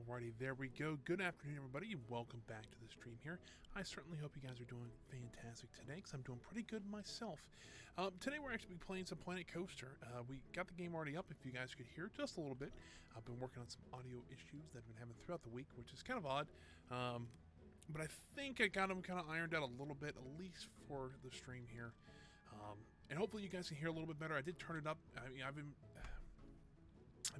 Alrighty, there we go. Good afternoon, everybody. Welcome back to the stream here. I certainly hope you guys are doing fantastic today, because I'm doing pretty good myself. Today we're actually playing some Planet Coaster. We got the game already up, if you guys could hear just a little bit. I've been working on some audio issues that I've been having throughout the week, which is kind of odd. But I think I got them kind of ironed out a little bit, at least for the stream here. And hopefully you guys can hear a little bit better. I did turn it up. I mean, I've been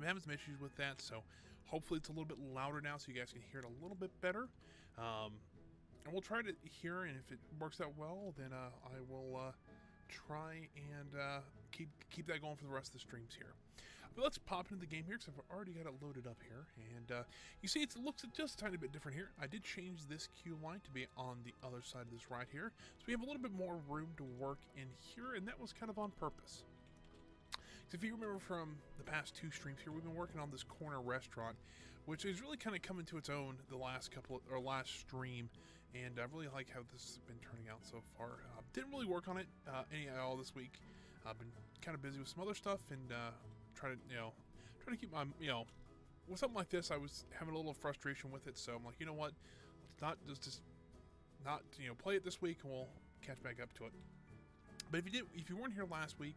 having some issues with that, so hopefully it's a little bit louder now so you guys can hear it a little bit better. And we'll try to hear, and if it works out well, then I will try and keep that going for the rest of the streams here. But let's pop into the game here, because I've already got it loaded up here. And you see it looks just a tiny bit different here. I did change this queue line to be on the other side of this ride here, so we have a little bit more room to work in here, and that was kind of on purpose. So if you remember from the past two streams here, we've been working on this corner restaurant, which is really kind of coming to its own the last last stream, and I really like how this has been turning out so far. Didn't really work on it any at all this week. I've been kind of busy with some other stuff, and try to keep my with something like this, I was having a little frustration with it, so I'm like, you know what, let's not play it this week, and we'll catch back up to it. But if you weren't here last week,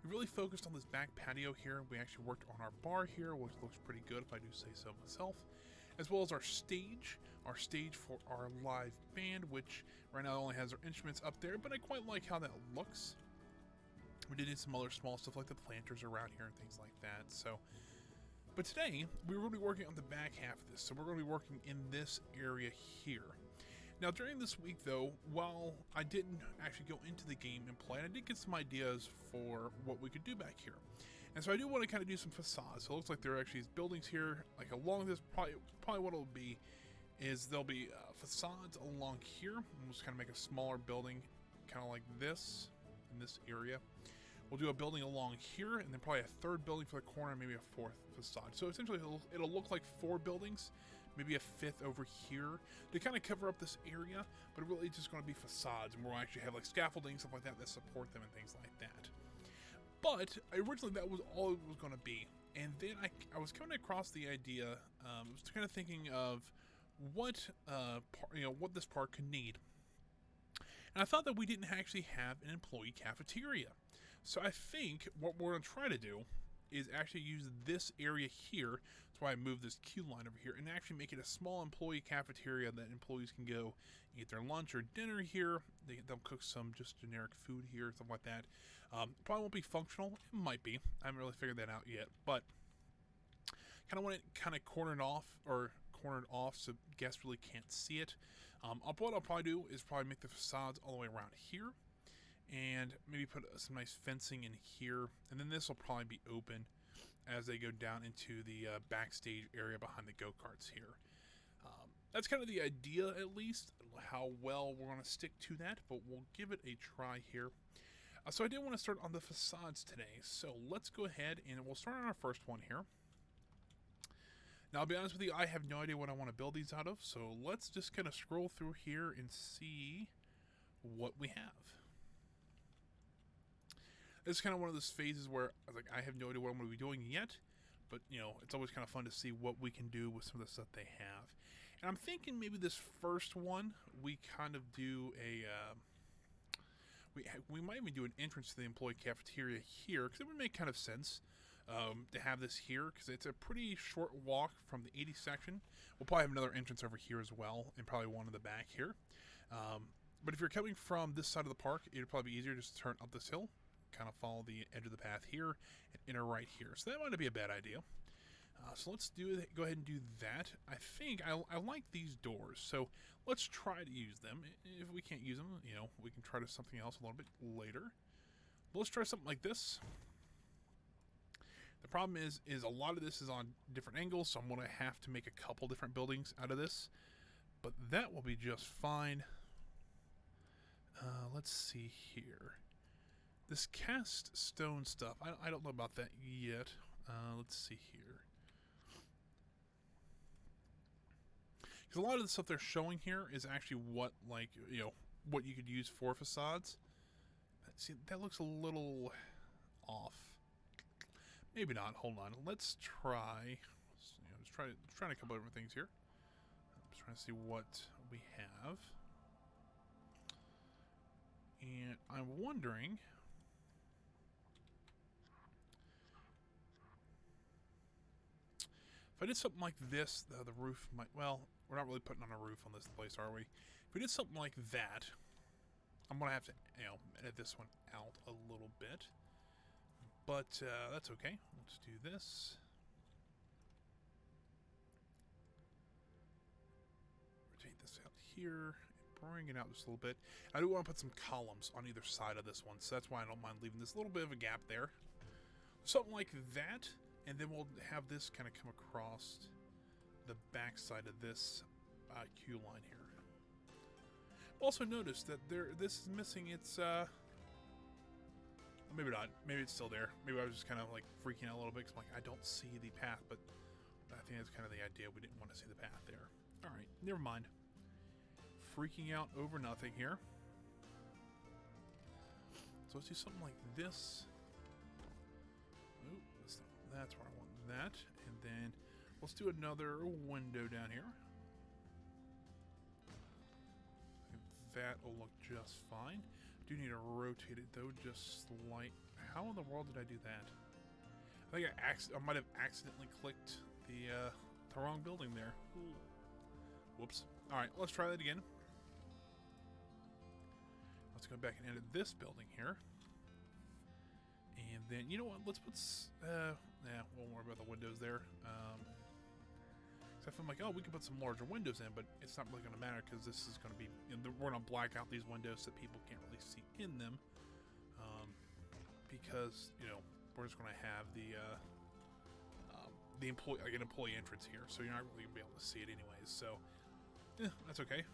we really focused on this back patio here. We actually worked on our bar here, which looks pretty good if I do say so myself, as well as our stage for our live band, which right now only has our instruments up there, but I quite like how that looks. We did some other small stuff like the planters around here and things like that. So, but today we're going to be working on the back half of this. So we're going to be working in this area here. Now, during this week, though, while I didn't actually go into the game and play, I did get some ideas for what we could do back here. And so I do want to kind of do some facades. So it looks like there are actually buildings here, like along this, probably what it'll be is there'll be facades along here. We'll just kind of make a smaller building, kind of like this, in this area. We'll do a building along here, and then probably a third building for the corner, and maybe a fourth facade. So essentially, it'll look like 4 buildings, maybe a 5th over here, to kind of cover up this area, but really just going to be facades, and we'll actually have like scaffolding, stuff like that support them and things like that. But originally, that was all it was going to be. And then I was coming across the idea, I was kind of thinking of what this park could need. And I thought that we didn't actually have an employee cafeteria. So I think what we're going to try to do is actually use this area here. That's why I moved this queue line over here, and actually make it a small employee cafeteria that employees can go eat their lunch or dinner here. They'll cook some just generic food here, something like that. Probably won't be functional. It might be. I haven't really figured that out yet, but kind of want it kind of cornered off so guests really can't see it. What I'll probably do is probably make the facades all the way around here, and maybe put some nice fencing in here, and then this will probably be open as they go down into the backstage area behind the go-karts here. That's kind of the idea, at least. How well we're going to stick to that, but we'll give it a try here. So I did want to start on the facades today, so let's go ahead and we'll start on our first one here. Now, I'll be honest with you, I have no idea what I want to build these out of, so let's just kind of scroll through here and see what we have. This is kind of one of those phases where I was like, I have no idea what I'm going to be doing yet, but, it's always kind of fun to see what we can do with some of the stuff they have. And I'm thinking maybe this first one, we kind of do a... We might even do an entrance to the employee cafeteria here, because it would make kind of sense to have this here, because it's a pretty short walk from the 80 section. We'll probably have another entrance over here as well, and probably one in the back here. But if you're coming from this side of the park, it would probably be easier just to turn up this hill, kind of follow the edge of the path here, and enter right here. So that might not be a bad idea. So let's go ahead and do that. I think I like these doors, so let's try to use them. If we can't use them, we can try to something else a little bit later. But let's try something like this. The problem is a lot of this is on different angles, so I'm going to have to make a couple different buildings out of this. But that will be just fine. Let's see here. This cast stone stuff, I don't know about that yet. Let's see here. Because a lot of the stuff they're showing here is actually what you could use for facades. See, that looks a little off. Maybe not. Hold on. Let's try. Just try a couple different things here. I'm just trying to see what we have. And I'm wondering... if I did something like this, the roof might... Well, we're not really putting on a roof on this place, are we? If we did something like that, I'm going to have to, edit this one out a little bit. But that's okay. Let's do this. Rotate this out here. Bring it out just a little bit. I do want to put some columns on either side of this one, so that's why I don't mind leaving this little bit of a gap there. Something like that, and then we'll have this kind of come across the back side of this queue line here. Also notice that this is missing its, maybe not, maybe it's still there. Maybe I was just kind of like freaking out a little bit, because I'm like, I don't see the path, but I think that's kind of the idea. We didn't want to see the path there. Alright, never mind. Freaking out over nothing here. So let's do something like this. Oh, that's where I want that. And then let's do another window down here. That will look just fine. Do need to rotate it though, just slight. How in the world did I do that? I think I might have accidentally clicked the wrong building there. Ooh. Whoops. All right, let's try that again. Let's go back and edit this building here. And then, you know what? Let's put... we won't worry about the windows there. So I feel like, oh, we can put some larger windows in, but it's not really going to matter because this is going to be... we're going to black out these windows so people can't really see in them. Because, we're just going to have the employee, like an employee entrance here, so you're not really going to be able to see it anyways. So, that's okay.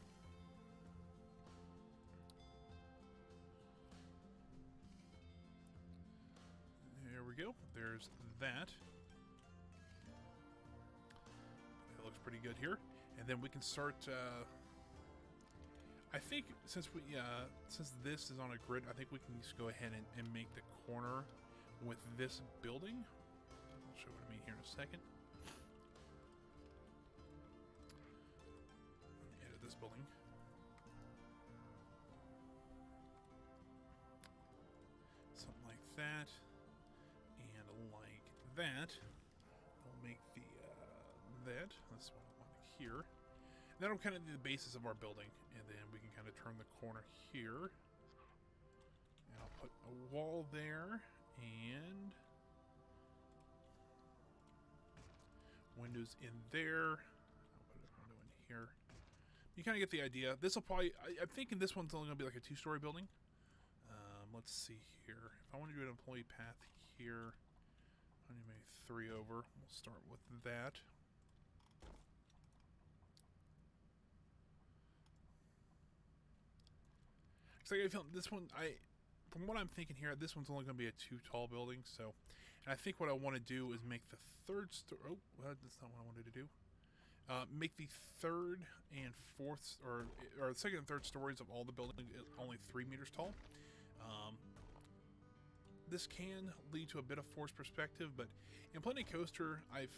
There we go. There's that. It looks pretty good here. And then we can start... I think since this is on a grid, I think we can just go ahead and make the corner with this building. I'll show what I mean here in a second. Let me edit this building. Something like that. And like that. We'll make the that. That's what I want here. And that'll kind of be the basis of our building. And then we can kind of turn the corner here. And I'll put a wall there. And windows in there. I'll put a window in here. You kind of get the idea. This will probably... I'm thinking this one's only going to be like a 2-story building. Let's see here. If I want to do an employee path here, I need to make 3 over. We'll start with that. Because I feel this one, from what I'm thinking here, this one's only going to be a 2-tall building. So, and I think what I want to do is make the 3rd story. Oh, well, that's not what I wanted to do. Make the 3rd and 4th, or the 2nd and 3rd stories of all the buildings only 3 meters tall. This can lead to a bit of forced perspective, but in Planet Coaster, I've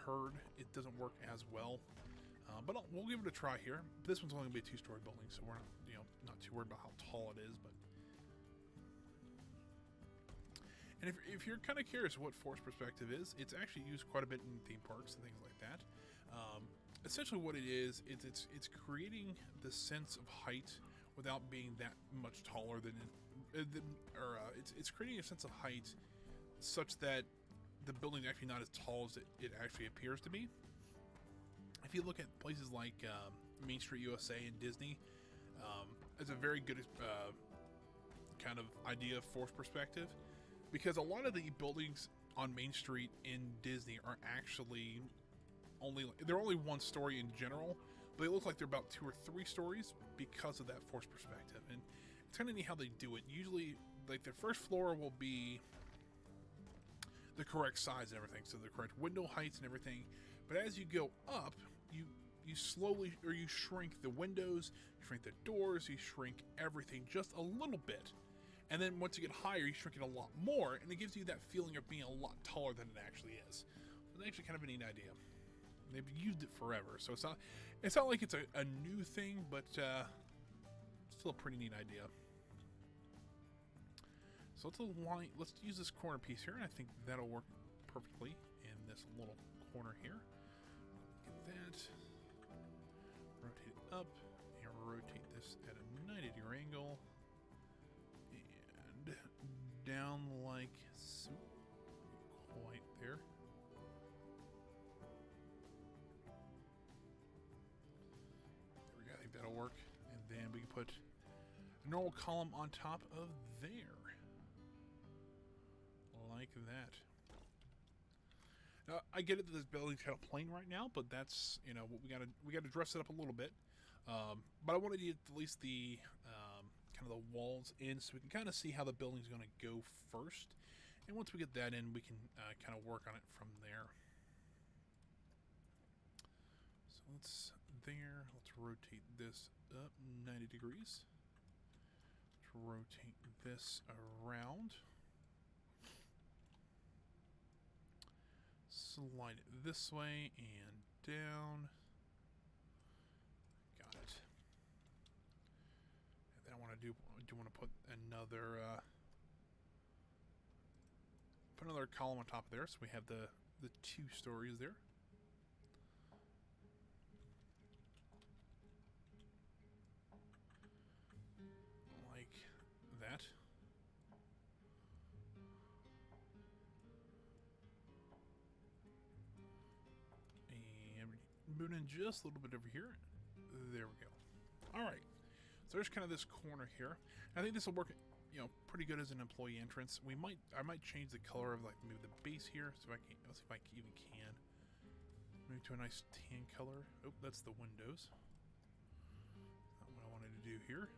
heard it doesn't work as well. But we'll give it a try here. This one's only going to be a 2-story building, so we're not too worried about how tall it is. But and if you're kind of curious what forced perspective is, it's actually used quite a bit in theme parks and things like that. Essentially, what it is, it's creating the sense of height without being that much taller than it's creating a sense of height such that the building's actually not as tall as it actually appears to be. If you look at places like Main Street USA and Disney, it's a very good kind of idea of forced perspective, because a lot of the buildings on Main Street in Disney are actually they're only 1 story in general, but they look like they're about 2 or 3 stories because of that forced perspective. And it's kind of neat how they do it. Usually, like, the first floor will be the correct size and everything, so the correct window heights and everything. But as you go up, you slowly, or you shrink the windows, you shrink the doors, you shrink everything just a little bit. And then once you get higher, you shrink it a lot more, and it gives you that feeling of being a lot taller than it actually is. It's actually kind of a neat idea. They've used it forever, so it's not like it's a new thing, but still a pretty neat idea. So let's use this corner piece here, and I think that'll work perfectly in this little corner here. Get that. Rotate it up, and rotate this at a 90-degree angle, and down like so. Quite there. There we go. I think that'll work, and then we can put a normal column on top of there. Like that. Now, I get it that this building's kind of plain right now, but that's, you know, what we gotta dress it up a little bit. But I wanted to get at least the kind of the walls in, so we can kind of see how the building's going to go first. And once we get that in, we can kind of work on it from there. So let's rotate this up 90 degrees. Let's rotate this around. Slide it this way and down. Got it. And then I want to put another column on top of there, so we have the 2 stories there. Like that. Move in just a little bit over here. There we go. All right. So there's kind of this corner here. I think this will work, you know, pretty good as an employee entrance. I might change the color of like maybe the base here. So let's see if I even can. Move to a nice tan color. Oh, that's the windows. Not what I wanted to do here.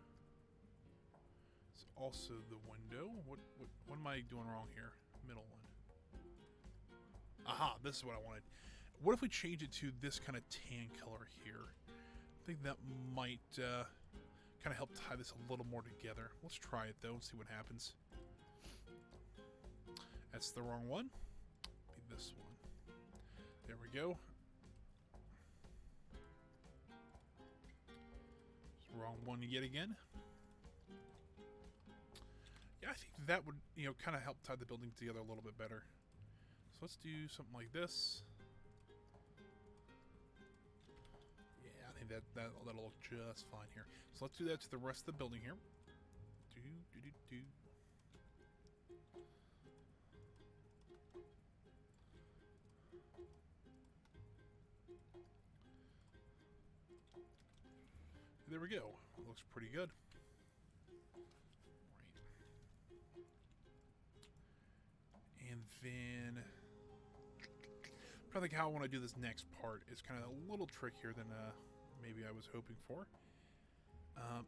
It's also the window. What am I doing wrong here? Middle one. Aha, this is what I wanted. What if we change it to this kind of tan color here? I think that might kind of help tie this a little more together. Let's try it though and see what happens. That's the wrong one. Be this one. There we go. Wrong one yet again. Yeah, I think that would, you know, kind of help tie the building together a little bit better. So let's do something like this. That'll look just fine here. So let's do that to the rest of the building here. There we go. Looks pretty good. Right. And then I'm trying to think how I want to do this next part. It's kind of a little trickier than maybe I was hoping for.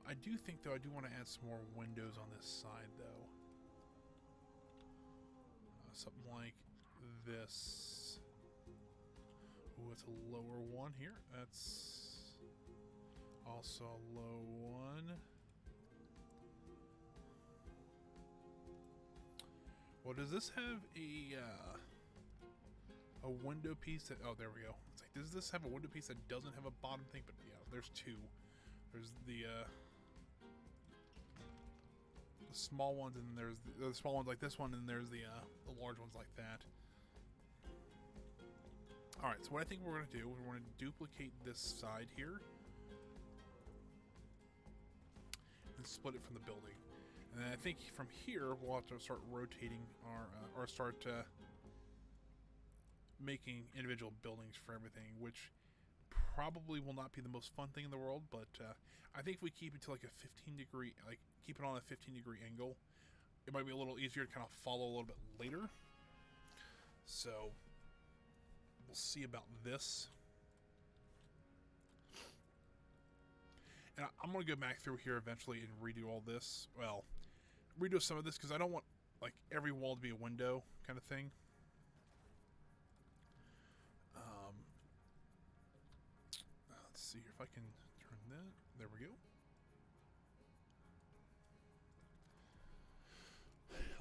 I do think, though, I do want to add some more windows on this side, though. Something like this. Ooh, it's a lower one here. That's also a low one. Well, does this have a window piece that... Oh, there we go. It's like, does this have a window piece that doesn't have a bottom thing? But yeah, there's 2. There's the small ones, and there's the small ones like this one, and there's the large ones like that. Alright, so what I think we're going to do, we're going to duplicate this side here and split it from the building. And then I think from here, we'll have to start rotating our, or start making individual buildings for everything, which probably will not be the most fun thing in the world, but I think if we keep it to like a 15-degree, like keep it on a 15-degree angle, it might be a little easier to kind of follow a little bit later. So we'll see about this. And I'm going to go back through here eventually and redo all this. Well, redo some of this because I don't want like every wall to be a window kind of thing. Let's see if I can turn that. There we go.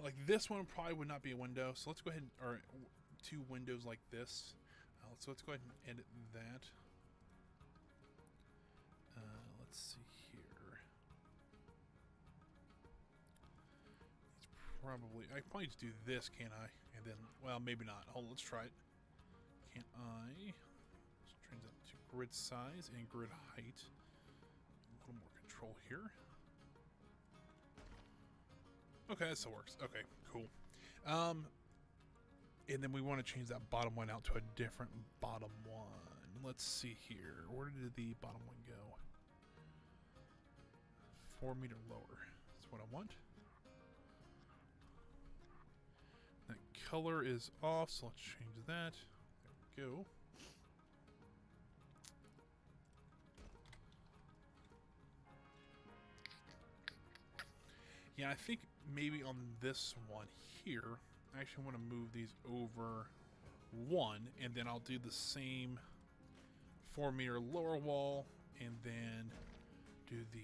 Like this one probably would not be a window, so let's go ahead and, or 2 windows like this. Let's So let's go ahead and edit that. Let's see here. It's probably, I can probably just do this, can't I? And then, well, maybe not. Hold on, let's try it. Can I? Let's change that to grid size and grid height. A little more control here. Okay, that still works. Okay, cool. And then we want to change that bottom one out to a different bottom one. Let's see here. Where did the bottom one go? 4 meter lower. That's what I want. That color is off, so let's change that. There we go. Yeah, I think maybe on this one here, I actually want to move these over one, and then I'll do the same 4 meter lower wall, and then do the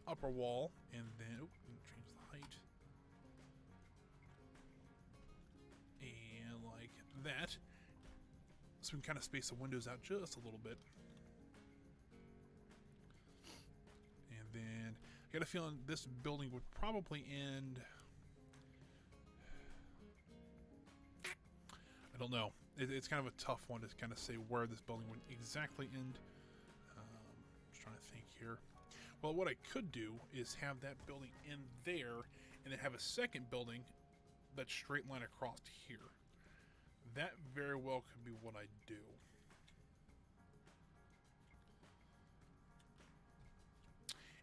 upper wall, and then change the height, and like that, so we can kind of space the windows out just a little bit, and then I got a feeling this building would probably end. I don't know. It's kind of a tough one to kind of say where this building would exactly end. Just trying to think here. Well, what I could do is have that building in there and then have a second building that's straight line across here. That very well could be what I do.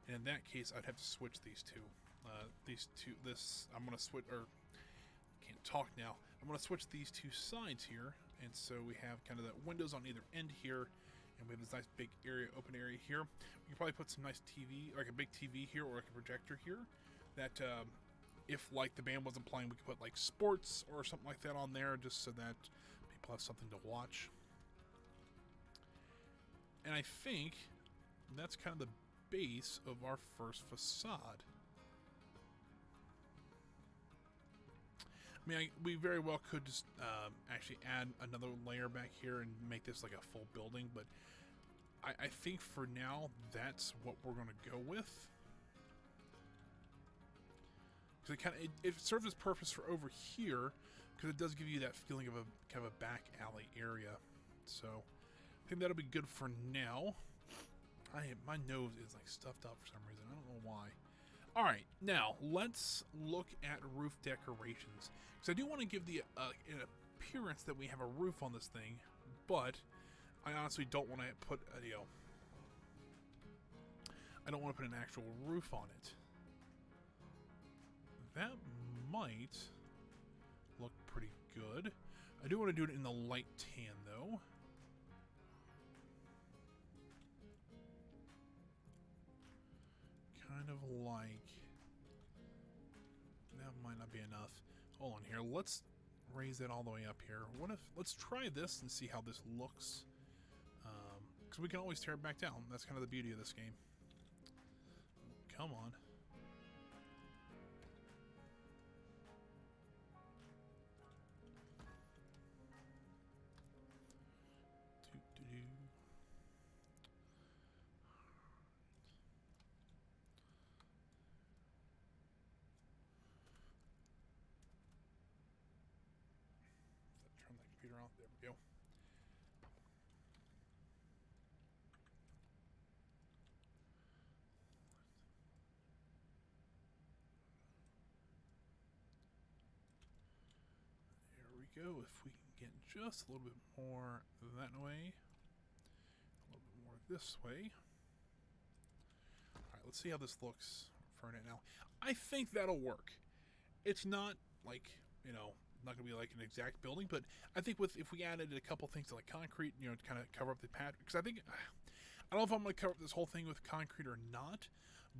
And in that case, I'd have to switch these two. I'm going to switch, or can't talk now. I'm going to switch these two sides here. And so we have kind of the windows on either end here. And we have this nice big area, open area here. We can probably put some nice TV, like a big TV here or like a projector here. That if like the band wasn't playing, we could put like sports or something like that on there just so that people have something to watch. And I think that's kind of the base of our first facade. I mean, we very well could just actually add another layer back here and make this like a full building, but I think for now that's what we're going to go with. Because it serves its purpose for over here, because it does give you that feeling of a kind of a back alley area. So I think that'll be good for now. My nose is like stuffed up for some reason. I don't know why. All right, now let's look at roof decorations. Because I do want to give the an appearance that we have a roof on this thing, but I honestly don't want to put I don't want to put an actual roof on it. That might look pretty good. I do want to do it in the light tan though. Kind of like, that might not be enough. Hold on here, let's raise it all the way up here. What if, let's try this and see how this looks. Because we can always tear it back down. That's kind of the beauty of this game. Come on. Turn the computer off. There we go. There we go. If we can get just a little bit more that way, a little bit more this way. All right, let's see how this looks for now. I think that'll work. It's not like, you know, not gonna be like an exact building, but I think if we added a couple things like concrete, you know, to kind of cover up the patch, because I think, I don't know if I'm gonna cover up this whole thing with concrete or not,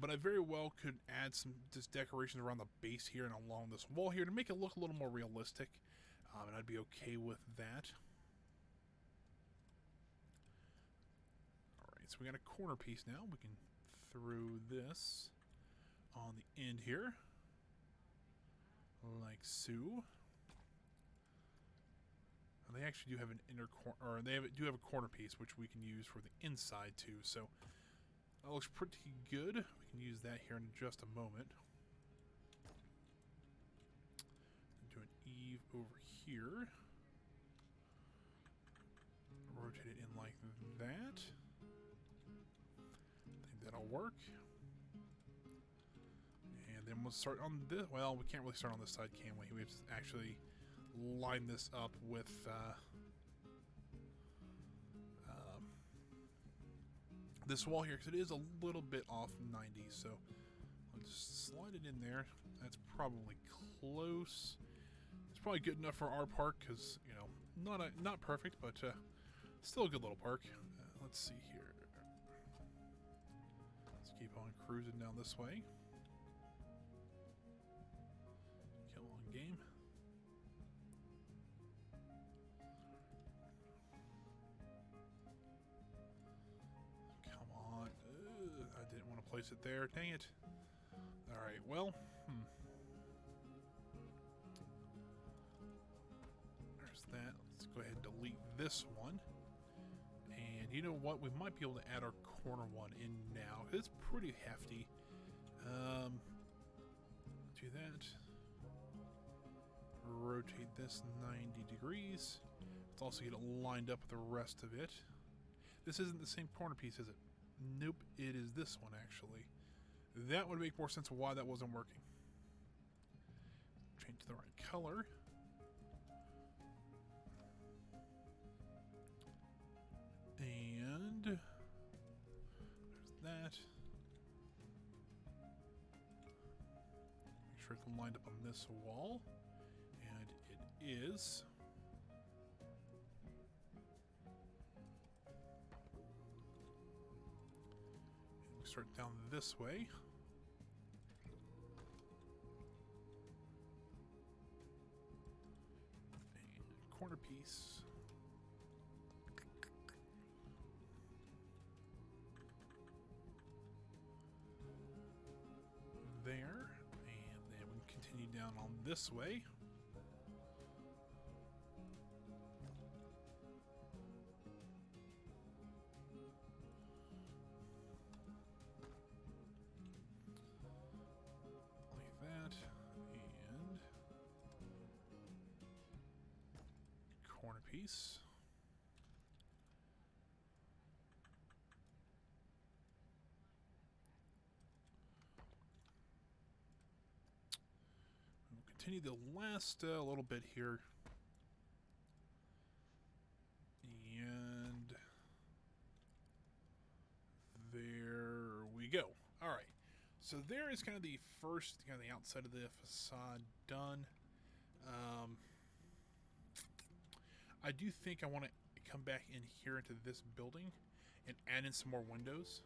but I very well could add some just decorations around the base here and along this wall here to make it look a little more realistic, and I'd be okay with that. All right, so we got a corner piece now. We can throw this on the end here, like so. And They actually do have an inner corner, or do have a corner piece which we can use for the inside too. So that looks pretty good. We can use that here in just a moment. Do an eave over here. Rotate it in like that. I think that'll work. And then we'll start on this. Well, we can't really start on this side, can we? We have to actually line this up with this wall here, because it is a little bit off 90. So I'll just slide it in there. That's probably close. It's probably good enough for our park, because, you know, not perfect, but still a good little park. Let's see here. Let's keep on cruising down this way. Kill on game. Come on. I didn't want to place it there. Dang it. Alright, well. There's that. Let's go ahead and delete this one. And you know what? We might be able to add our corner one in now. It's pretty hefty. Do that. Rotate this 90 degrees. Let's also get it lined up with the rest of it. This isn't the same corner piece, is it? Nope, it is this one actually. That would make more sense of why that wasn't working. Change to the right color. And there's that. Make sure it's lined up on this wall. And it is. And we start down this way. And corner piece. There, and then we continue down on this way. Like that, and corner piece. Continue the last little bit here, and there we go. All right, so there is kind of the first, kind of the outside of the facade done. I do think I want to come back in here into this building and add in some more windows.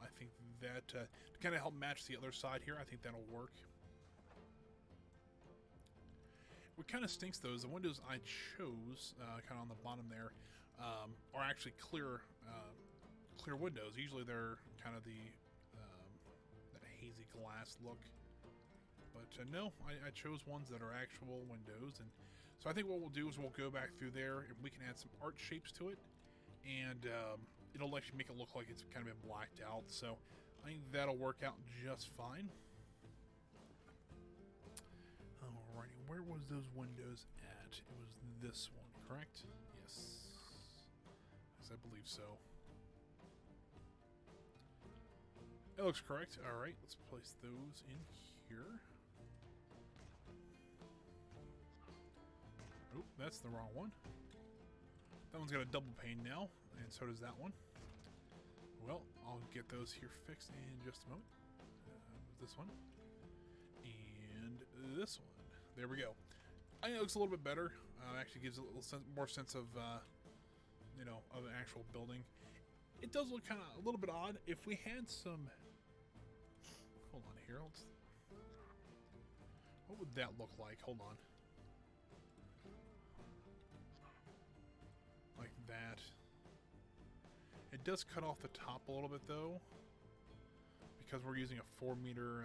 I think that to kind of help match the other side here, I think that'll work. What kind of stinks though is the windows I chose, kind of on the bottom there, are actually clear windows. Usually they're kind of the that hazy glass look, but no, I chose ones that are actual windows. And so I think what we'll do is we'll go back through there and we can add some art shapes to it, and it'll actually make it look like it's kind of been blacked out. So I think that'll work out just fine. Alrighty, where was those windows at? It was this one, correct? Yes. Yes, I believe so. It looks correct. Alright, let's place those in here. Oh, that's the wrong one. That one's got a double pane now, and so does that one. Well, I'll get those here fixed in just a moment. This one. And this one. There we go. I think it looks a little bit better. Actually gives a little more sense of, you know, of an actual building. It does look kind of a little bit odd. If we had some, hold on here. What would that look like? Hold on. Like that. It does cut off the top a little bit though, because we're using a 4 meter.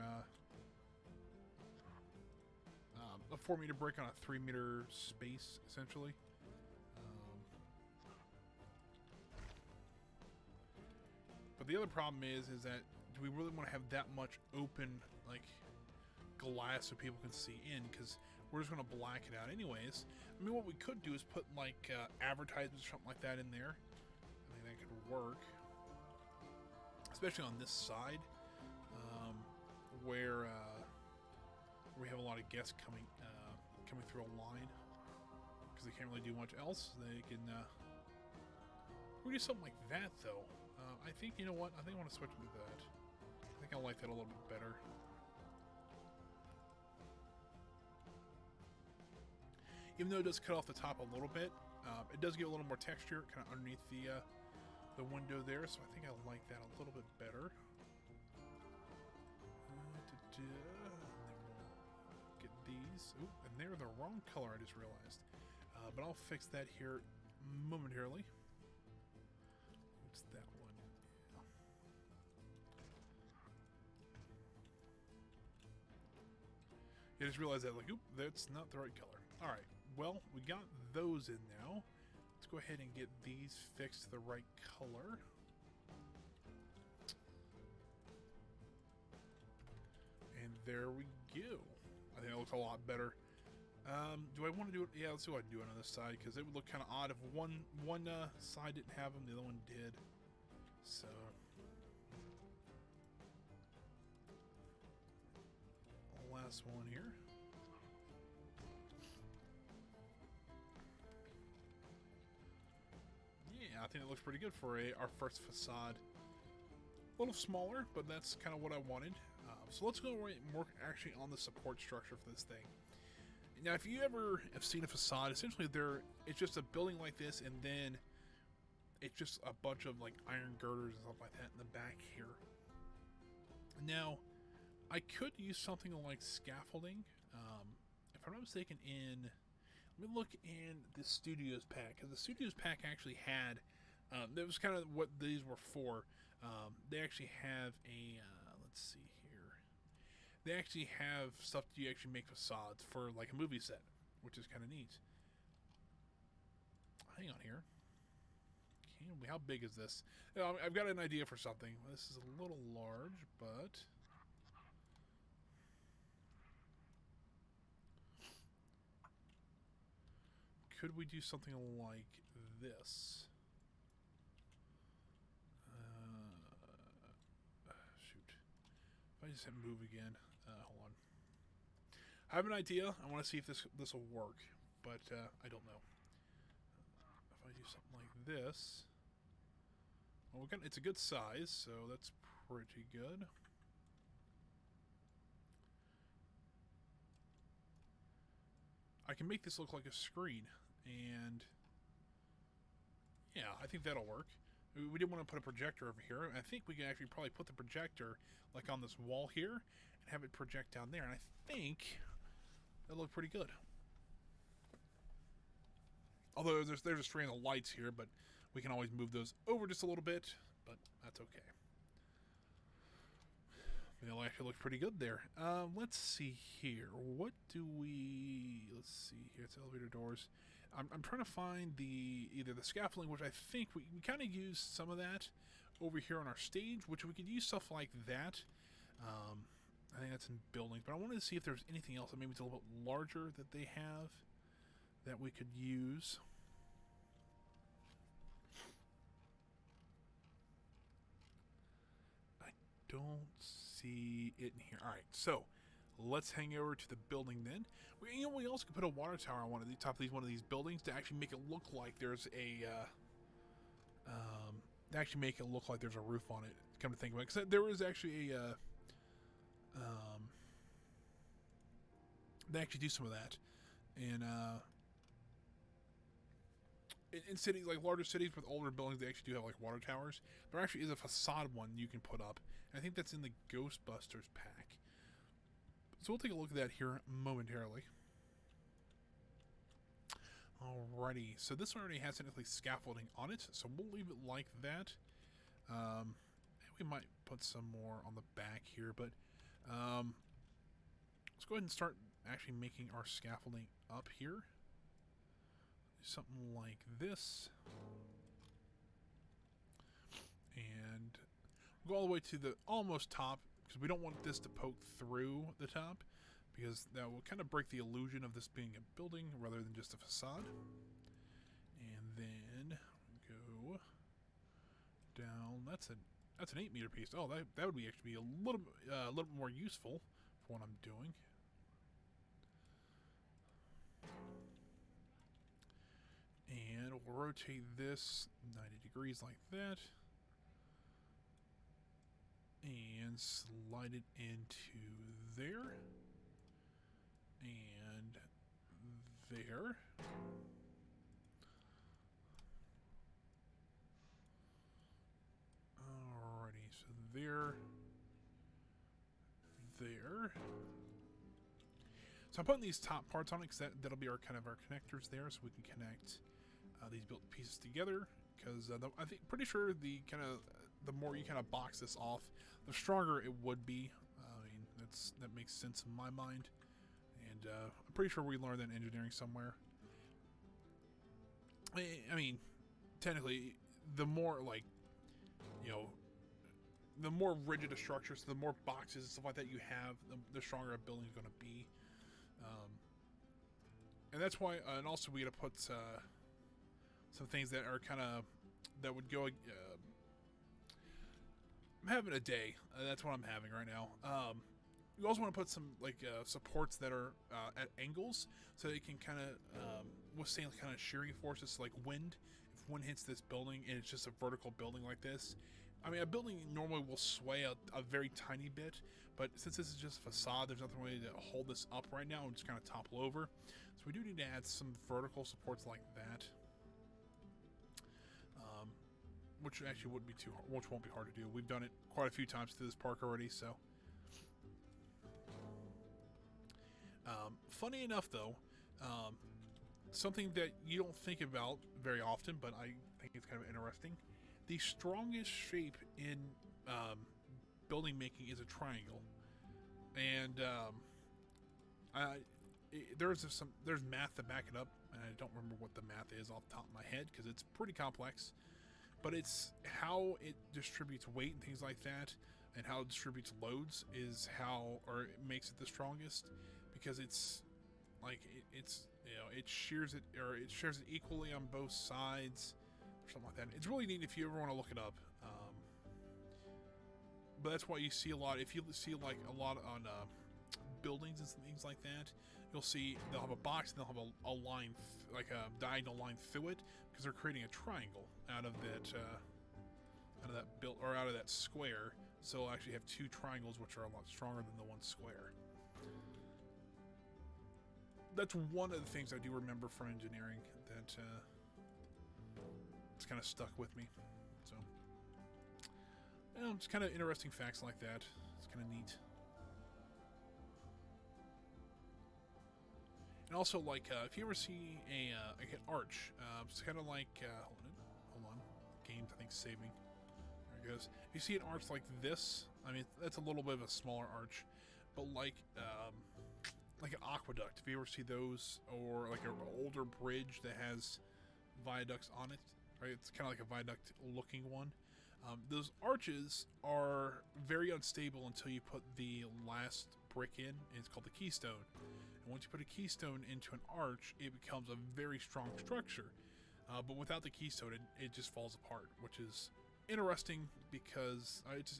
A 4 meter brick on a 3 meter space, essentially. But the other problem is that do we really want to have that much open, like, glass so people can see in? Because we're just going to black it out anyways. I mean, what we could do is put, like, advertisements or something like that in there. I think that could work. Especially on this side, where we have a lot of guests coming through a line. Because they can't really do much else. They can... we do something like that, though. I think, you know what? I think I want to switch to that. I think I like that a little bit better. Even though it does cut off the top a little bit, it does give a little more texture kind of underneath the window there, so I think I like that a little bit better. And then we'll get these. Ooh, and they're the wrong color, I just realized. But I'll fix that here momentarily. What's that one? Yeah. I just realized that, like, oop, that's not the right color. Alright, well, we got those in now. Let's go ahead and get these fixed to the right color. And there we go. I think that looks a lot better. Do I want to do it? Yeah, let's see what I can do it on this side, because it would look kind of odd if one side didn't have them, the other one did. So... last one here. Yeah, I think it looks pretty good for our first facade. A little smaller, but that's kind of what I wanted. So let's go right more actually on the support structure for this thing. Now, if you ever have seen a facade, essentially it's just a building like this, and then it's just a bunch of like iron girders and stuff like that in the back here. Now, I could use something like scaffolding. If I'm not mistaken, let me look in the Studios pack, because the Studios pack actually had, that was kind of what these were for. They actually have a, let's see here. They actually have stuff that you actually make facades for like a movie set, which is kind of neat. Hang on here. How big is this? I've got an idea for something. This is a little large, but... could we do something like this? Shoot. If I just hit move again. Hold on. I have an idea. I want to see if this will work, but I don't know. If I do something like this... well, it's a good size, so that's pretty good. I can make this look like a screen, and yeah, I think that'll work. We didn't want to put a projector over here. I think we can actually probably put the projector like on this wall here and have it project down there, and I think that'll look pretty good. Although there's a string of lights here, but we can always move those over just a little bit, but that's okay. It'll actually look pretty good there. Let's see here. What do we... let's see here. It's elevator doors. I'm trying to find either the scaffolding, which I think we kind of use some of that over here on our stage, which we could use stuff like that. I think that's in buildings, but I wanted to see if there's anything else that maybe it's a little bit larger that they have that we could use. I don't see it in here. All right, so let's hang over to the building then. We also could put a water tower on the top of one of these buildings to actually make it look like there's a roof on it. Come to think of it, because there is actually a they actually do some of that, and in cities like larger cities with older buildings, they actually do have like water towers. There actually is a facade one you can put up, and I think that's in the Ghostbusters pack. So we'll take a look at that here momentarily. Alrighty, so this one already has technically scaffolding on it, so we'll leave it like that. We might put some more on the back here, but let's go ahead and start actually making our scaffolding up here. Something like this. And We'll go all the way to the almost top, because we don't want this to poke through the top, because that will kind of break the illusion of this being a building rather than just a facade. And then go down. That's an 8-meter piece. Oh, that would actually be a little bit more useful for what I'm doing. And we'll rotate this 90 degrees like that. And slide it into there. And there. Alrighty, so there. So I'm putting these top parts on it because that'll be our connectors there, so we can connect these built pieces together. Because I think pretty sure the more you box this off, the stronger it would be. I mean that makes sense in my mind, and I'm pretty sure we learned that in engineering somewhere. I mean, technically, the more the more rigid a structure, so the more boxes and stuff like that you have, the stronger a building is going to be. And that's why, and also we got to put some things that are that would go. I'm having a day. That's what I'm having right now. You also want to put some supports that are at angles, so they can withstand shearing forces, like wind. If wind hits this building and it's just a vertical building like this, I mean, a building normally will sway a very tiny bit, but since this is just a facade, there's nothing really to hold this up right now and just topple over. So we do need to add some vertical supports like that, which actually wouldn't be which won't be hard to do. We've done it quite a few times through this park already, so. Funny enough, though, something that you don't think about very often, but I think it's kind of interesting. The strongest shape in building making is a triangle, and there's math to back it up, and I don't remember what the math is off the top of my head because it's pretty complex. But it's how it distributes weight and things like that, and how it distributes loads is it makes it the strongest, because it's it shears it equally on both sides, or something like that. It's really neat if you ever want to look it up. But that's why you see a lot. If you see a lot on buildings and things like that, you'll see they'll have a box and they'll have a line, like a diagonal line through it, because they're creating a triangle out of that square. So they'll actually have two triangles, which are a lot stronger than the one square. That's one of the things I do remember from engineering that it's kind of stuck with me. So, just kind of interesting facts like that. It's kind of neat. And also, if you ever see an arch, it's kind of like, hold on, game's I think saving. There it goes. If you see an arch like this, I mean that's a little bit of a smaller arch, but like an aqueduct. If you ever see those, or like an older bridge that has viaducts on it, right? It's kind of like a viaduct-looking one. Those arches are very unstable until you put the last brick in, and it's called the keystone. And once you put a keystone into an arch, it becomes a very strong structure. But without the keystone, it just falls apart, which is interesting because it's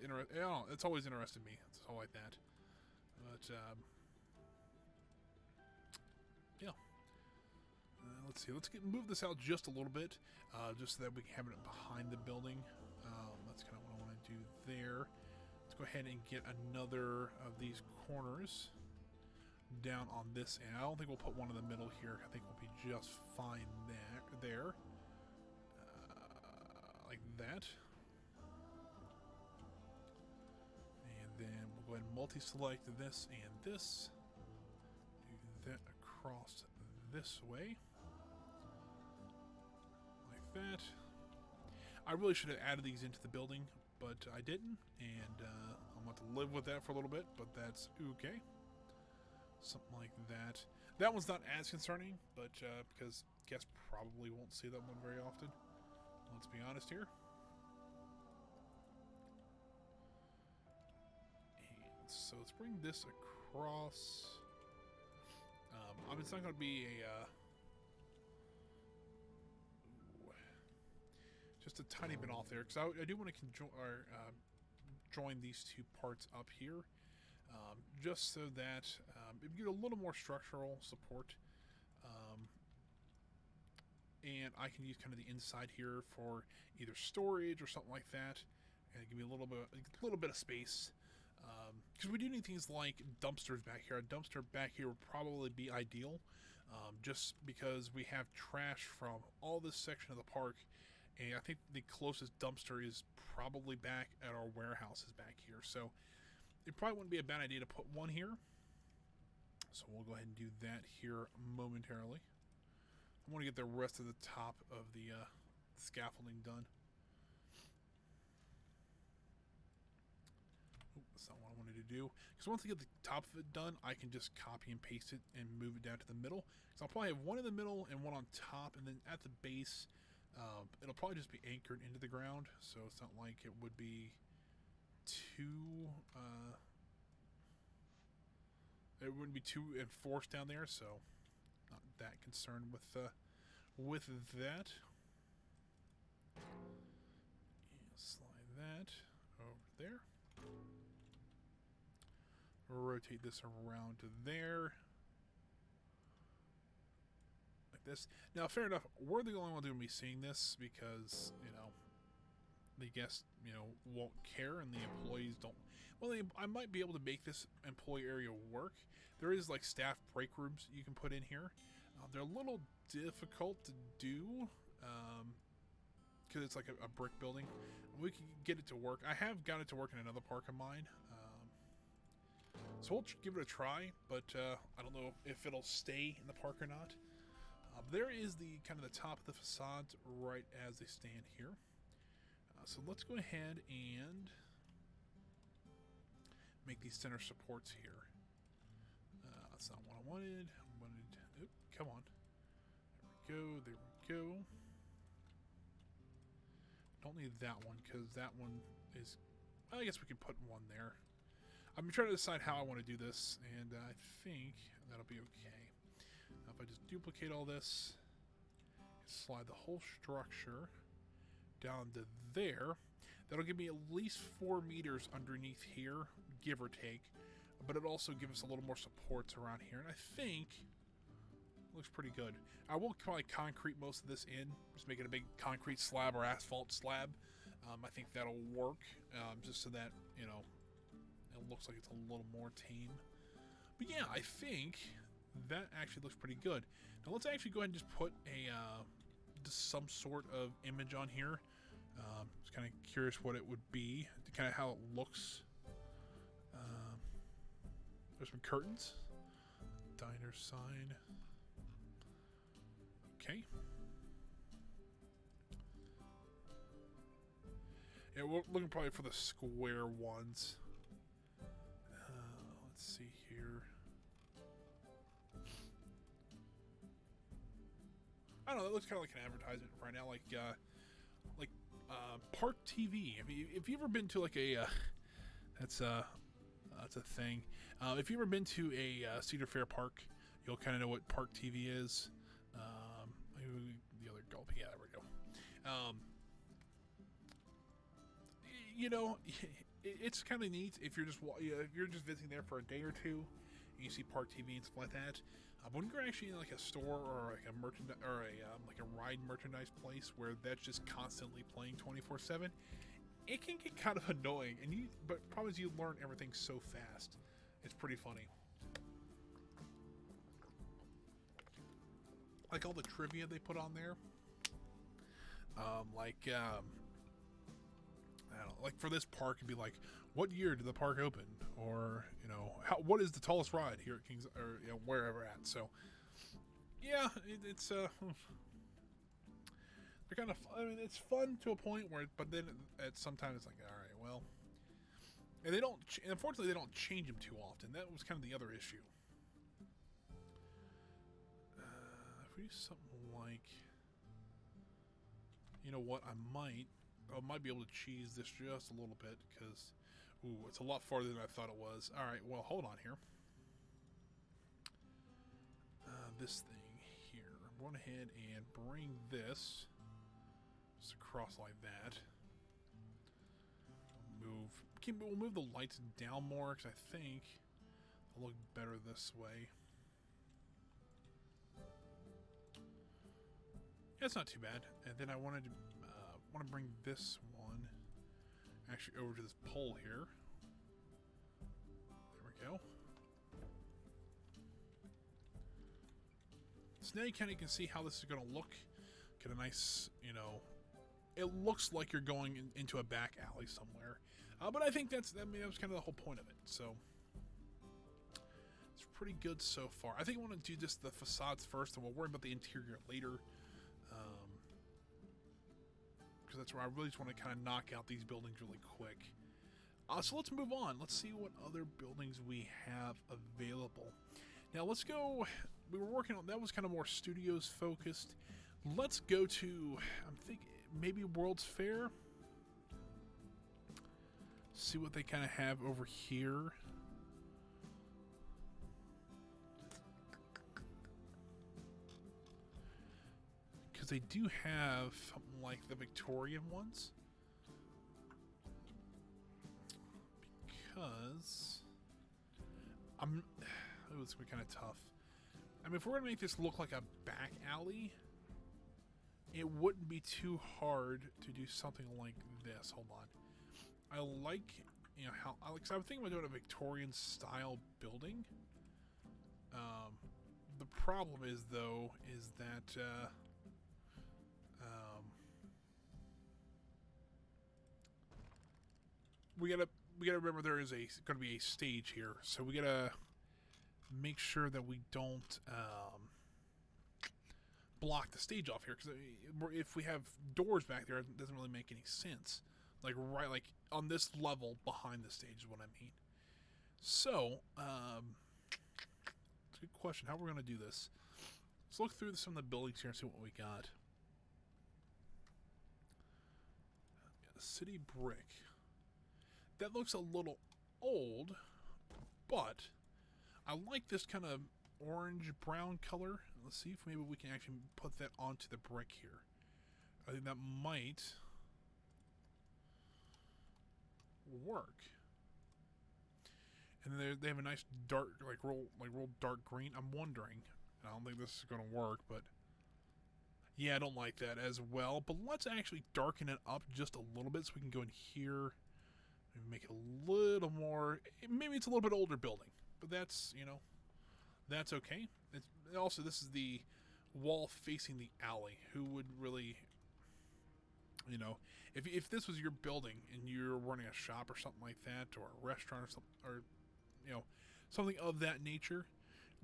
always interested me. It's all like that. But yeah. Let's see. Let's move this out just a little bit, just so that we can have it behind the building. That's kind of what I want to do there. Let's go ahead and get another of these corners down on this end. I don't think we'll put one in the middle here. I think we'll be just fine there. Like that. And then we'll go ahead and multi-select this and this. Do that across this way. Like that. I really should have added these into the building, but I didn't, and I'm going to live with that for a little bit, but that's okay. Something like that. That one's not as concerning, but because guests probably won't see that one very often. Let's be honest here. So let's bring this across. I mean, it's not going to be a just a tiny bit off there, because I do want to join these two parts up here, just so that you get a little more structural support, and I can use kind of the inside here for either storage or something like that, and give me a little bit of space, because we do need things like dumpsters back here. A dumpster back here would probably be ideal, just because we have trash from all this section of the park. And I think the closest dumpster is probably back at our warehouses back here. So it probably wouldn't be a bad idea to put one here. So we'll go ahead and do that here momentarily. I want to get the rest of the top of the scaffolding done. That's not what I wanted to do. Because once I get the top of it done, I can just copy and paste it and move it down to the middle. So I'll probably have one in the middle and one on top, and then at the base, it'll probably just be anchored into the ground, so it's not like it would be too it wouldn't be too enforced down there, so not that concerned with that. And slide that over there. Rotate this around to there. This. Now, fair enough, we're the only ones going to be seeing this because, you know, the guests, you know, won't care and the employees don't. Well, I might be able to make this employee area work. There is, like, staff break rooms you can put in here. They're a little difficult to do because it's like a brick building. We can get it to work. I have got it to work in another park of mine. So we'll give it a try, but I don't know if it'll stay in the park or not. There is the kind of the top of the facades right as they stand here. So let's go ahead and make these center supports here. That's not what I wanted. Oop, come on. There we go. There we go. Don't need that one because that one is. Well, I guess we can put one there. I'm trying to decide how I want to do this, and I think that'll be okay. Now if I just duplicate all this, slide the whole structure down to there, that'll give me at least 4 meters underneath here, give or take, but it'll also give us a little more supports around here, and I think it looks pretty good. I will probably concrete most of this in, just make it a big concrete slab or asphalt slab. I think that'll work, just so that, you know, it looks like it's a little more tame. But yeah, I think that actually looks pretty good. Now let's actually go ahead and just put a just some sort of image on here. Just kind of curious what it would be, kind of how it looks. There's some curtains, diner sign. Okay. Yeah, we're looking probably for the square ones. Let's see here. I don't know. That looks kind of like an advertisement right now, like Park TV. If you ever been to like a, that's a thing. If you ever been to a Cedar Fair park, you'll kind of know what Park TV is. The other gulp. Yeah, there we go. You know, it's kind of neat if you're just visiting there for a day or two, and you see Park TV and stuff like that. But when you're actually in like a store or like a merchandise or like a ride merchandise place where that's just constantly playing 24/7, it can get kind of annoying. But the problem is you learn everything so fast. It's pretty funny. Like all the trivia they put on there. I don't know, like for this park, it'd be like, what year did the park open? Or, you know, what is the tallest ride here at Kings, or, you know, wherever at? So, yeah, it's they're kind of, I mean, it's fun to a point where, but then at sometimes it's like, all right, well, and they don't, unfortunately, they don't change them too often. That was kind of the other issue. If we do something like, you know what, I might be able to cheese this just a little bit because Ooh, it's a lot farther than I thought it was. Alright, well, hold on here. This thing here. I'm going ahead and bring this just across like that. We'll move the lights down more because I think they'll look better this way. Yeah, it's not too bad. And then I want to bring this one actually over to this pole here. There we go. So now you kind of can see how this is going to look. Get a nice, you know, it looks like you're going into a back alley somewhere. But I think that was kind of the whole point of it. So it's pretty good so far. I think I want to do just the facades first, and we'll worry about the interior later. Because that's where I really just want to kind of knock out these buildings really quick. So let's move on. Let's see what other buildings we have available. Now let's go. We were working on that was kind of more studios focused. Let's go to, I'm thinking maybe World's Fair. See what they kind of have over here. Because they do have something like the Victorian ones. Because it was kind of tough. I mean, if we're going to make this look like a back alley, it wouldn't be too hard to do something like this. Hold on. I like, you know, how, because I was thinking about doing a Victorian style building. The problem is, though, is that, we gotta remember there is going to be a stage here, so we gotta make sure that we don't block the stage off here, because if we have doors back there, it doesn't really make any sense. Like on this level behind the stage is what I mean. So it's a good question how we're going to do this. Let's look through some of the buildings here and see what we got. City brick. That looks a little old, but I like this kind of orange-brown color. Let's see if maybe we can actually put that onto the brick here. I think that might work. And then they have a nice dark, real dark green. I'm wondering, I don't think this is going to work, but yeah, I don't like that as well. But let's actually darken it up just a little bit so we can go in here. Make it a little more, maybe it's a little bit older building, but that's, you know, that's okay. It's, also, this is the wall facing the alley. Who would really, you know, if this was your building and you're running a shop or something like that, or a restaurant or something, or, you know, something of that nature,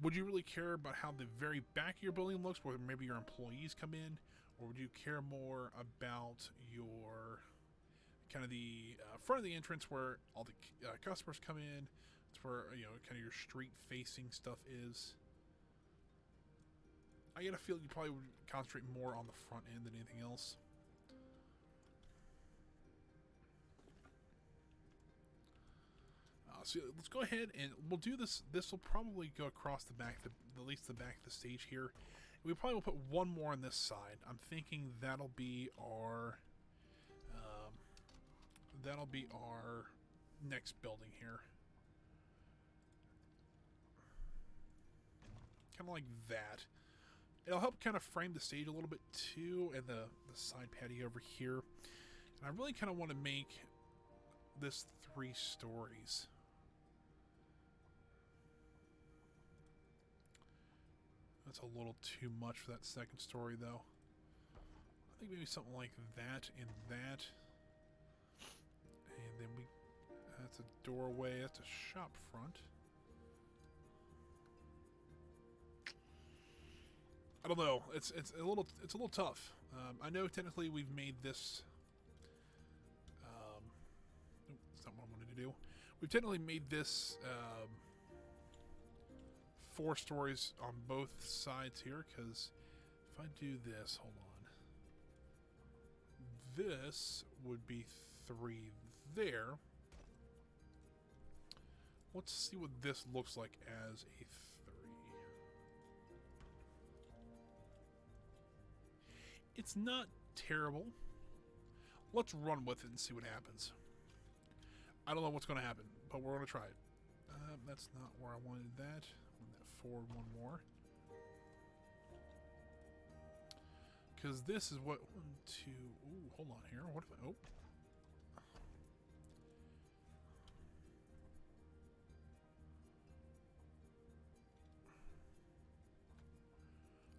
would you really care about how the very back of your building looks, where maybe your employees come in, or would you care more about your kind of the front of the entrance where all the customers come in? It's where, you know, kind of your street facing stuff is. I get a feel you probably would concentrate more on the front end than anything else. So let's go ahead and we'll do this. This will probably go across the back, at least the back of the stage here. We probably will put one more on this side. I'm thinking that'll be our next building here. Kind of like that. It'll help kind of frame the stage a little bit too, and the side patio over here. And I really kind of want to make this 3 stories. That's a little too much for that second story, though. I think maybe something like that and that. And then that's a doorway, that's a shop front. I don't know. It's a little tough. I know technically we've made this. That's not what I wanted to do. We've technically made this 4 stories on both sides here, because if I do this, hold on. This would be 3 there. Let's see what this looks like as a 3. It's not terrible. Let's run with it and see what happens. I don't know what's going to happen, but we're going to try it. That's not where I wanted that. I want that forward one more. Because this is what... 1, 2... Ooh, hold on here. What if I... Oh.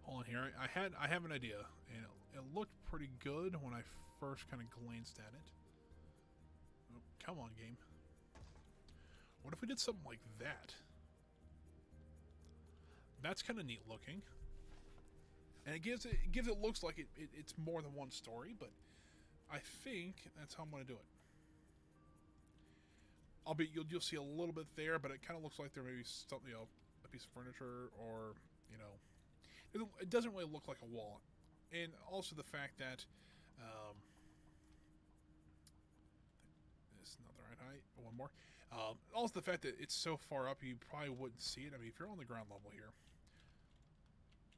Hold on here. I have an idea, and it looked pretty good when I first kind of glanced at it. Oh, come on, game. What if we did something like that? That's kind of neat looking, and it gives it looks like it's more than one story. But I think that's how I'm going to do it. You'll see a little bit there, but it kind of looks like there may be something, you know, a piece of furniture, or you know. It doesn't really look like a wall. And also the fact that it's not the right height. One more. Also the fact that it's so far up, you probably wouldn't see it. I mean, if you're on the ground level here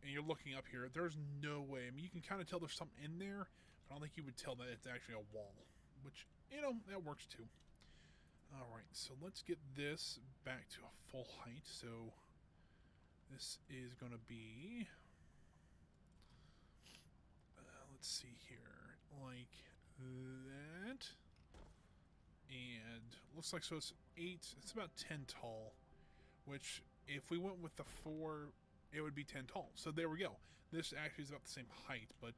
and you're looking up here, there's no way. I mean, you can kind of tell there's something in there, but I don't think you would tell that it's actually a wall, which, you know, that works too. All right, so let's get this back to a full height. So this is going to be... let's see here, like that, and looks like, so it's 8, it's about 10 tall, which if we went with the 4, it would be 10 tall. So there we go. This actually is about the same height, but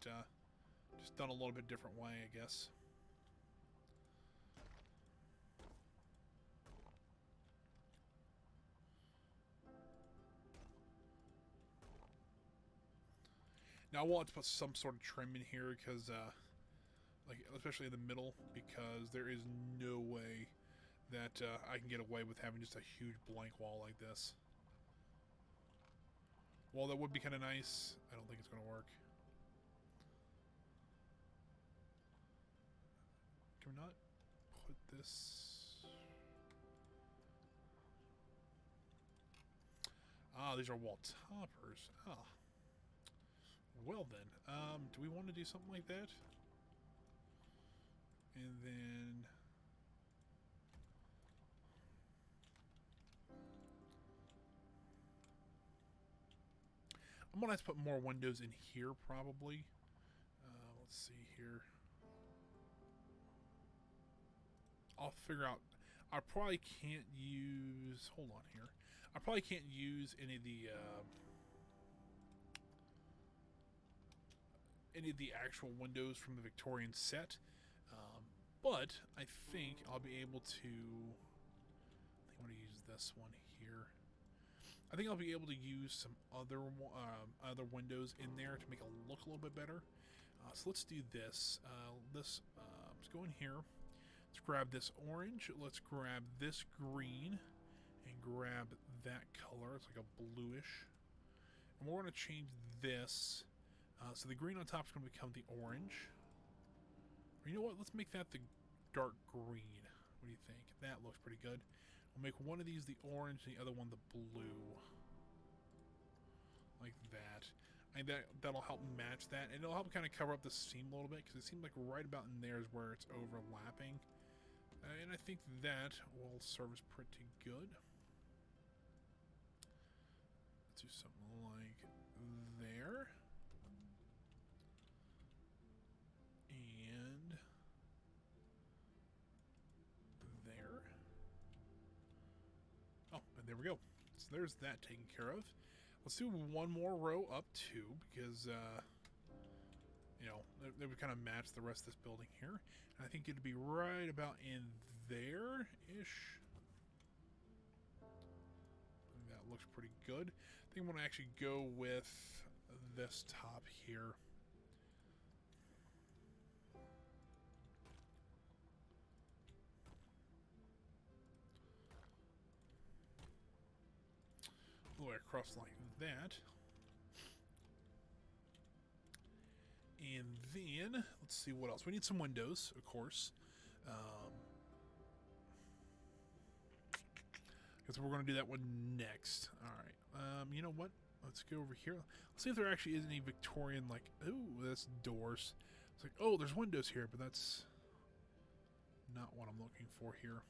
just done a little bit different way, I guess. Now I want to put some sort of trim in here because, like, especially in the middle, because there is no way that I can get away with having just a huge blank wall like this. Well, that would be kind of nice. I don't think it's going to work. Can we not put this? Ah, these are wall toppers. Ah. Well then, do we want to do something like that? And then... I'm going to have to put more windows in here, probably. Let's see here. I'll figure out... I probably can't use... Hold on here. I probably can't use any of the actual windows from the Victorian set, but I think I'll be able to. I think I'm going to use this one here. I think I'll be able to use some other windows in there to make it look a little bit better. So let's do this. Let's go in here. Let's grab this orange. Let's grab this green and grab that color. It's like a bluish. And we're going to change this. So the green on top is going to become the orange. Or you know what? Let's make that the dark green. What do you think? That looks pretty good. We'll make one of these the orange and the other one the blue. Like that. I think that'll help match that. And it'll help kind of cover up the seam a little bit, because it seems like right about in there is where it's overlapping. And I think that will serve us pretty good. Let's do something like there. And there. Oh, and there we go. So there's that taken care of. Let's do one more row up too, because you know, they would kind of match the rest of this building here. And I think it'd be right about in there-ish. I think that looks pretty good. I think I'm going to actually go with this top here. All the way across like that. And then, let's see what else. We need some windows, of course. Because we're going to do that one next. All right. You know what? Let's go over here. Let's see if there actually is any Victorian, like, ooh, that's doors. It's like, oh, there's windows here, but that's not what I'm looking for here.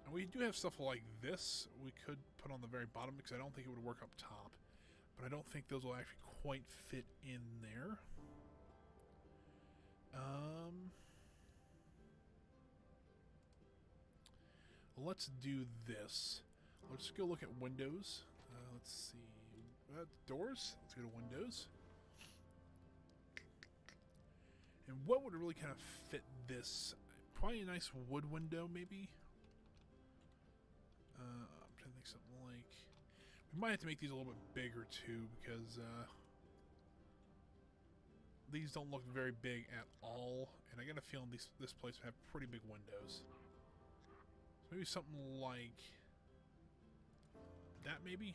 And we do have stuff like this we could put on the very bottom because I don't think it would work up top. But I don't think those will actually quite fit in there. Let's do this. Let's go look at windows. Let's see. Doors. Let's go to windows. And what would really kind of fit this? Probably a nice wood window, maybe. I'm trying to think something like. We might have to make these a little bit bigger too, because these don't look very big at all. And I got a feeling this place would have pretty big windows. So maybe something like that, maybe.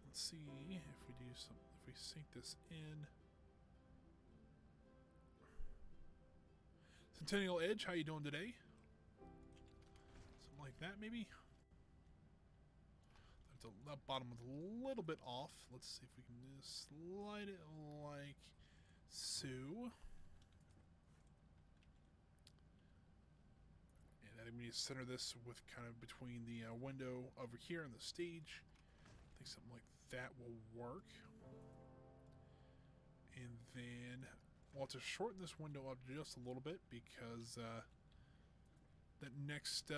Let's see if we do some. If we sink this in. Centennial Edge, how you doing today? Something like that, maybe. That bottom was a little bit off. Let's see if we can just slide it like so. And then we need to center this with kind of between the window over here and the stage. I think something like that will work. And then we'll have to shorten this window up just a little bit because that next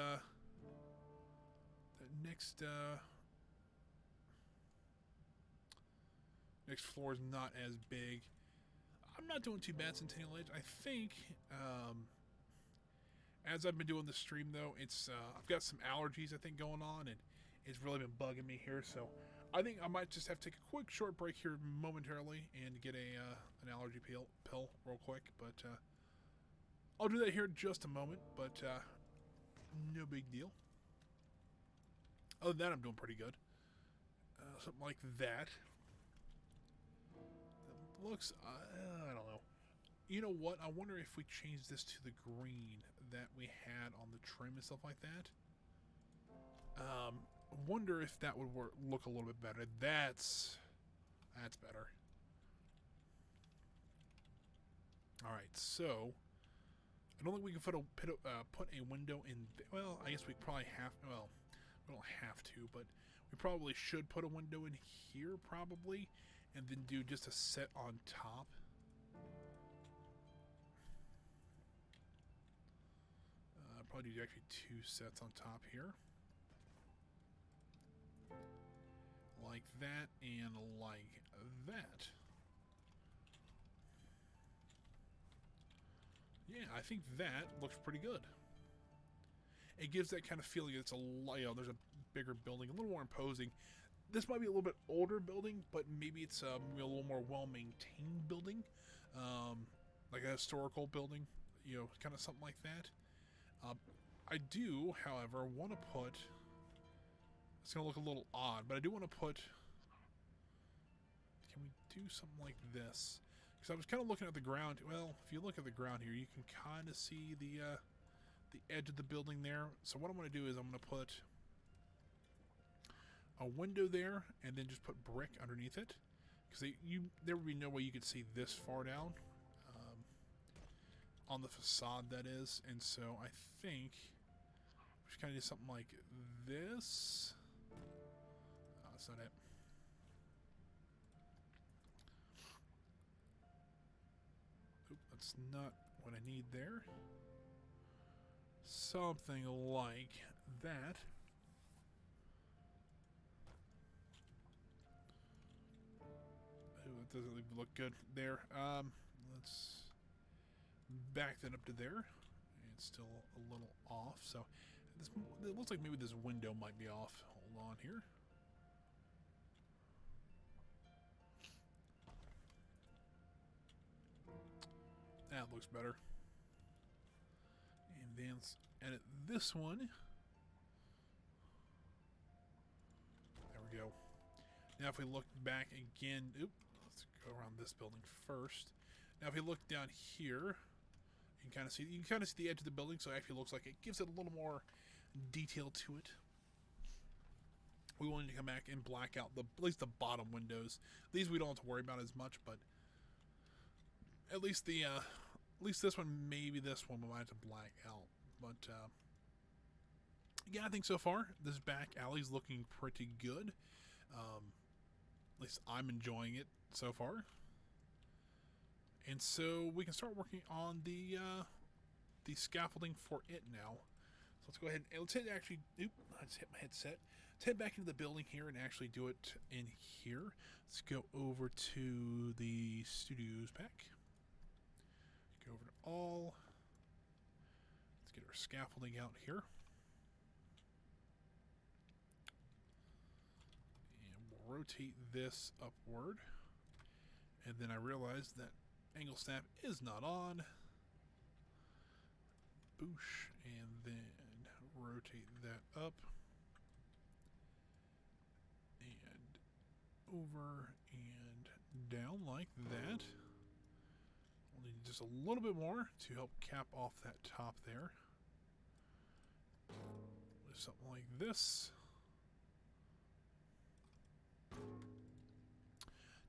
floor is not as big. I'm not doing too bad, Centennial Edge. I think as I've been doing the stream though, it's I've got some allergies I think going on, and it's really been bugging me here. So I think I might just have to take a quick short break here momentarily and get an allergy pill real quick. But I'll do that here in just a moment. But no big deal. Other than that, I'm doing pretty good. Something like that. That looks, I don't know. You know what? I wonder if we change this to the green that we had on the trim and stuff like that. Wonder if that would look a little bit better. That's better. All right, so I don't think we can put a window in. Well, I guess we probably have. Well, we don't have to, but we probably should put a window in here, probably, and then do just a set on top. Probably do actually 2 sets on top here. Like that and like that. Yeah, I think that looks pretty good. It gives that kind of feeling it's there's a bigger building, a little more imposing. This might be a little bit older building, but maybe it's a little more well-maintained building. Like a historical building, kind of something like that. I do, however, want to put... It's going to look a little odd, but I do want to put... Can we do something like this? Because I was kind of looking at the ground. Well, if you look at the ground here, you can kind of see the edge of the building there. So what I'm going to do is I'm going to put a window there and then just put brick underneath it. Because there would be no way you could see this far down. On the facade, that is. And so I think we should kind of do something like this. Oh, that's not it. Oop, that's not what I need there. Something like that. Ooh, that doesn't even look good there. Let's back that up to there. It's still a little off, so it looks like maybe this window might be off. Hold on here. That looks better. And then let's edit this one. There we go. Now if we look back again, let's go around this building first. Now if we look down here, You can kind of see the edge of the building, so it actually looks like it gives it a little more detail to it. We wanted to come back and black out at least the bottom windows. These we don't have to worry about as much, but at least this one, maybe this one we might have to black out. But yeah, I think so far this back alley is looking pretty good. At least I'm enjoying it so far. And so we can start working on the scaffolding for it now. So let's go ahead and let's actually. Oop! I just hit my headset. Let's head back into the building here and actually do it in here. Let's go over to the studios pack. Go over to all. Let's get our scaffolding out here. And we'll rotate this upward. And then I realized that angle snap is not on. Boosh. And then rotate that up. And over and down like that. We'll need just a little bit more to help cap off that top there. Something like this.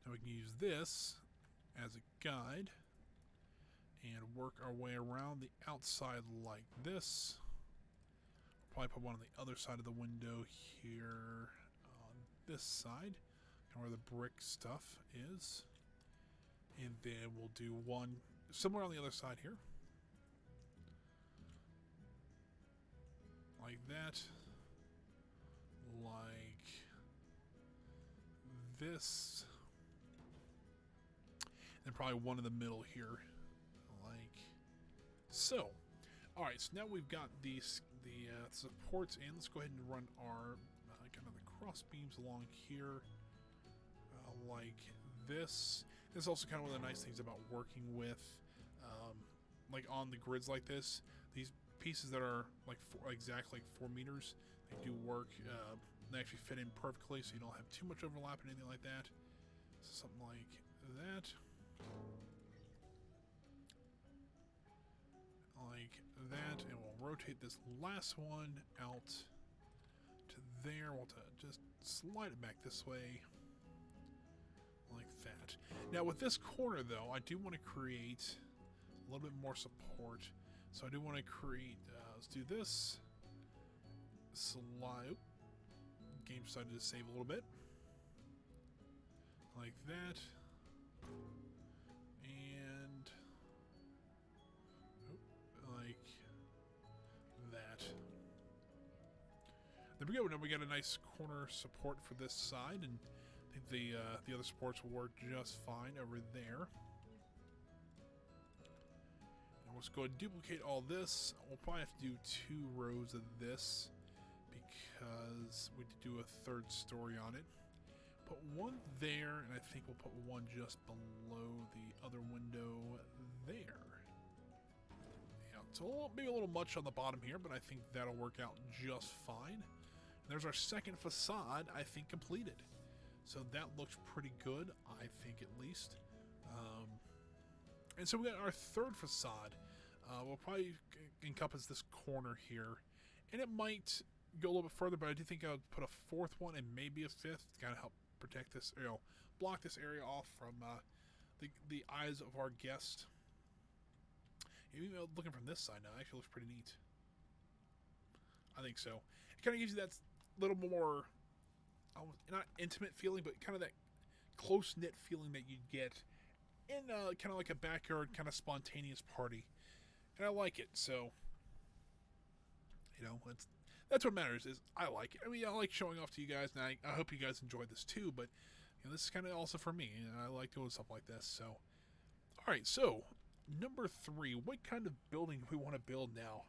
Now we can use this as a guide and work our way around the outside like this. Probably put one on the other side of the window here on this side, kind of where the brick stuff is. And then we'll do one somewhere on the other side here. Like that. Like this. And probably one in the middle here. Like so. Alright, so now we've got the supports, and let's go ahead and run our kind of the cross beams along here. Like this. This is also kind of one of the nice things about working with, like on the grids like this. These pieces that are like exactly like 4 meters, they do work. They actually fit in perfectly, so you don't have too much overlap and anything like that. So something like that. Like that, and we'll rotate this last one out to there. We'll just slide it back this way. Like that. Now with this corner though, I do want to create a little bit more support. So I do want to create, let's do this. Slide. Game decided to save a little bit. Like that. And like that. There we go. Now we got a nice corner support for this side, and I think the other supports will work just fine over there. And let's go ahead and duplicate all this. We'll probably have to do 2 rows of this because we need to do a 3rd story on it. Put one there, and I think we'll put one just below the other window there. Yeah, it's maybe a little much on the bottom here, but I think that'll work out just fine. And there's our 2nd facade, I think, completed. So that looks pretty good, I think, at least. And so we got our 3rd facade. We'll probably encompass this corner here. And it might go a little bit further, but I do think I would put a 4th one and maybe a 5th to kind of help protect this, block this area off from the eyes of our guest. Even looking from this side now, it actually looks pretty neat. I think so. It kind of gives you that little more, not intimate feeling, but kind of that close-knit feeling that you'd get in kind of like a backyard kind of spontaneous party. And I like it, so, that's what matters, is I like it. I mean, I like showing off to you guys, and I hope you guys enjoy this too, but this is kind of also for me, and I like doing stuff like this, so. Alright, so, number 3, what kind of building do we want to build now?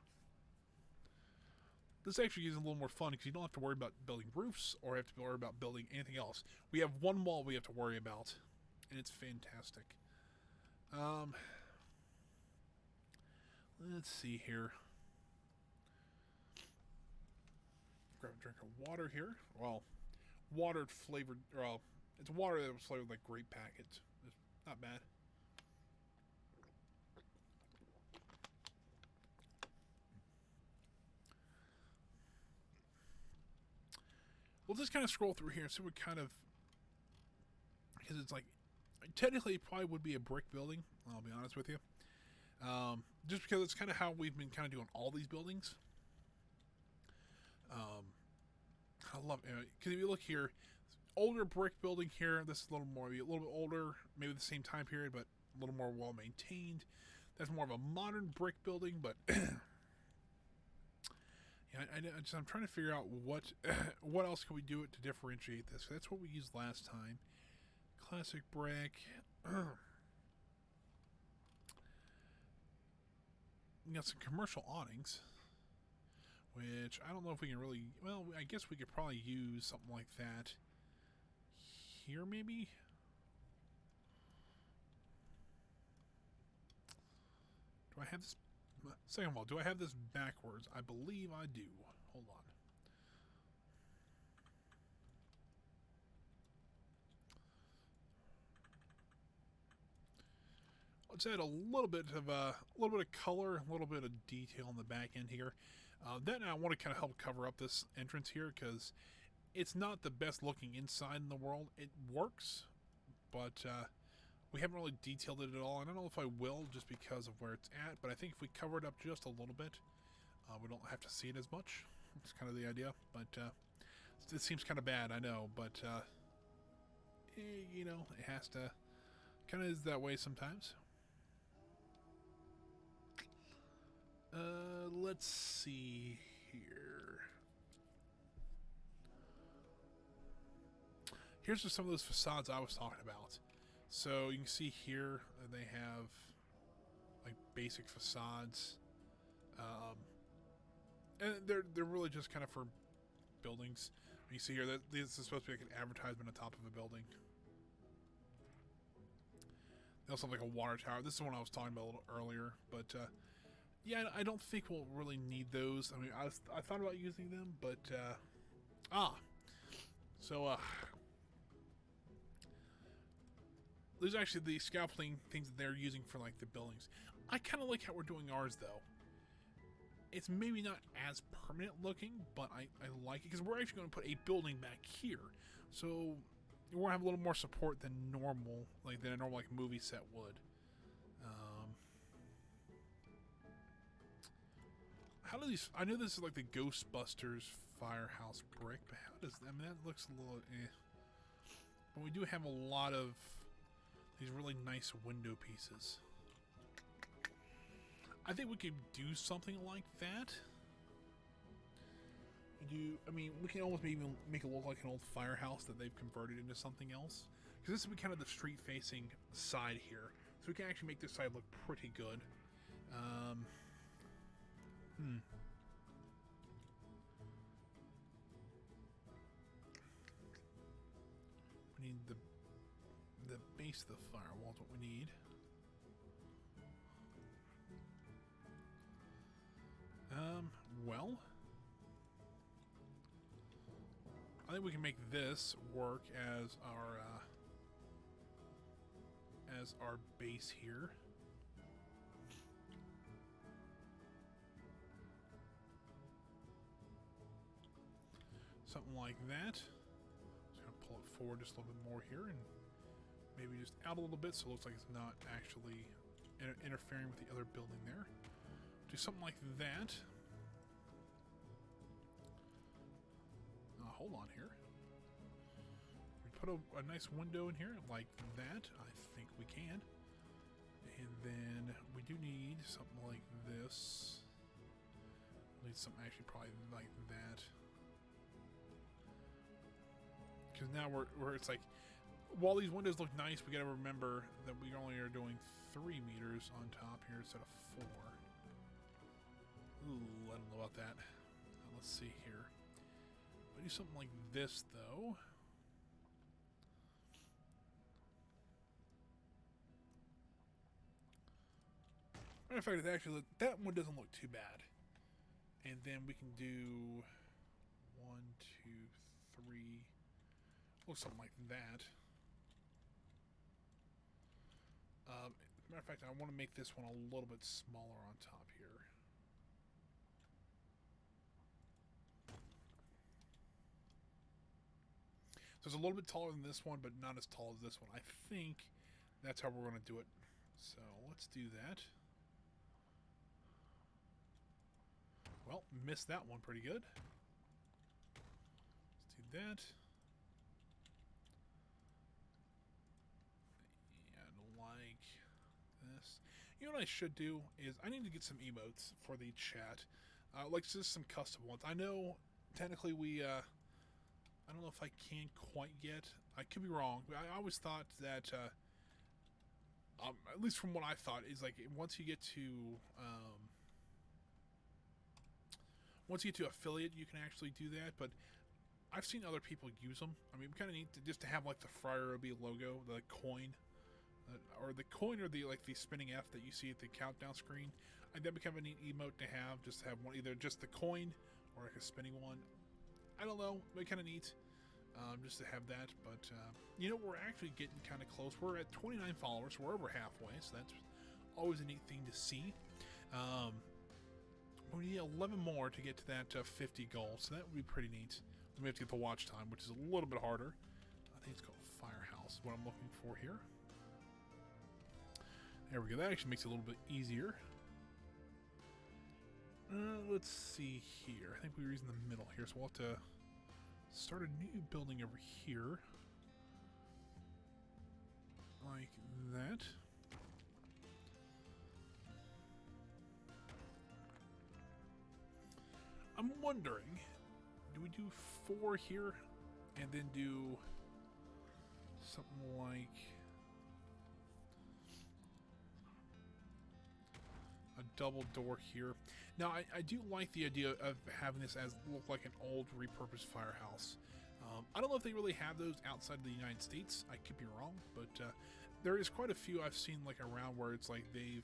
This actually is a little more fun, because you don't have to worry about building roofs, or have to worry about building anything else. We have one wall we have to worry about, and it's fantastic. Let's see here. Grab a drink of water here. Well, water flavored, well, it's water that was flavored like grape packets. It's not bad. we'll just kind of scroll through here and see what kind of, because it's like, technically it probably would be a brick building, I'll be honest with you. Just because it's kind of how we've been kind of doing all these buildings. I love it, because if you look here, older brick building here, this is a little bit older, maybe the same time period, but a little more well maintained. That's more of a modern brick building, but yeah, I'm trying to figure out what else can we do it to differentiate this. That's what we used last time. Classic brick. We got some commercial awnings, which I don't know if we can really. Well, I guess we could probably use something like that here, maybe. Do I have this? Second of all, do I have this backwards? I believe I do. Hold on. Let's add a little bit of color, a little bit of detail on the back end here. Then I want to kind of help cover up this entrance here because it's not the best looking inside in the world. It works, but we haven't really detailed it at all. I don't know if I will just because of where it's at, but I think if we cover it up just a little bit, we don't have to see it as much. It's kind of the idea, but it seems kind of bad, I know, but you know, it has to, kind of is that way sometimes. Let's see here. Here's just some of those facades I was talking about. So you can see here they have like basic facades, and they're really just kind of for buildings. You see here that this is supposed to be like an advertisement on top of a building. They also have like a water tower. This is the one I was talking about a little earlier, but yeah, I don't think we'll really need those. I mean, I thought about using them, but there's actually the scaffolding things that they're using for like the buildings. I kind of like how we're doing ours though. It's maybe not as permanent looking, but I like it because we're actually going to put a building back here, so we're gonna have a little more support than normal, than a normal like movie set would. How do these? I know this is like the Ghostbusters firehouse brick, but how does? I mean, that looks a little. But we do have a lot of these really nice window pieces. I think we could do something like that. I mean, we can almost maybe make it look like an old firehouse that they've converted into something else. Because this would be kind of the street-facing side here, so we can actually make this side look pretty good. We need the base of the firewall is what we need. Well, I think we can make this work as our base here. Something like that. Just gonna pull it forward just a little bit more here and maybe just out a little bit so it looks like it's not actually interfering with the other building there. Do something like that. Hold on here. We put a nice window in here like that. I think we can. And then we do need something like this. We need something actually probably like that. Because now it's like, while these windows look nice, we gotta remember that we only are doing 3 meters on top here instead of 4. Ooh, I don't know about that. Let's see here. We do something like this, though. Matter of fact, actually, that one doesn't look too bad. And then we can do 1, 2, 3. Looks something like that. Matter of fact, I want to make this one a little bit smaller on top here. So it's a little bit taller than this one, but not as tall as this one. I think that's how we're going to do it. So let's do that. Well, missed that one pretty good. Let's do that. And like this. You know what I should do is I need to get some emotes for the chat. Like just some custom ones. I know technically we I don't know if I can quite yet. I could be wrong. I always thought that at least from what I thought is like once you get to affiliate, you can actually do that. But I've seen other people use them. I mean, we kind of need to just to have like the Friar Ruby logo, the coin, or the coin, or the like the spinning F that you see at the countdown screen. I think that'd be kind of a neat emote to have. Just to have one, either just the coin or like a spinning one. I don't know, but kind of neat. Just to have that, but you know, we're actually getting kind of close. We're at 29 followers. We're over halfway, so that's always a neat thing to see. We need 11 more to get to that 50 goal, so that would be pretty neat. We have to get the watch time, which is a little bit harder. I think it's called Firehouse, what I'm looking for here. There we go. That actually makes it a little bit easier. Let's see here. I think we were using the middle here, so we'll have to start a new building over here. Like that. I'm wondering, do we do 4 here and then do something like a double door here? Now, I do like the idea of having this as look like an old repurposed firehouse. I don't know if they really have those outside of the United States. I could be wrong, but there is quite a few I've seen like around where it's like they've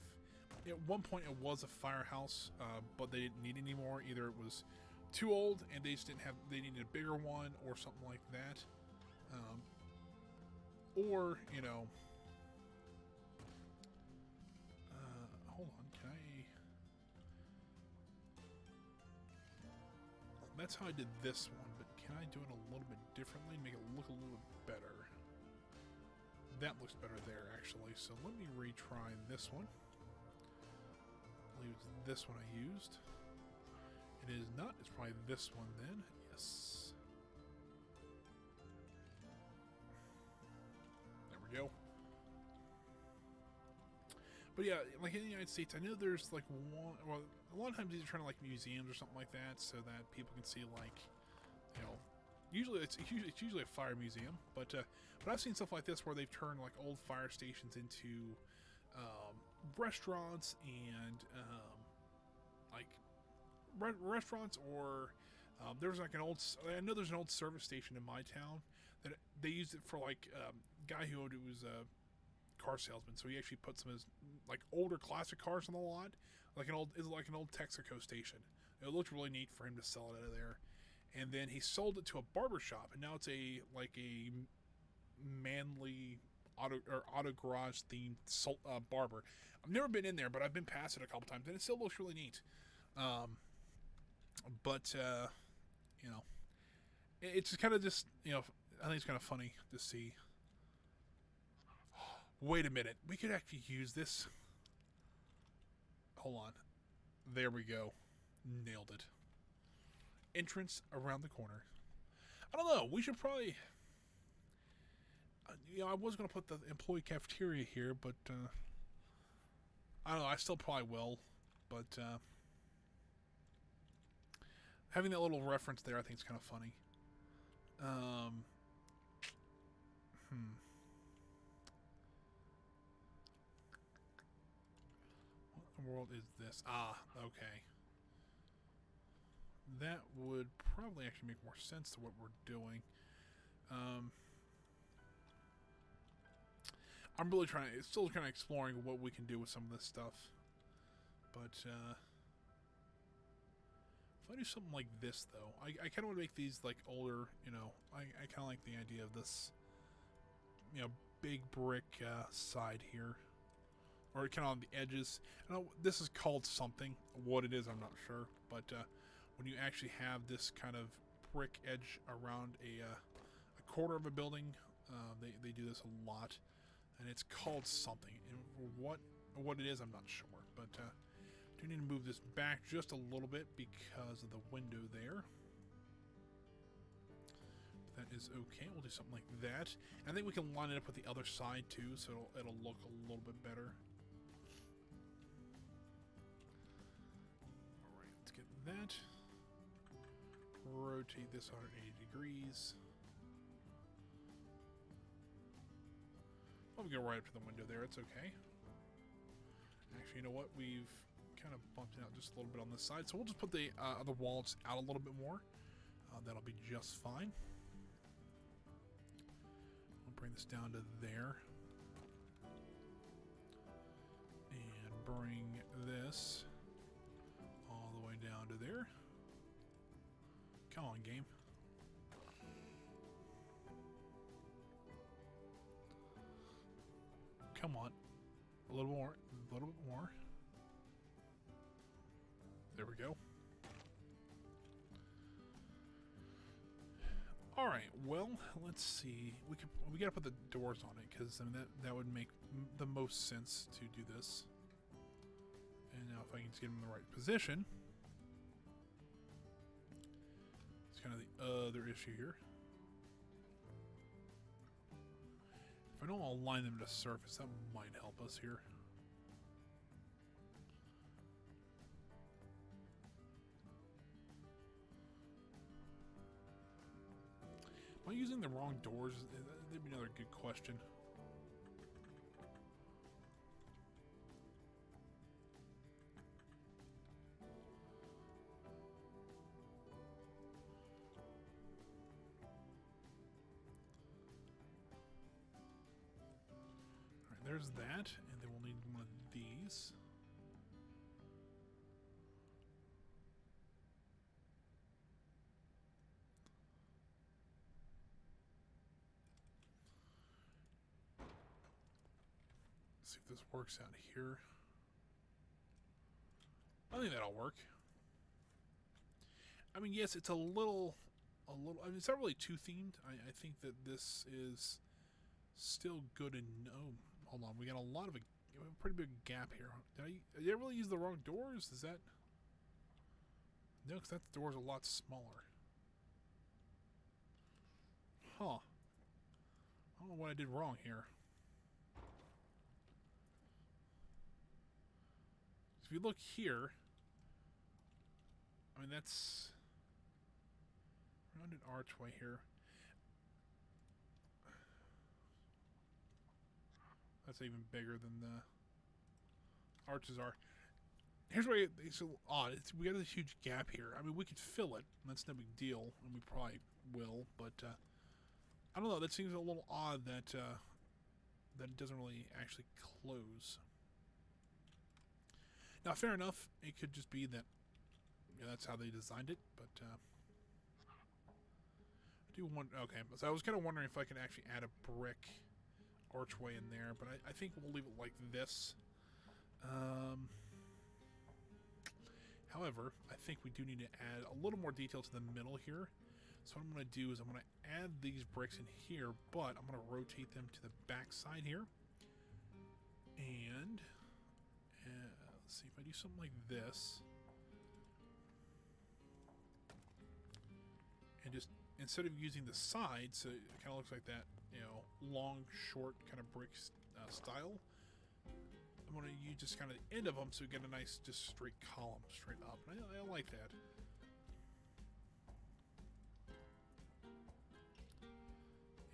at one point it was a firehouse, but they didn't need it anymore. Either it was too old and they just didn't have, they needed a bigger one or something like that, or you know, hold on, can I? That's how I did this one, but can I do it a little bit differently, make it look a little bit better? That looks better there, actually. So let me retry this one. I believe it's this one I used. It is not. It's probably this one then. Yes. There we go. But yeah, like in the United States, I know there's like one. Well, a lot of times these are trying to like museums or something like that, so that people can see like, you know, usually it's usually a fire museum. But I've seen stuff like this where they've turned like old fire stations into restaurants and like restaurants, or there's like an old. I know there's an old service station in my town that they used it for like guy who owned it was a car salesman, so he actually put some of his like older classic cars on the lot, like an old Texaco station. It looked really neat for him to sell it out of there, and then he sold it to a barber shop, and now it's a manly auto garage themed barber. I've never been in there, but I've been past it a couple times, and it still looks really neat. But you know, it's kind of just, you know, I think it's kind of funny to see. Wait a minute, we could actually use this. Hold on. There we go. Nailed it. Entrance around the corner. I don't know, we should probably... you know, I was going to put the employee cafeteria here, but... I don't know, I still probably will. But... having that little reference there, I think is kind of funny. What world is this? Ah, okay. That would probably actually make more sense to what we're doing. I'm really still kind of exploring what we can do with some of this stuff. But, if I do something like this, though, I kind of want to make these, like, older, you know, I kind of like the idea of this, you know, big brick side here. Or kind of on the edges. I know this is called something. What it is, I'm not sure. But when you actually have this kind of brick edge around a corner of a building. They do this a lot, and it's called something. And what it is, I'm not sure. But do need to move this back just a little bit because of the window there. That is okay. We'll do something like that. I think we can line it up with the other side too, so it'll look a little bit better. All right, let's get that. Rotate this 180 degrees. I'll go right up to the window there. It's okay. Actually, you know what? We've kind of bumped it out just a little bit on this side, so we'll just put the walls out a little bit more. That'll be just fine. I'll bring this down to there, and bring this all the way down to there. Come on, game. Come on. A little more. A little bit more. There we go. All right. Well, let's see. We gotta put the doors on it because I mean that would make the most sense to do this. And now if I can just get them in the right position, it's kind of the other issue here. If I don't align them to surface, that might help us here. Am I using the wrong doors? That'd be another good question. There's that, and then we'll need one of these. Let's see if this works out here. I think that'll work. I mean, yes, it's a little. I mean, it's not really too themed. I think that this is still good and hold on, we got a pretty big gap here. Did I really use the wrong doors? Is that... No, because that door's a lot smaller. Huh. I don't know what I did wrong here. So if you look here, I mean, that's... rounded archway here. That's even bigger than the arches are. Here's where it's odd. We got this huge gap here. I mean, we could fill it. That's no big deal, and we probably will. But I don't know. That seems a little odd that that it doesn't really actually close. Now, fair enough. It could just be that that's how they designed it. But I do wonder. Okay, so I was kind of wondering if I could actually add a brick archway in there, but I think we'll leave it like this. However, I think we do need to add a little more detail to the middle here. So what I'm going to do is I'm going to add these bricks in here, but I'm going to rotate them to the back side here. And let's see if I do something like this. And just instead of using the sides, so it kind of looks like that, long, short kind of brick style. I'm going to use just kind of the end of them so we get a nice, just straight column, straight up. I like that.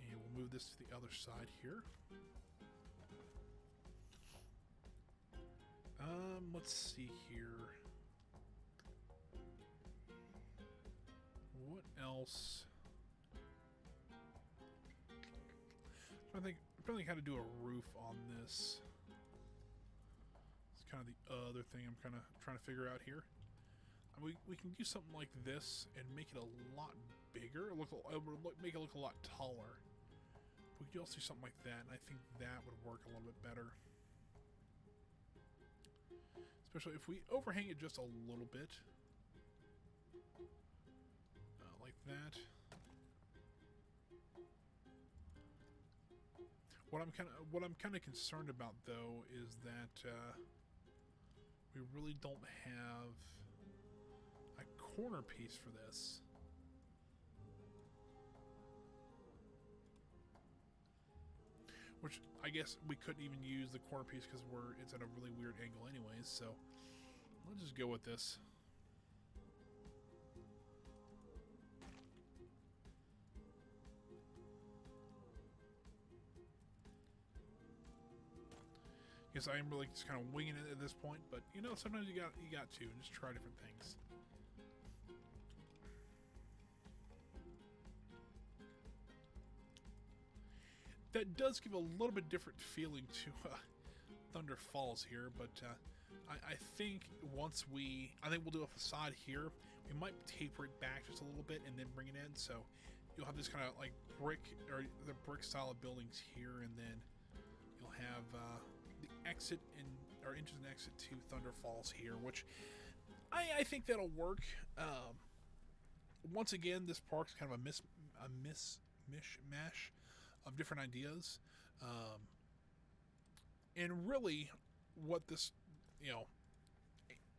And we'll move this to the other side here. Let's see here. What else? I'm trying to kind of do a roof on this. It's kind of the other thing I'm kind of trying to figure out here. We can do something like this and make it a lot bigger. Make it look a lot taller. We could also do something like that, and I think that would work a little bit better. Especially if we overhang it just a little bit. Like that. What I'm kind of concerned about though is that we really don't have a corner piece for this. Which I guess we couldn't even use the corner piece because it's at a really weird angle anyways, so let's just go with this. Guess I am really just kind of winging it at this point, but you know, sometimes you got to just try different things. That does give a little bit different feeling to Thunder Falls here, but I think I think we'll do a facade here. We might taper it back just a little bit and then bring it in, so you'll have this kind of like brick or the brick style of buildings here, and then you'll have the exit or entrance and exit to Thunder Falls here, which I think that'll work. Once again, this park's kind of a mishmash of different ideas, and really, what this, you know,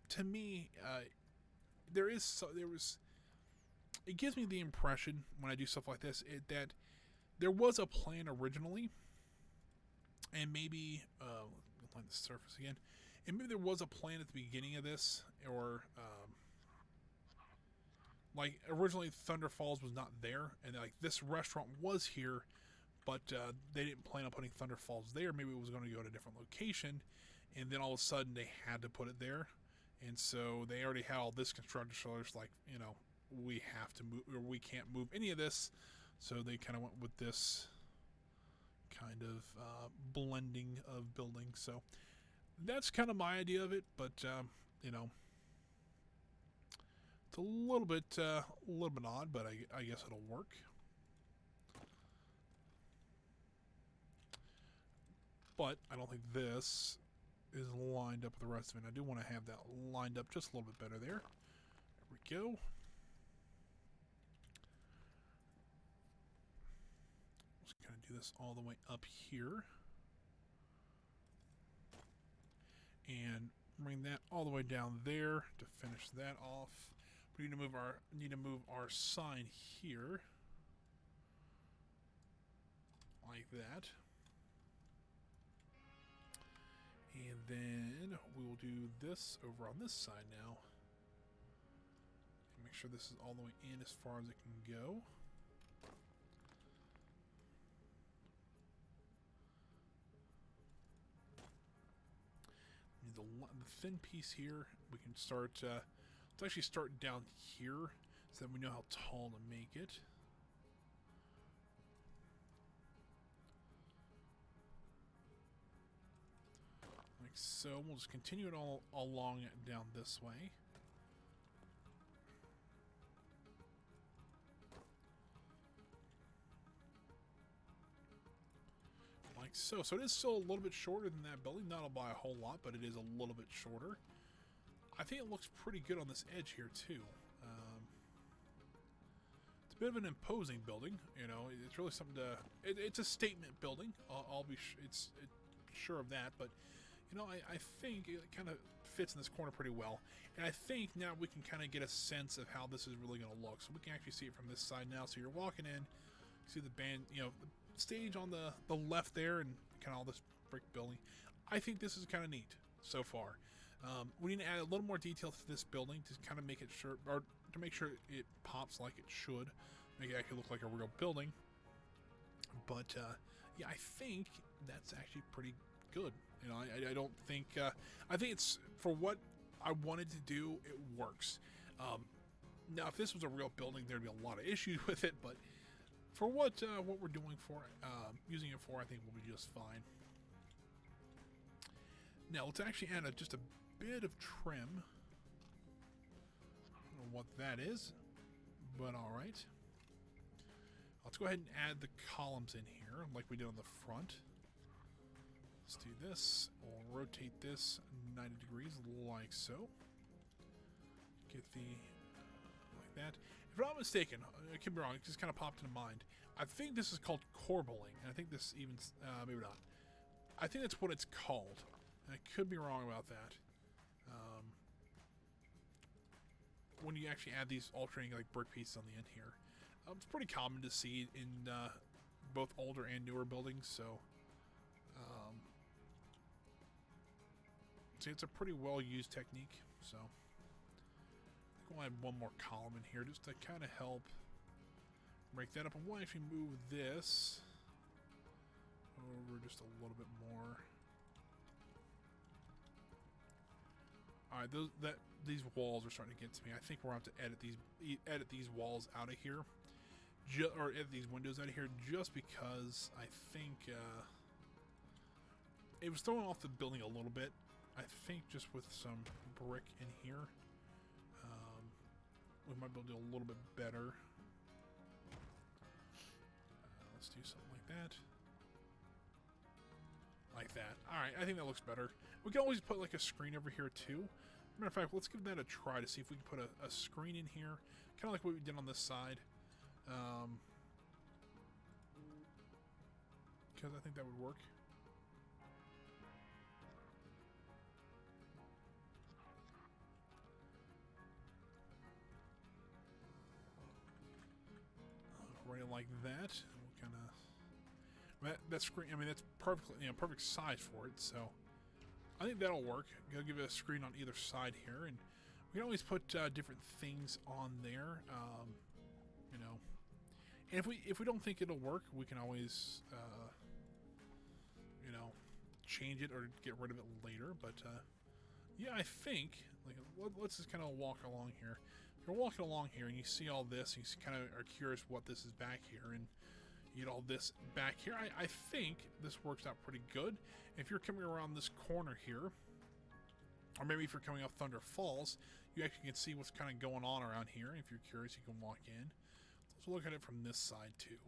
to me, it gives me the impression when I do stuff like this that there was a plan originally, and maybe line the surface again, and maybe there was a plan at the beginning of this, or like originally Thunder Falls was not there, and like this restaurant was here, but they didn't plan on putting Thunder Falls there. Maybe it was going to go to a different location, and then all of a sudden they had to put it there, and so they already had all this constructed, so it's like, you know, we have to move, or we can't move any of this, so they kind of went with this kind of blending of buildings. So that's kind of my idea of it, but you know, it's a little bit odd, but I guess it'll work. But I don't think this is lined up with the rest of it. I do want to have that lined up just a little bit better there. There we go. Just kind of do this all the way up here. And bring that all the way down there to finish that off. We need to move our sign here. Like that. And then we will do this over on this side now. And make sure this is all the way in as far as it can go. Need the thin piece here. We can start, let's actually start down here so that we know how tall to make it. Like so. We'll just continue it all along down this way. Like so. So it is still a little bit shorter than that building. Not by a whole lot, but it is a little bit shorter. I think it looks pretty good on this edge here too. It's a bit of an imposing building. You know, it's really something to. It's a statement building. I'll be sure of that, but. You know, I think it kind of fits in this corner pretty well. And I think now we can kind of get a sense of how this is really going to look. So we can actually see it from this side now. So you're walking in, you see the band, you know, the stage on the left there, and kind of all this brick building. I think this is kind of neat so far. We need to add a little more detail to this building to kind of make it sure, or to make sure it pops like it should. Make it actually look like a real building. But, yeah, I think that's actually pretty good. You know, I don't think, I think it's, for what I wanted to do, it works. Now, if this was a real building, there'd be a lot of issues with it, but for what we're doing for, using it for, I think we'll be just fine. Now, let's actually add just a bit of trim. I don't know what that is, but all right. Let's go ahead and add the columns in here, like we did on the front. Let's do this. We'll rotate this 90 degrees like so. Get the like that. If I'm not mistaken, I could be wrong, it just kind of popped into mind. I think this is called corbelling, and I think this even, maybe not. I think that's what it's called. And I could be wrong about that. When you actually add these alternating like brick pieces on the end here. It's pretty common to see in both older and newer buildings, so see, it's a pretty well used technique. So I think we'll add one more column in here just to kind of help break that up, and we'll actually move this over just a little bit more. All right, these walls are starting to get to me. I think we're going to have to edit these walls out of here, or edit these windows out of here, just because I think it was throwing off the building a little bit. I think just with some brick in here, we might be able to do a little bit better. Let's do something like that. Like that. Alright, I think that looks better. We can always put like a screen over here too. Matter of fact, let's give that a try to see if we can put a screen in here. Kind of like what we did on this side. Because I think that would work. Right like that. We'll kind of... That screen, I mean, that's perfectly, perfect size for it, so I think that'll work. Go give it a screen on either side here, and we can always put different things on there, you know. And if we don't think it'll work, we can always, you know, change it or get rid of it later. But yeah, I think like let's just kind of walk along here. If you're walking along here and you see all this, and you kind of are curious what this is back here, and you get all this back here. I think this works out pretty good. If you're coming around this corner here, or maybe if you're coming off Thunder Falls, you actually can see what's kind of going on around here. If you're curious, you can walk in. Let's look at it from this side too.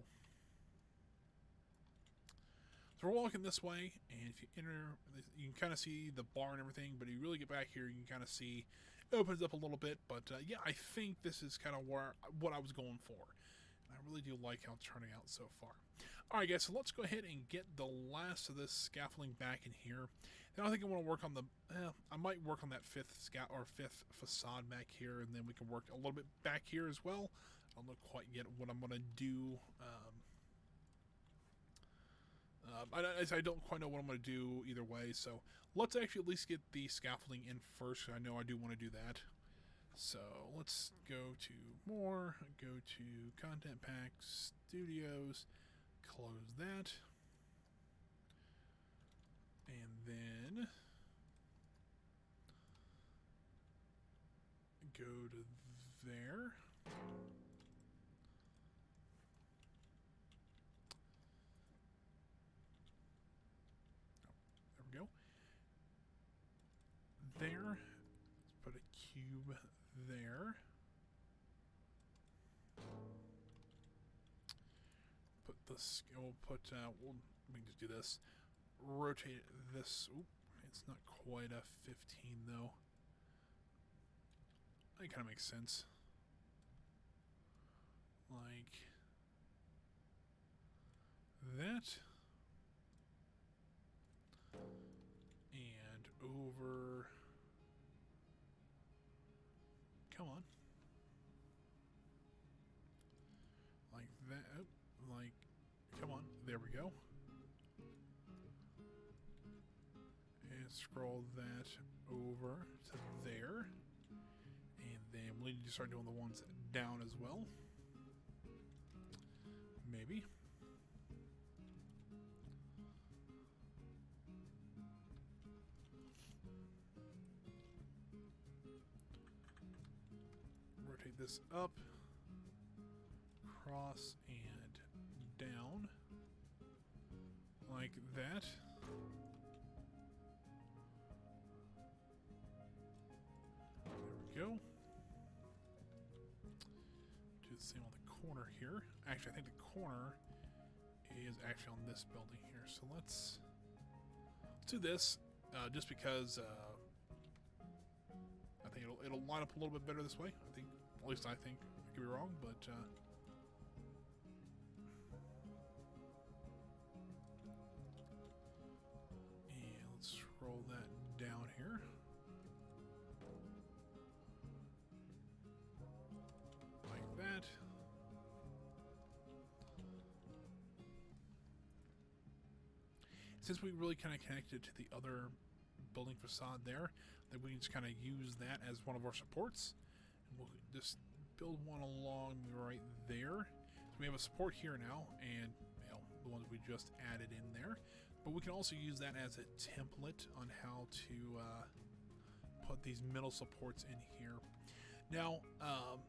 So we're walking this way, and if you enter, you can kind of see the bar and everything, but if you really get back here, you can kind of see it opens up a little bit. But yeah, I think this is kind of what I was going for. I really do like how it's turning out so far. Alright guys, so let's go ahead and get the last of this scaffolding back in here. Then I think I want to work on the, I might work on that fifth facade back here, and then we can work a little bit back here as well. I don't know quite yet what I'm going to do. I don't quite know what I'm going to do either way, so let's actually at least get the scaffolding in first. I know I do want to do that. So let's go to more, go to content packs, studios, close that, and then go to there. There we go. There. Let's put a cube there. Put this. We'll put. We can just do this. Rotate this. Oop, it's not quite a 15 though. That kind of makes sense. Like that. And over. Come on. Like that. Like, come on. There we go. And scroll that over to there. And then we'll need to start doing the ones down as well. Maybe. Rotate this up, cross, and down, like that. There we go. Do the same on the corner here. Actually, I think the corner is actually on this building here. So let's do this, just because I think it'll line up a little bit better this way. I think At least I think. I could be wrong, but and let's roll that down here. Like that. Since we really kind of connected to the other building facade there, that we can just kind of use that as one of our supports. And we'll just build one along right there. So we have a support here now, and the ones we just added in there. But we can also use that as a template on how to put these middle supports in here. Now, I'm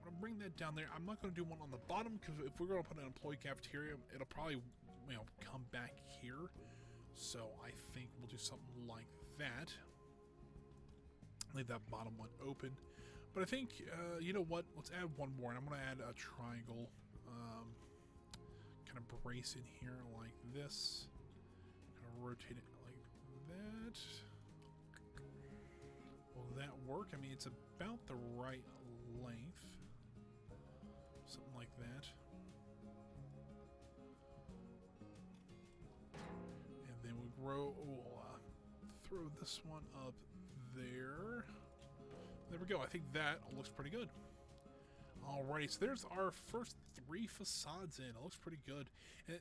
going to bring that down there. I'm not going to do one on the bottom, because if we're going to put an employee cafeteria, it'll probably come back here. So I think we'll do something like that. Leave that bottom one open. But I think, you know what? Let's add one more. And I'm going to add a triangle kind of brace in here like this. Kind of rotate it like that. Will that work? I mean, it's about the right length. Something like that. We'll throw this one up there. There we go. I think that looks pretty good. Alrighty, so there's our first 3 facades in. It looks pretty good. And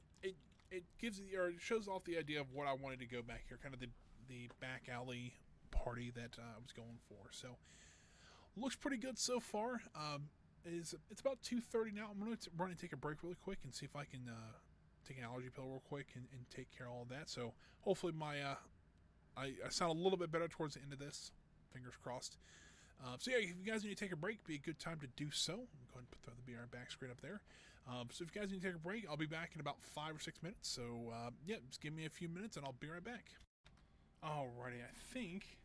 it gives or it shows off the idea of what I wanted to go back here, kind of the back alley party that I was going for. So looks pretty good so far. It's about 2:30 now. I'm going to run and take a break really quick and see if I can take an allergy pill real quick and take care of all of that. So hopefully my I sound a little bit better towards the end of this. Fingers crossed. So yeah, if you guys need to take a break, be a good time to do so. I'm going to throw the BR back screen up there. So if you guys need to take a break, I'll be back in about 5 or 6 minutes. So yeah, just give me a few minutes and I'll be right back. Alrighty, I think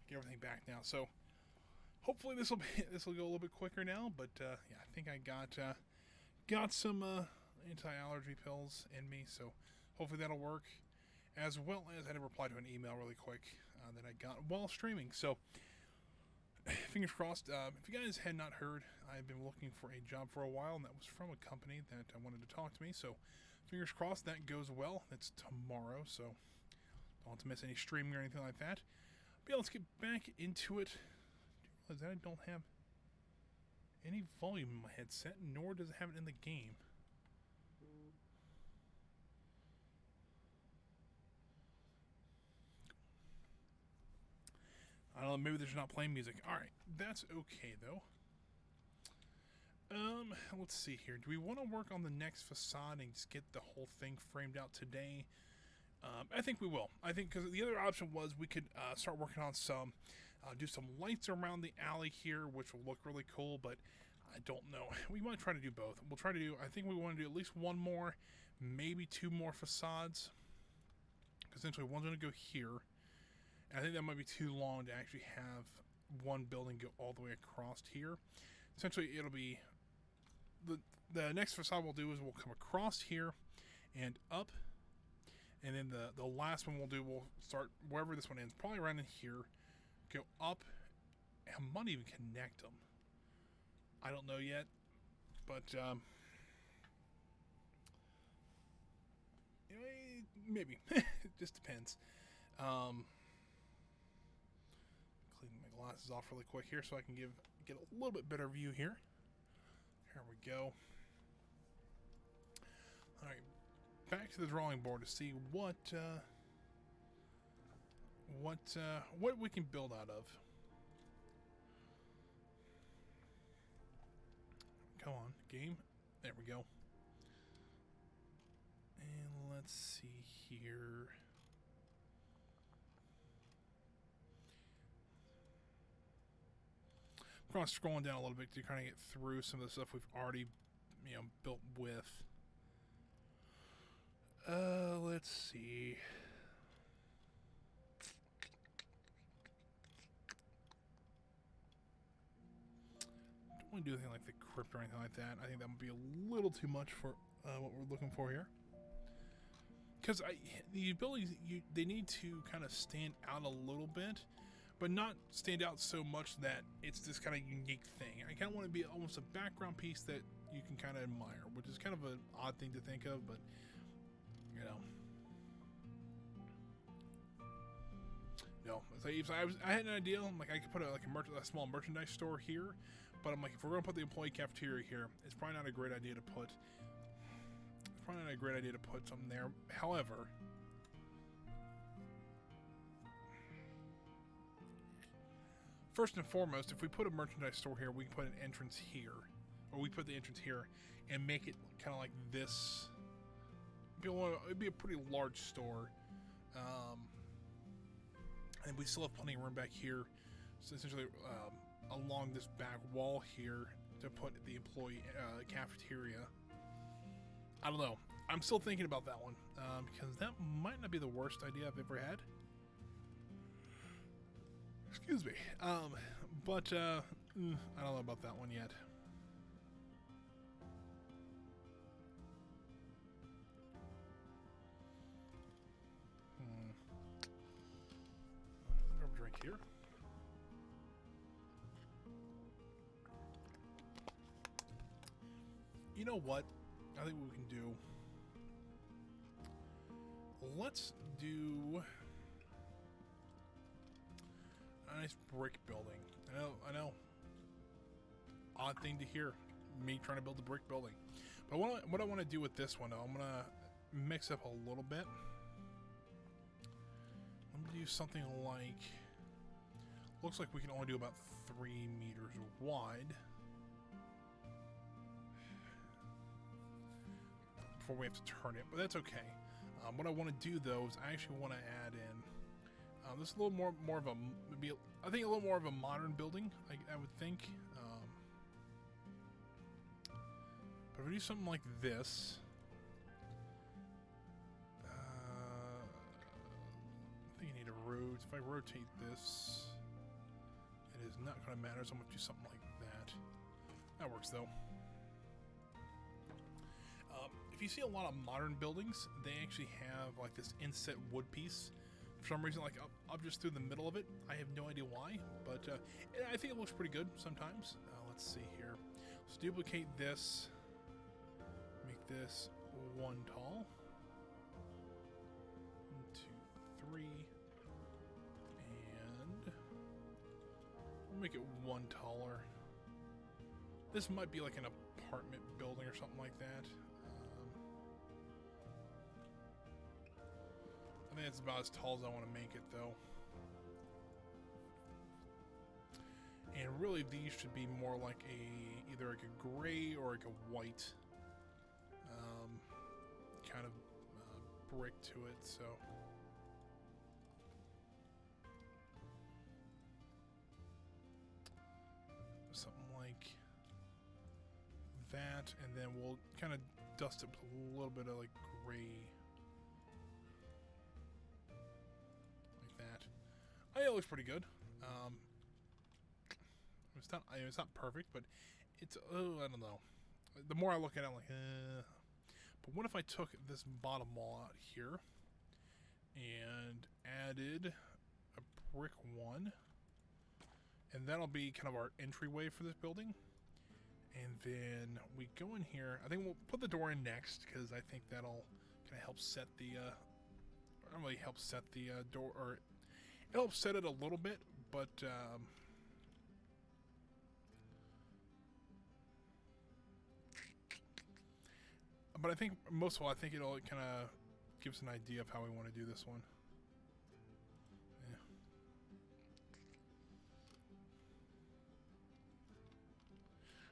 get everything back now. So hopefully this will go a little bit quicker now. But yeah, I think I got some anti-allergy pills in me, so hopefully that'll work. As well as I did reply to an email really quick that I got while streaming. So fingers crossed. If you guys had not heard, I've been looking for a job for a while, and that was from a company that wanted to talk to me. So fingers crossed that goes well. It's tomorrow, so don't want to miss any streaming or anything like that. But yeah, let's get back into it. Do you realize that I don't have any volume in my headset, nor does it have it in the game. I don't know, maybe they're just not playing music. Alright, that's okay though. Let's see here. Do we want to work on the next facade and just get the whole thing framed out today? I think we will. I think because the other option was we could start working on some, do some lights around the alley here, which will look really cool, but I don't know. We might try to do both. We'll try to do, I think we want to do at least one more, maybe 2 more facades. Because essentially one's going to go here. And I think that might be too long to actually have one building go all the way across here. Essentially it'll be, the next facade we'll do is we'll come across here and up. And then the last one we'll do, we'll start wherever this one ends, probably around in here, go up, and I might even connect them. I don't know yet, but maybe. It just depends. Clean my glasses off really quick here so I can get a little bit better view here. There we go. All right, back to the drawing board to see what we can build out of. Come on, game. There we go. And let's see here. I'm kind of scrolling down a little bit to kind of get through some of the stuff we've already, built with. Let's see. Don't want to do anything like the crypt or anything like that. I think that would be a little too much for what we're looking for here. Because the abilities, they need to kind of stand out a little bit. but not stand out so much that it's this kind of unique thing. I kind of want to be almost a background piece that you can kind of admire, which is kind of an odd thing to think of, but you know. No, I had an idea. I'm like, I could put a small merchandise store here, but I'm like, if we're gonna put the employee cafeteria here, it's probably not a great idea to put. It's probably not a great idea to put something there. However, first and foremost, if we put a merchandise store here, we can put an entrance here, or we put the entrance here and make it kind of like this. It'd be a pretty large store. And we still have plenty of room back here, so essentially along this back wall here to put the employee cafeteria. I don't know. I'm still thinking about that one because that might not be the worst idea I've ever had. Excuse me. But I don't know about that one yet. Drink here. You know what? I think what we can do. Let's do a nice brick building. I know. Odd thing to hear, me trying to build a brick building. But what I want to do with this one, I'm gonna mix up a little bit. I'm gonna do something like. Looks like we can only do about 3 meters wide before we have to turn it, but that's okay. What I want to do though is I actually want to add in this is a little more of a maybe I think a little more of a modern building. I would think, but if we do something like this, I think you need a road. If I rotate this. It is not going to matter, so I'm going to do something like that. That works, though. If you see a lot of modern buildings, they actually have like this inset wood piece. For some reason, like up just through the middle of it. I have no idea why, but I think it looks pretty good sometimes. Let's see here. Let's duplicate this. Make this 1 tall. 1, 2, 3. Make it 1 taller. This might be like an apartment building or something like that. I think it's about as tall as I want to make it, though. And really, these should be more like either like a gray or like a white kind of brick to it. So. Something like that, and then we'll kind of dust it with a little bit of like gray, like that. I think it looks pretty good. It's not perfect, but it's I don't know. The more I look at it, I'm like, But what if I took this bottom wall out here and added a brick one? And that'll be kind of our entryway for this building. And then we go in here. I think we'll put the door in next because I think that'll kind of help set the. Not really help set the door, or it helps set it a little bit, but. But I think most of all, I think it'll kind of give us an idea of how we want to do this one.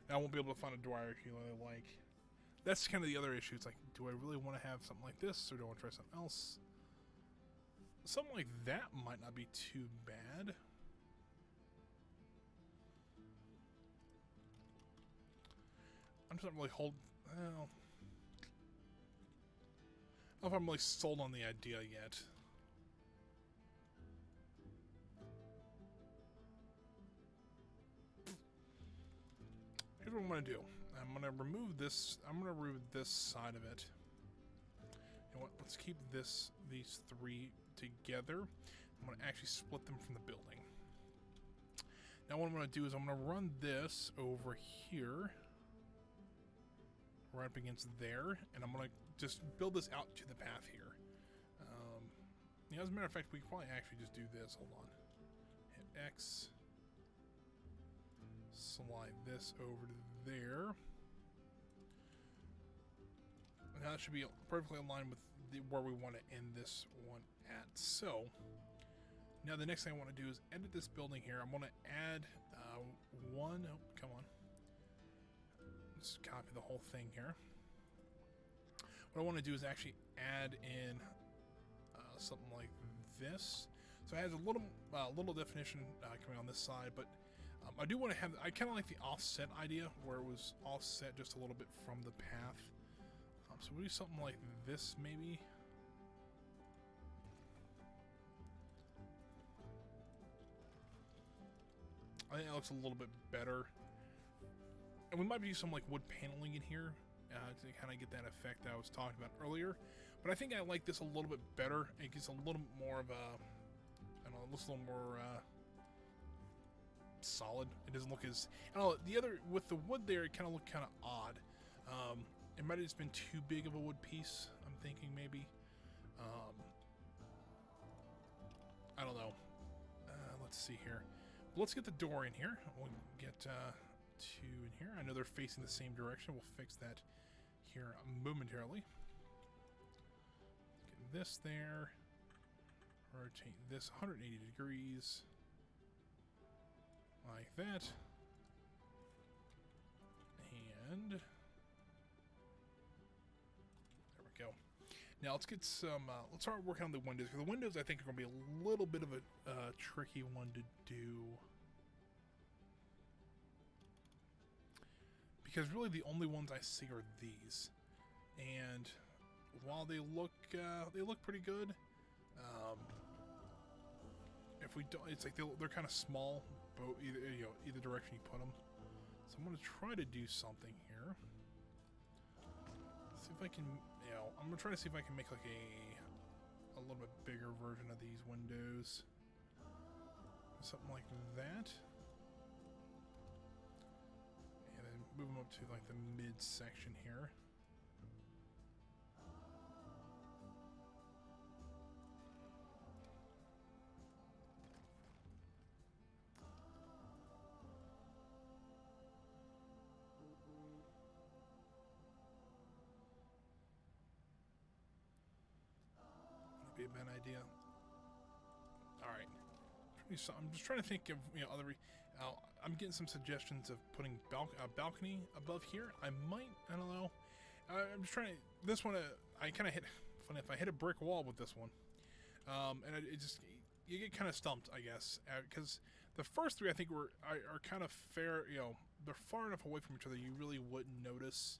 I won't be able to find a door I actually like. That's kind of the other issue. It's like, do I really want to have something like this, or do I want to try something else? Something like that might not be too bad. I'm just not really well, I don't know if I'm really sold on the idea yet. Here's what I'm going to do. I'm going to remove this. I'm going to remove this side of it. You know what? Let's keep these 3 together. I'm going to actually split them from the building. Now what I'm going to do is I'm going to run this over here, right up against there, and I'm going to just build this out to the path here. As a matter of fact, we could probably actually just do this. Hold on. Hit X. Slide this over to there. And that should be perfectly aligned with where we want to end this one at. So, now the next thing I want to do is edit this building here. I'm going to add one. Oh, come on. Let's copy the whole thing here. What I want to do is actually add in something like this. So it has a little definition coming on this side, but I do want to have. I kind of like the offset idea, where it was offset just a little bit from the path. So we'll do something like this, maybe. I think that looks a little bit better. And we might use some like wood paneling in here to kind of get that effect that I was talking about earlier. But I think I like this a little bit better. It gives a little more of a, I don't know, it looks a little more solid. It doesn't look as, I don't know, the other, with the wood there, it kind of looked kind of odd. It might have just been too big of a wood piece, I'm thinking maybe. I don't know. Let's see here. Let's get the door in here. We'll get two in here. I know they're facing the same direction. We'll fix that here momentarily. Get this there. Rotate this 180 degrees. Like that. And there we go. Now let's get some, let's start working on the windows. The windows I think are going to be a little bit of a tricky one to do. Because really the only ones I see are these. And while they look pretty good, if we don't, it's like they're kind of small, both either direction you put them. So I'm going to try to do something here. See if I can, I'm going to try to see if I can make like a little bit bigger version of these windows. Something like that. And then move them up to like the mid section here. Be a bad idea. All right. I'm just trying to think of other. I'm getting some suggestions of putting a balcony above here. I don't know. I'm just trying to. This one, I kind of hit. Funny if I hit a brick wall with this one, and it just you get kind of stumped, I guess, because the first three I think are kind of fair. They're far enough away from each other you really wouldn't notice.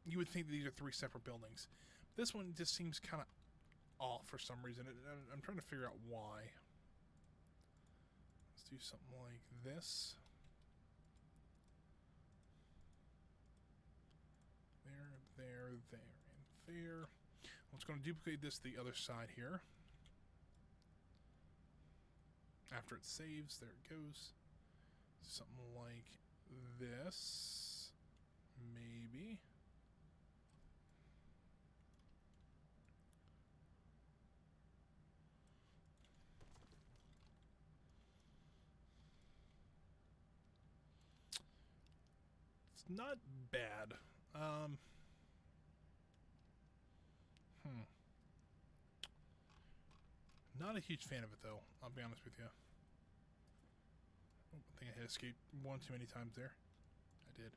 You would think that these are three separate buildings. This one just seems kind of off for some reason. I'm trying to figure out why. Let's do something like this. There, and there. I'm just going to duplicate this to the other side here. After it saves, there it goes. Something like this. Maybe. Not bad. Not a huge fan of it though, I'll be honest with you. Oh, I think I hit escape one too many times there. I did.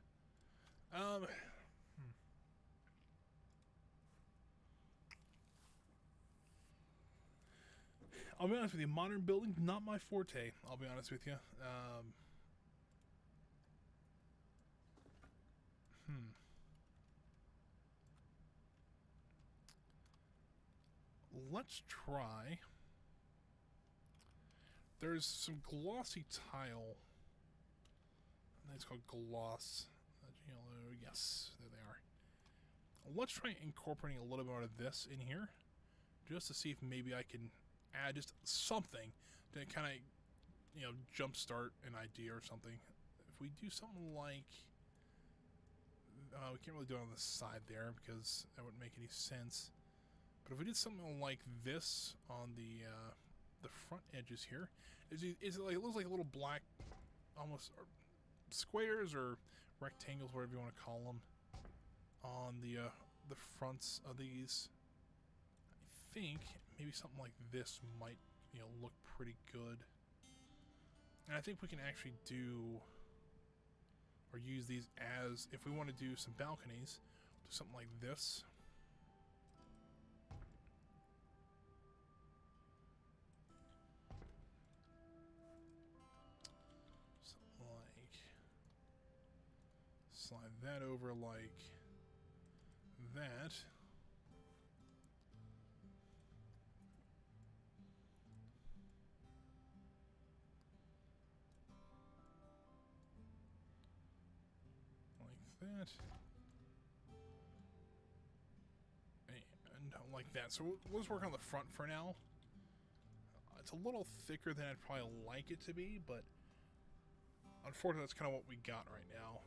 I'll be honest with you, modern building, not my forte, I'll be honest with you. Let's try. There's some glossy tile. It's called gloss. Yellow. Yes, there they are. Let's try incorporating a little bit of this in here, just to see if maybe I can add just something to kind of, you know, jumpstart an idea or something. If we do something like, we can't really do it on the side there because that wouldn't make any sense. But if we did something like this on the front edges here, is it like, it looks like a little black, almost squares or rectangles, whatever you want to call them, on the fronts of these. I think maybe something like this might, you know, look pretty good. And I think we can actually do or use these as, if we want to do some balconies, do something like this. Something like, slide that over like that. That and like that. So let's work on the front for now. It's a little thicker than I'd probably like it to be, but unfortunately that's kind of what we got right now.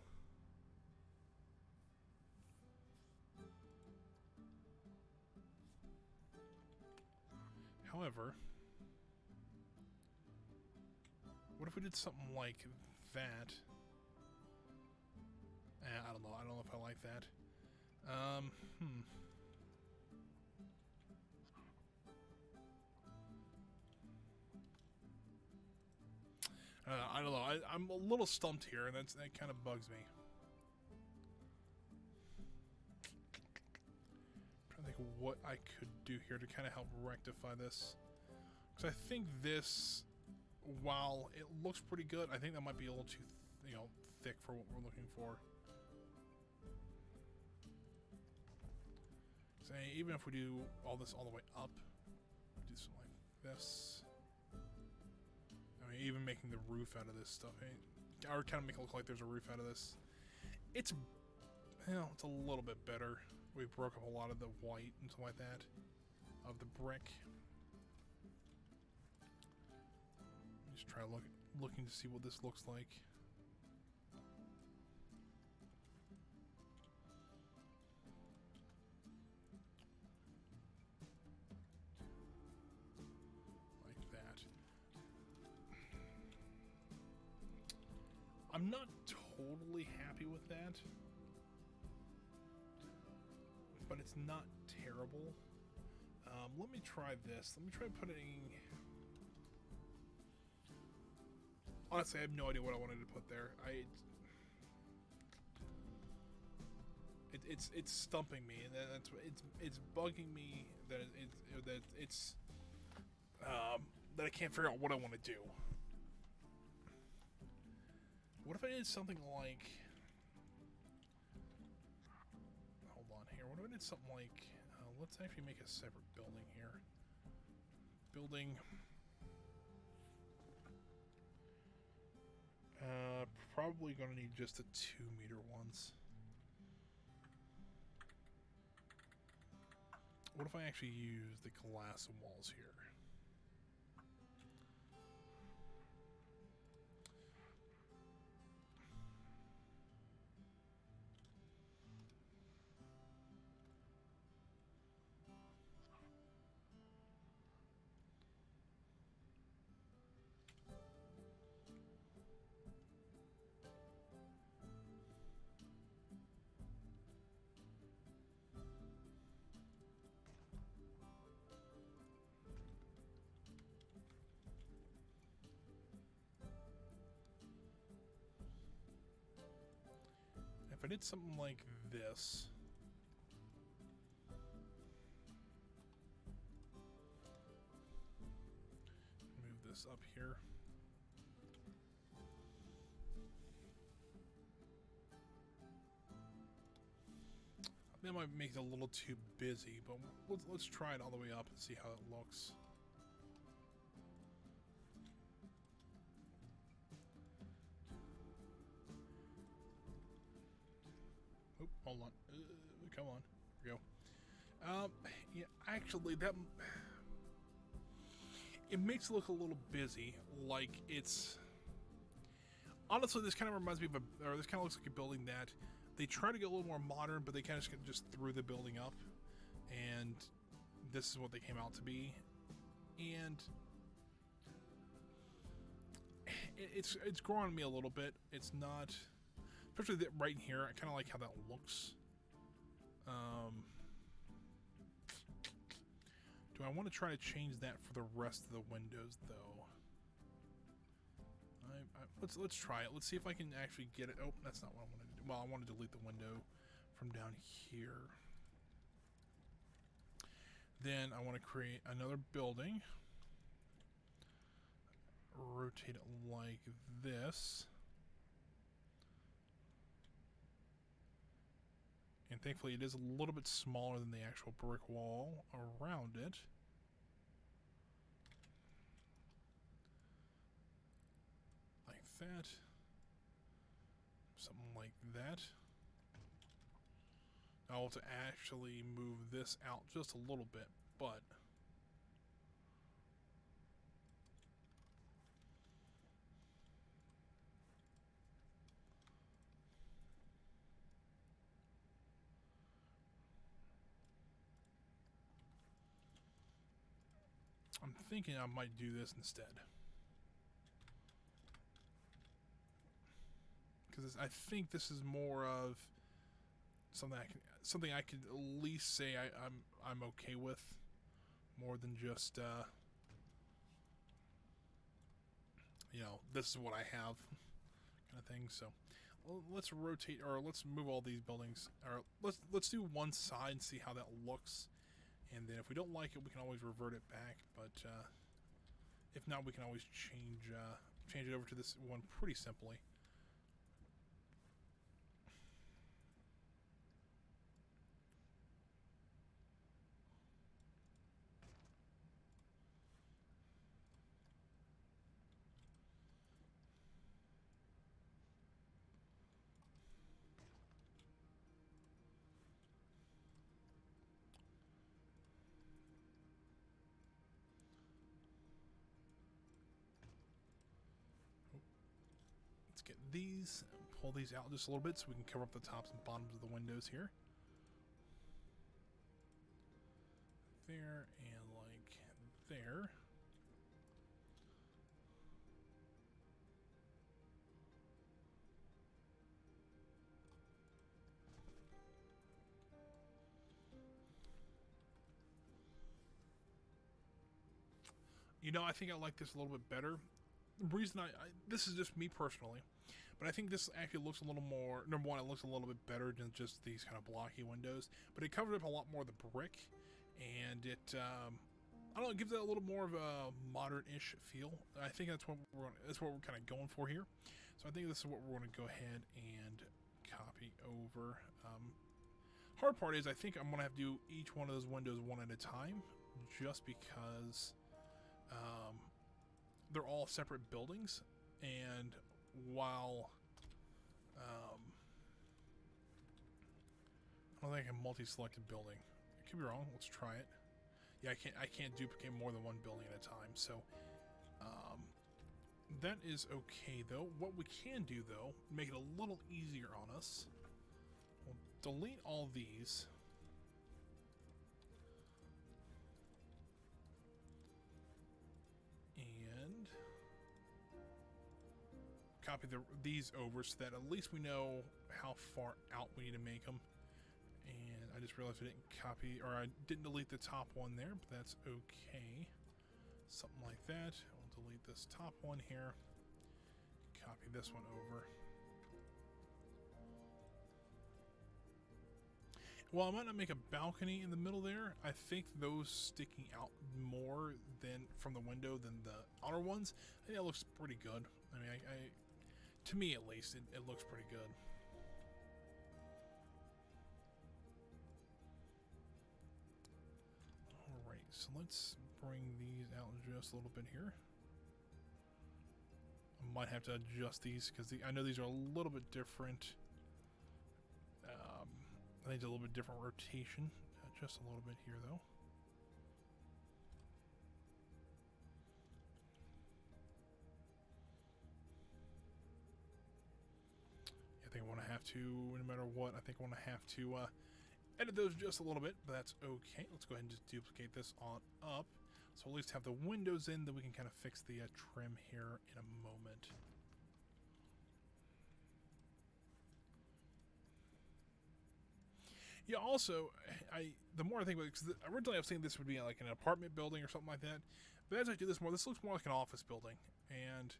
However, what if we did something like that? I don't know. I don't know if I like that. I don't know. I'm a little stumped here, and that kind of bugs me. I'm trying to think of what I could do here to kind of help rectify this. Because I think this, while it looks pretty good, I think that might be a little too, you know, thick for what we're looking for. So even if we do all this all the way up, do something like this. I mean, even making the roof out of this stuff, or kind of make it look like there's a roof out of this. It's, you know, it's a little bit better. We broke up a lot of the white and stuff like that of the brick. Just try looking to see what this looks like. I'm not totally happy with that, but it's not terrible. Let me try this. Let me try putting... Honestly, I have no idea what I wanted to put there. It's stumping me, and it's bugging me that that I can't figure out what I want to do. What if I did something like... Hold on here. What if I did something like... let's actually make a separate building here. Building... probably going to need just the 2-meter ones. What if I actually use the glass walls here? If I did something like this, move this up here. That might make it a little too busy, but let's try it all the way up and see how it looks. Oh, hold on. Come on. Here we go. Yeah, actually, that... it makes it look a little busy, like it's... Honestly, this kind of reminds me of or this kind of looks like a building that they try to get a little more modern, but they kind of just threw the building up, and this is what they came out to be. And it's growing on me a little bit. It's not, especially right here. I kind of like how that looks. Do I want to try to change that for the rest of the windows, though? Let's try it. Let's see if I can actually get it. Oh, that's not what I wanted to do. Well, I want to delete the window from down here. Then I want to create another building. Rotate it like this. And thankfully it is a little bit smaller than the actual brick wall around it. Like that. Something like that. I'll have to actually move this out just a little bit, but I'm thinking I might do this instead. Because I think this is more of something I could at least say I'm okay with, more than just you know, this is what I have kind of thing. So let's rotate, or let's move all these buildings, or let's do one side and see how that looks, and then if we don't like it, we can always revert it back. But if not, we can always change it over to this one pretty simply. Let's get these, pull these out just a little bit so we can cover up the tops and bottoms of the windows here. There, and like there. You know, I think I like this a little bit better. The reason this is just me personally, but I think this actually looks a little more, number one, it looks a little bit better than just these kind of blocky windows, but it covered up a lot more of the brick, and it, I don't know, it gives it a little more of a modern-ish feel. I think that's what we're kind of going for here. So I think this is what we're going to go ahead and copy over. Hard part is I think I'm going to have to do each one of those windows one at a time, just because they're all separate buildings, and while I don't think I can multi-select a building. I could be wrong. Let's try it. Yeah, I can't duplicate more than one building at a time. So that is okay though. What we can do though, make it a little easier on us. We'll delete all these. And copy these over so that at least we know how far out we need to make them. And I just realized I didn't copy, or I didn't delete the top one there, but that's okay. Something like that. We'll delete this top one here. Copy this one over. While I might not make a balcony in the middle there, I think those sticking out more than from the window than the outer ones, I think that looks pretty good. I mean, to me at least, it looks pretty good. Alright, so let's bring these out just a little bit here. I might have to adjust these because I know these are a little bit different. I think it's a little bit different rotation. Just a little bit here though. I think I want to have to, no matter what, I think I want to have to edit those just a little bit, but that's okay. Let's go ahead and just duplicate this on up. So we'll at least have the windows in, then we can kind of fix the trim here in a moment. Yeah, also, the more I think about it, because originally I was thinking this would be like an apartment building or something like that, but as I do this more, this looks more like an office building, and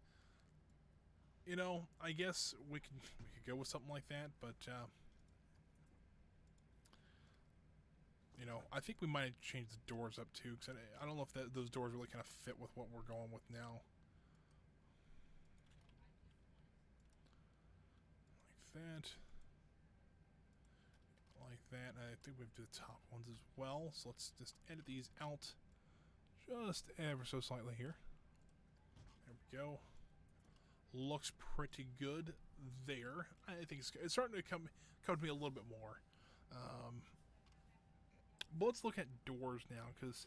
you know, I guess we could go with something like that, but you know, I think we might change the doors up too, because I don't know if those doors really kind of fit with what we're going with now. Like that. Like that. I think we have to do the top ones as well, so let's just edit these out just ever so slightly here. There we go. Looks pretty good there. I think it's starting to come to me a little bit more. But let's look at doors now, because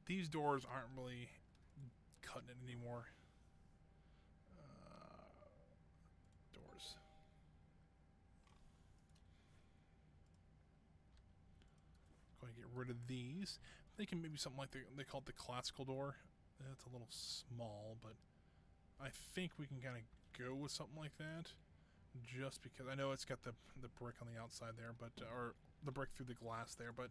these doors aren't really cutting it anymore. Doors. Going to get rid of these. I'm thinking maybe something like they call it the classical door. That's a little small, but I think we can kind of go with something like that. Just because I know it's got the brick on the outside there, but or the brick through the glass there, but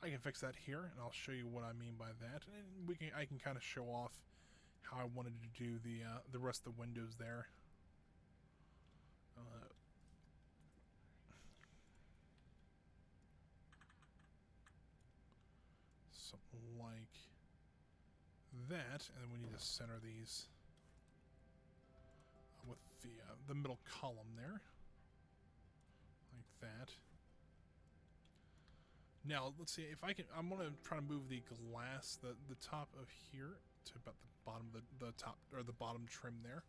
I can fix that here, and I'll show you what I mean by that. And I can kind of show off how I wanted to do the rest of the windows there. Something like that, and then we need to center these with the middle column there, like that. Now let's see if I can. I'm gonna try to move the glass, the top of here to about the bottom of the top or the bottom trim there.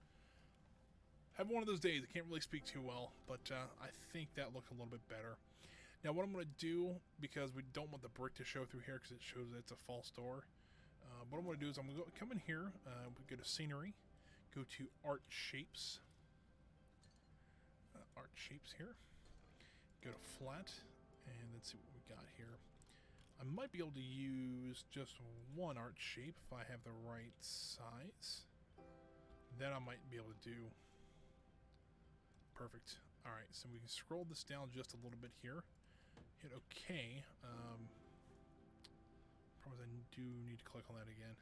Have one of those days. I can't really speak too well, but I think that looked a little bit better. Now what I'm gonna do, because we don't want the brick to show through here because it shows that it's a false door. What I'm gonna do is I'm gonna come in here. We go to scenery, go to art shapes. Art shapes here. Go to flat, and let's see what we got here. I might be able to use just one art shape if I have the right size. Then I might be able to do. Perfect. Alright, so we can scroll this down just a little bit here. Hit OK. Probably I do need to click on that again.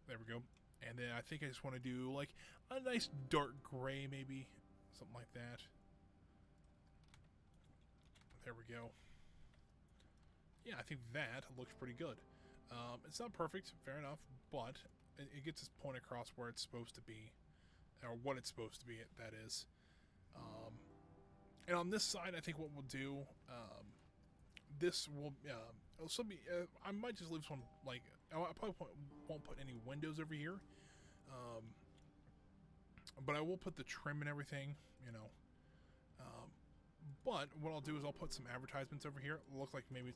There we go. And then I think I just want to do like a nice dark gray, maybe. Something like that. There we go. Yeah, I think that looks pretty good. It's not perfect, fair enough, but it gets its point across where it's supposed to be. Or what it's supposed to be, that is. And on this side, I think what we'll do, this will also be, I might just leave this one, like, I probably won't put any windows over here. But I will put the trim and everything, you know. But what I'll do is I'll put some advertisements over here. It'll look like maybe,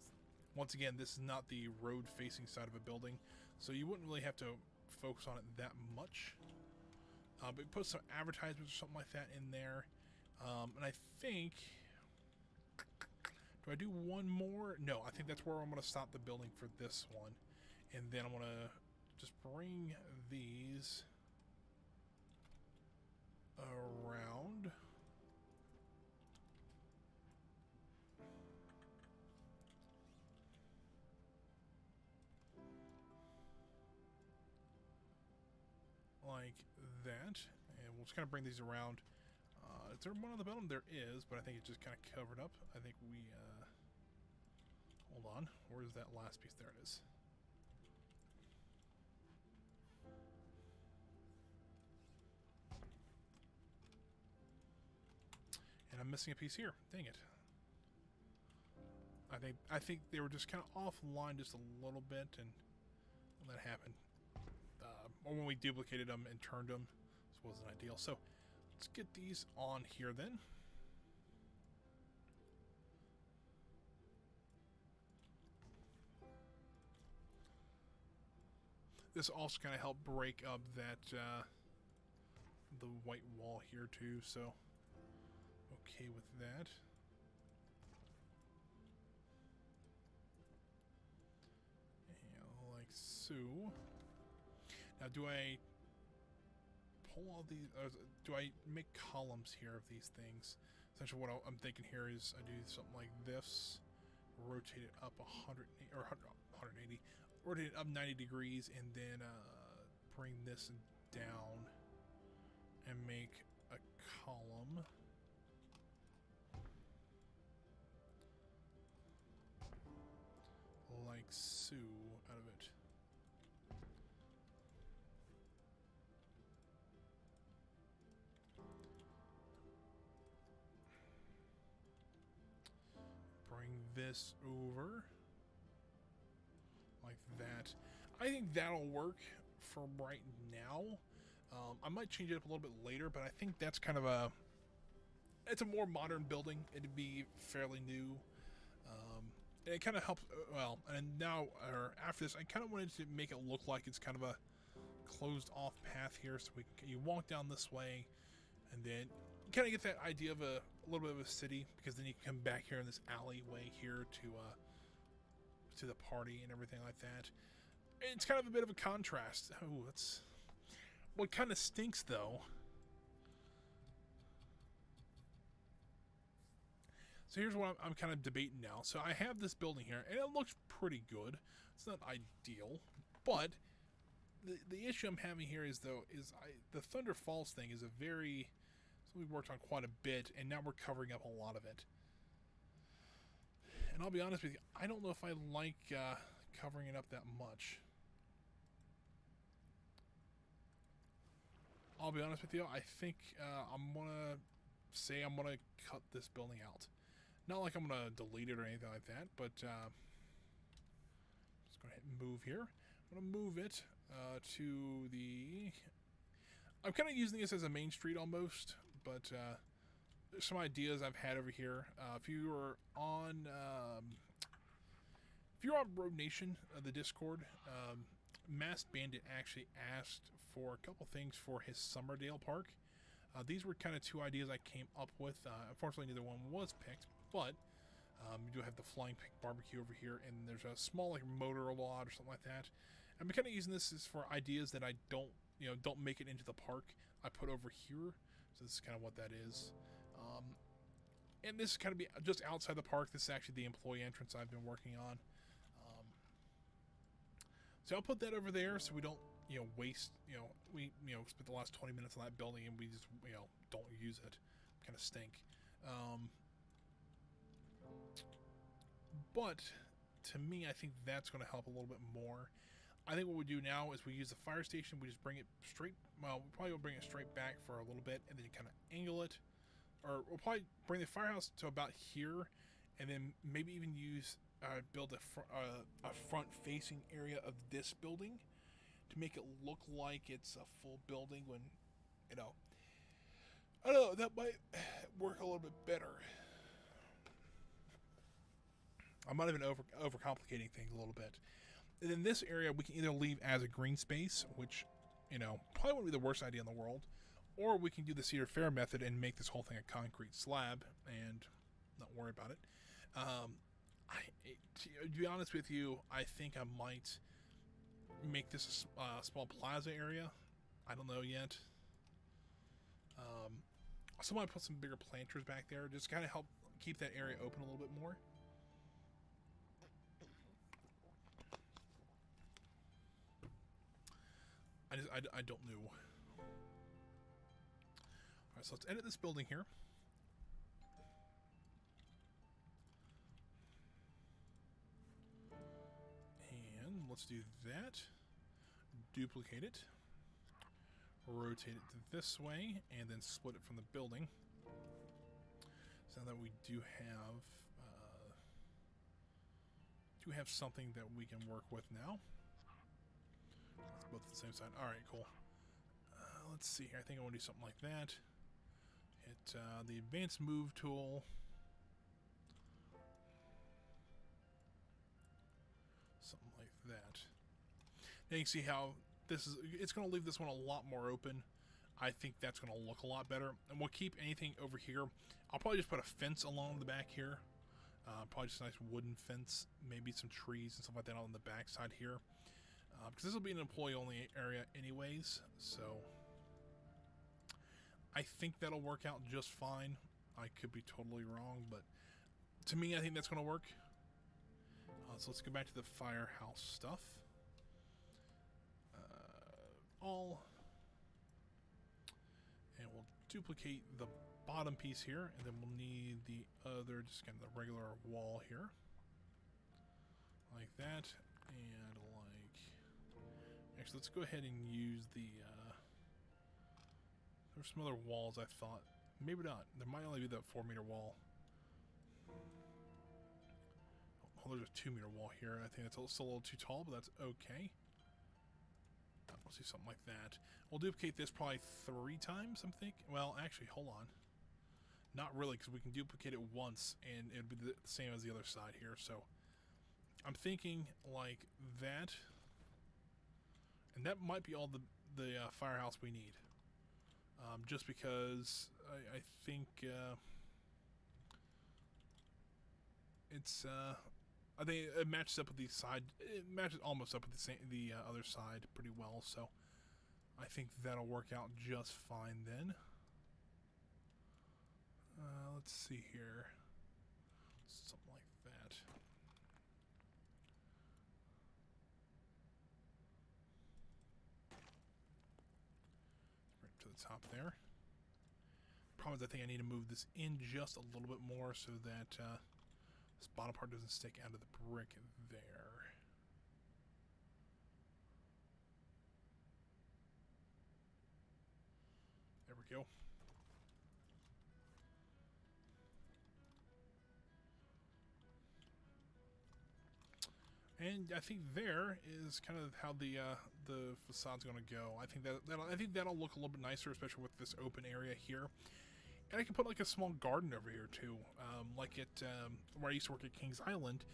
once again, this is not the road-facing side of a building, so you wouldn't really have to focus on it that much. But put some advertisements or something like that in there. And I think, do I do one more? No, I think that's where I'm going to stop the building for this one. And then I'm going to just bring these around. Like that, and we'll just kind of bring these around. Is there one on the bottom? There is, but I think it's just kind of covered up. I think we, hold on, where's that last piece? There it is. And I'm missing a piece here. Dang it. I think they were just kind of offline just a little bit, and when that happened. Or when we duplicated them and turned them, this wasn't ideal. So let's get these on here then. This also kind of helped break up that the white wall here too. So okay with that. And like so. Now, do I pull all these? Do I make columns here of these things? Essentially, what I'm thinking here is I do something like this, rotate it up 180 or 180, rotate it up 90 degrees, and then bring this down and make a column. Like so, out of it. Bring this over like that. I think that'll work for right now. I might change it up a little bit later, but I think that's kind of it's a more modern building. It'd be fairly new. And it kind of helps, well, and now, or after this, I kind of wanted to make it look like it's kind of a closed off path here, so you walk down this way, and then you kind of get that idea of a little bit of a city, because then you can come back here in this alleyway here to the party and everything like that. It's kind of a bit of a contrast. Oh, that's what kind of stinks, though. So here's what I'm kind of debating now. So I have this building here, and it looks pretty good. It's not ideal, but the issue I'm having here is the Thunder Falls thing is something we've worked on quite a bit, and now we're covering up a lot of it. And I'll be honest with you, I don't know if I like covering it up that much. I'll be honest with you, I think I'm gonna cut this building out. Not like I'm gonna delete it or anything like that, but just go ahead and move here. I'm gonna move it to the. I'm kind of using this as a main street almost, but there's some ideas I've had over here. If you're on Road Nation, the Discord, Masked Bandit actually asked for a couple things for his Summerdale Park. These were kind of two ideas I came up with. Unfortunately, neither one was picked, but we do have the Flying Pig Barbecue over here, and there's a small like motor lot or something like that. I'm kind of using this as for ideas that I don't make it into the park. I put over here, so this is kind of what that is. And this is kind of be just outside the park. This is actually the employee entrance I've been working on. So I'll put that over there so we don't waste, we spent the last 20 minutes on that building and we just, don't use it. Kind of stink. But to me, I think that's going to help a little bit more. I think what we do now is we use the fire station. We just bring it straight. Well, we probably will bring it straight back for a little bit, and then kind of angle it, or we'll probably bring the firehouse to about here, and then maybe even build a front-facing area of this building to make it look like it's a full building. When I don't know, that might work a little bit better. I might have been overcomplicating things a little bit. And in this area, we can either leave as a green space, which, probably wouldn't be the worst idea in the world, or we can do the Cedar Fair method and make this whole thing a concrete slab and not worry about it. To be honest with you, I think I might make this a small plaza area. I don't know yet. So I might put some bigger planters back there, just kind of help keep that area open a little bit more. I don't know. Alright, so let's edit this building here. And let's do that. Duplicate it. Rotate it to this way, and then split it from the building. So that we do have something that we can work with now. Both at the same side. Alright, cool. Let's see here. I think I want to do something like that. Hit the advanced move tool. Something like that. Now you can see how it's going to leave this one a lot more open. I think that's going to look a lot better. And we'll keep anything over here. I'll probably just put a fence along the back here. Probably just a nice wooden fence, maybe some trees and stuff like that on the back side here. Because this will be an employee-only area anyways, so I think that'll work out just fine. I could be totally wrong, but to me, I think that's going to work. So let's go back to the firehouse stuff. And we'll duplicate the bottom piece here, and then we'll need the other, just kind of the regular wall here. Like that, and like... Actually, let's go ahead and use the... There's some other walls I thought. Maybe not. There might only be that 4-meter wall. Oh, there's a 2-meter wall here. I think that's still a little too tall, but that's okay. We'll see something like that. We'll duplicate this probably 3 times, I'm thinking. Well, actually, hold on. Not really, because we can duplicate it once, and it'll be the same as the other side here. So I'm thinking like that. And that might be all the firehouse we need. Just because I think it's... I think it matches up with the side. It matches almost up with the other side pretty well. So I think that'll work out just fine then. Let's see here. Something like that. Right to the top there. Problem is, I think I need to move this in just a little bit more so that this bottom part doesn't stick out of the brick there. There we go. And I think there is kind of how the facade's going to go. I think that'll look a little bit nicer, especially with this open area here. And I can put like a small garden over here too, like at where I used to work at Kings Island.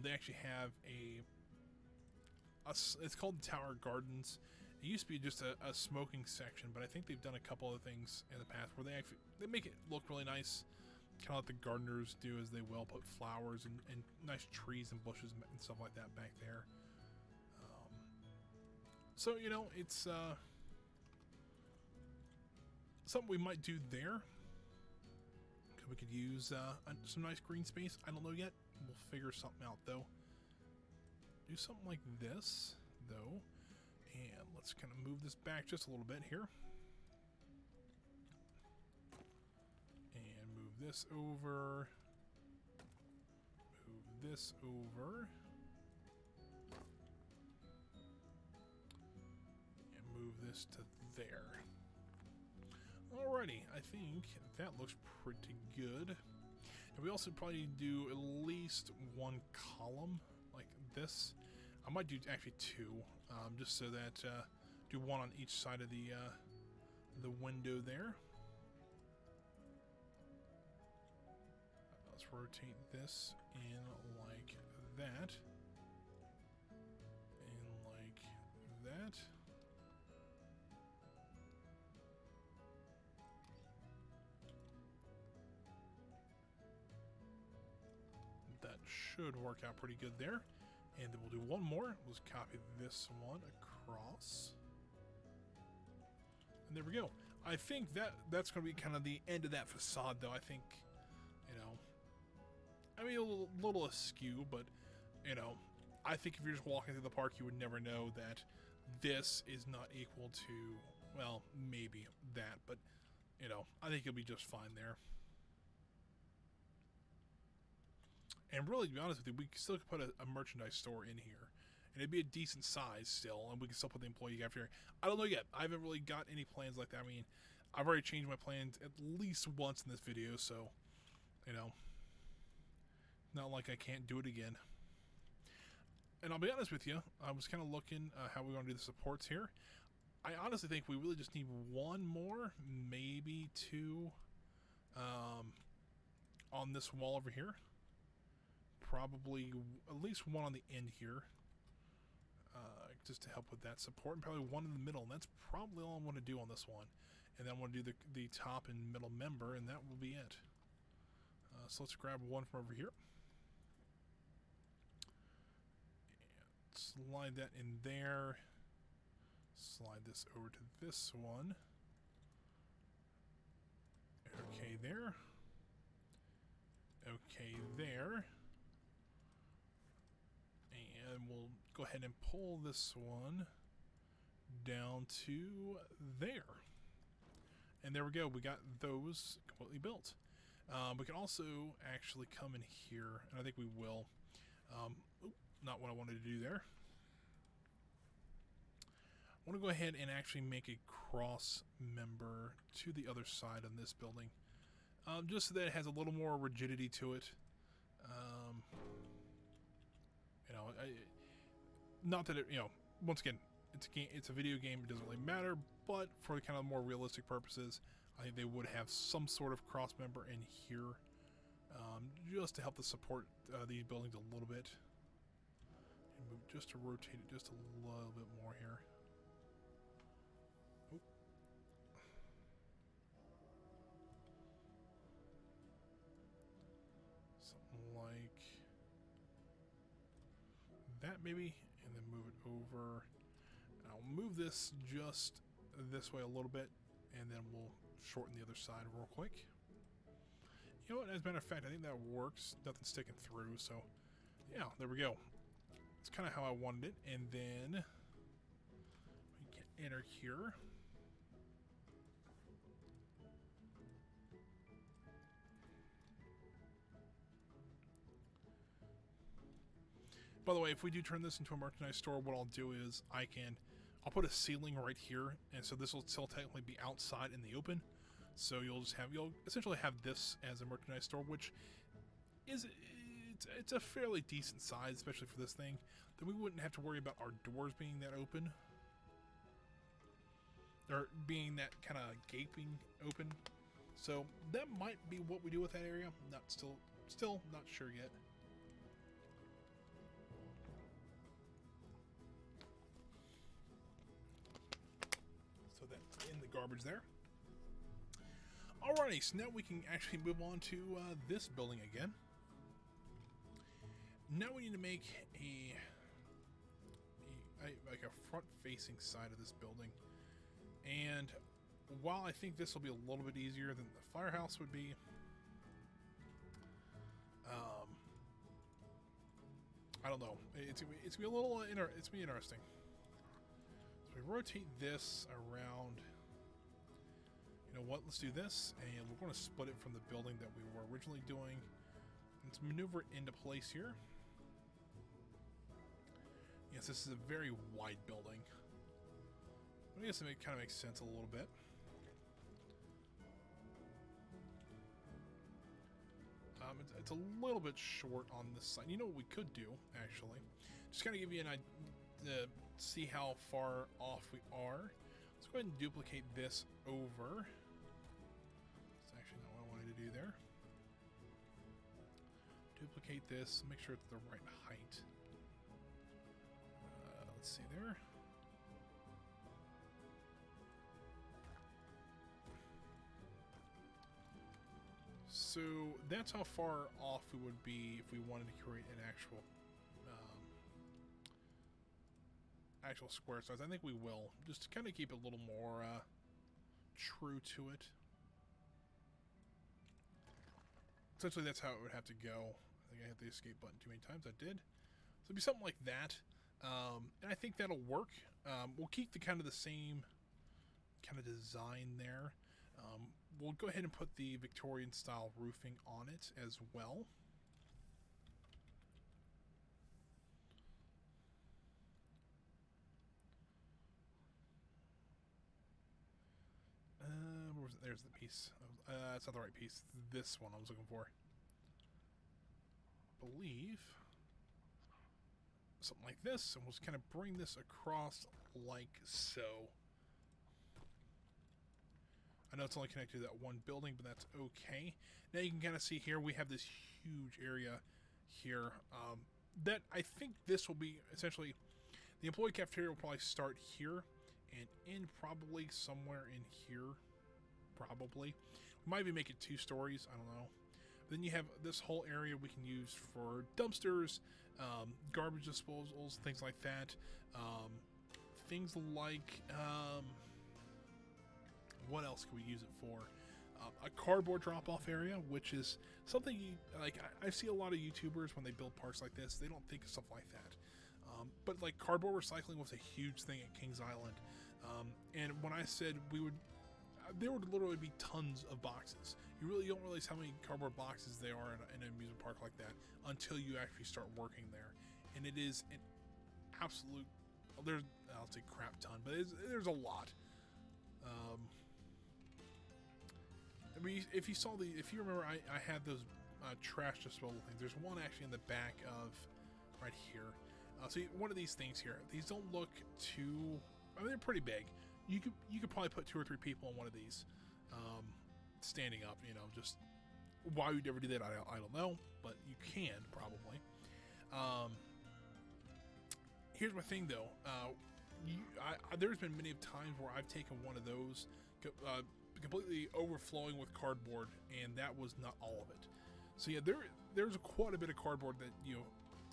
They actually have it's called the Tower Gardens. It used to be just a smoking section, but I think they've done a couple of things in the past where they make it look really nice. Kind of like the gardeners do as they will, put flowers and nice trees and bushes and stuff like that back there. So, you know, it's something we might do there. We could use some nice green space. I don't know yet. We'll figure something out, though. Do something like this, though. And let's kind of move this back just a little bit here. And move this over. Move this over. And move this to there. Alrighty, I think that looks pretty good. And we also probably do at least 1 column like this. I might do actually 2, just so that do 1 on each side of the window there. Let's rotate this in like that, and like that. That should work out pretty good there. And then we'll do 1 more. Let's copy this one across. And there we go. I think that's going to be kind of the end of that facade, though. I think, you know, I mean, a little askew, but, you know, I think if you're just walking through the park, you would never know that this is not equal to, well, maybe that. But, you know, I think it'll be just fine there. And really, to be honest with you, we still could put a merchandise store in here. And it'd be a decent size still, and we can still put the employee after here. I don't know yet. I haven't really got any plans like that. I mean, I've already changed my plans at least once in this video, so, you know, not like I can't do it again. And I'll be honest with you, I was kind of looking how we're going to do the supports here. I honestly think we really just need 1 more, maybe 2, on this wall over here. Probably at least 1 on the end here, just to help with that support, and probably 1 in the middle, and that's probably all I want to do on this one. And then we'll do the top and middle member, and that will be it. So let's grab one from over here. And slide that in there. Slide this over to this one. Okay, there. Okay, there. And we'll go ahead and pull this one down to there. And there we go. We got those completely built. We can also actually come in here, and I think we will. Not what I wanted to do there. I want to go ahead and actually make a cross member to the other side on this building. Just so that it has a little more rigidity to it. You know, not that it, you know, once again, it's a game, it's a video game, it doesn't really matter, but for kind of more realistic purposes, I think they would have some sort of cross member in here, just to help to support these buildings a little bit. And move just to rotate it just a little bit more here. Oh. Something like that maybe, and then move it over. I'll move this just this way a little bit, and then we'll shorten the other side real quick. You know what, as a matter of fact, I think that works. Nothing's sticking through, so yeah, there we go. It's kind of how I wanted it, and then we can enter here. By the way, if we do turn this into a merchandise store, what I'll do is I'll put a ceiling right here, and so this will still technically be outside in the open. So you'll essentially have this as a merchandise store, which is it's a fairly decent size, especially for this thing. Then we wouldn't have to worry about our doors being that open, or being that kind of gaping open. So that might be what we do with that area. Still not sure yet. So that's in the garbage there. Alrighty, so now we can actually move on to this building again. Now we need to make like a front-facing side of this building. And while I think this will be a little bit easier than the firehouse would be, I don't know. It's gonna be a little it's gonna be interesting. So we rotate this around. You know what? Let's do this, and we're going to split it from the building that we were originally doing. Let's maneuver it into place here. Yes, this is a very wide building. I guess it kind of makes sense a little bit. It's a little bit short on this side. You know what we could do, actually? Just kind of give you an idea to see how far off we are. Let's go ahead and duplicate this over. That's actually not what I wanted to do there. Duplicate this, make sure it's the right height. Let's see there. So that's how far off we would be if we wanted to create an actual square size. I think we will, just to kind of keep it a little more true to it. Essentially, that's how it would have to go. I think I hit the escape button too many times. I did. So it'd be something like that, and I think that'll work. We'll keep the same kind of design there. We'll go ahead and put the Victorian style roofing on it as well. There's the piece. That's not the right piece. This one I was looking for. I believe something like this, and we'll just kind of bring this across like so. I know it's only connected to that one building, but that's okay. Now you can kind of see here we have this huge area here. That I think this will be essentially the employee cafeteria will probably start here and end probably somewhere in here. probably. We might even make it 2 stories, I don't know. Then you have this whole area we can use for dumpsters, garbage disposals, things like that. Things like, what else can we use it for? A cardboard drop-off area, which is something I see a lot of YouTubers when they build parks like this, they don't think of stuff like that. But like cardboard recycling was a huge thing at Kings Island. And when I said there would literally be tons of boxes. You really don't realize how many cardboard boxes there are in an amusement park like that until you actually start working there. And it is an absolute, I'll say crap ton, but there's a lot. I mean, if you remember, I had those trash disposal things. There's one actually in the back of right here. So one of these things here, these don't look too, I mean, they're pretty big. You could probably put 2 or 3 people on one of these, standing up, you know, just why you'd ever do that, I don't know, but you can probably. Here's my thing though, there's been many times where I've taken one of those, completely overflowing with cardboard, and that was not all of it. So yeah, there's quite a bit of cardboard that, you know,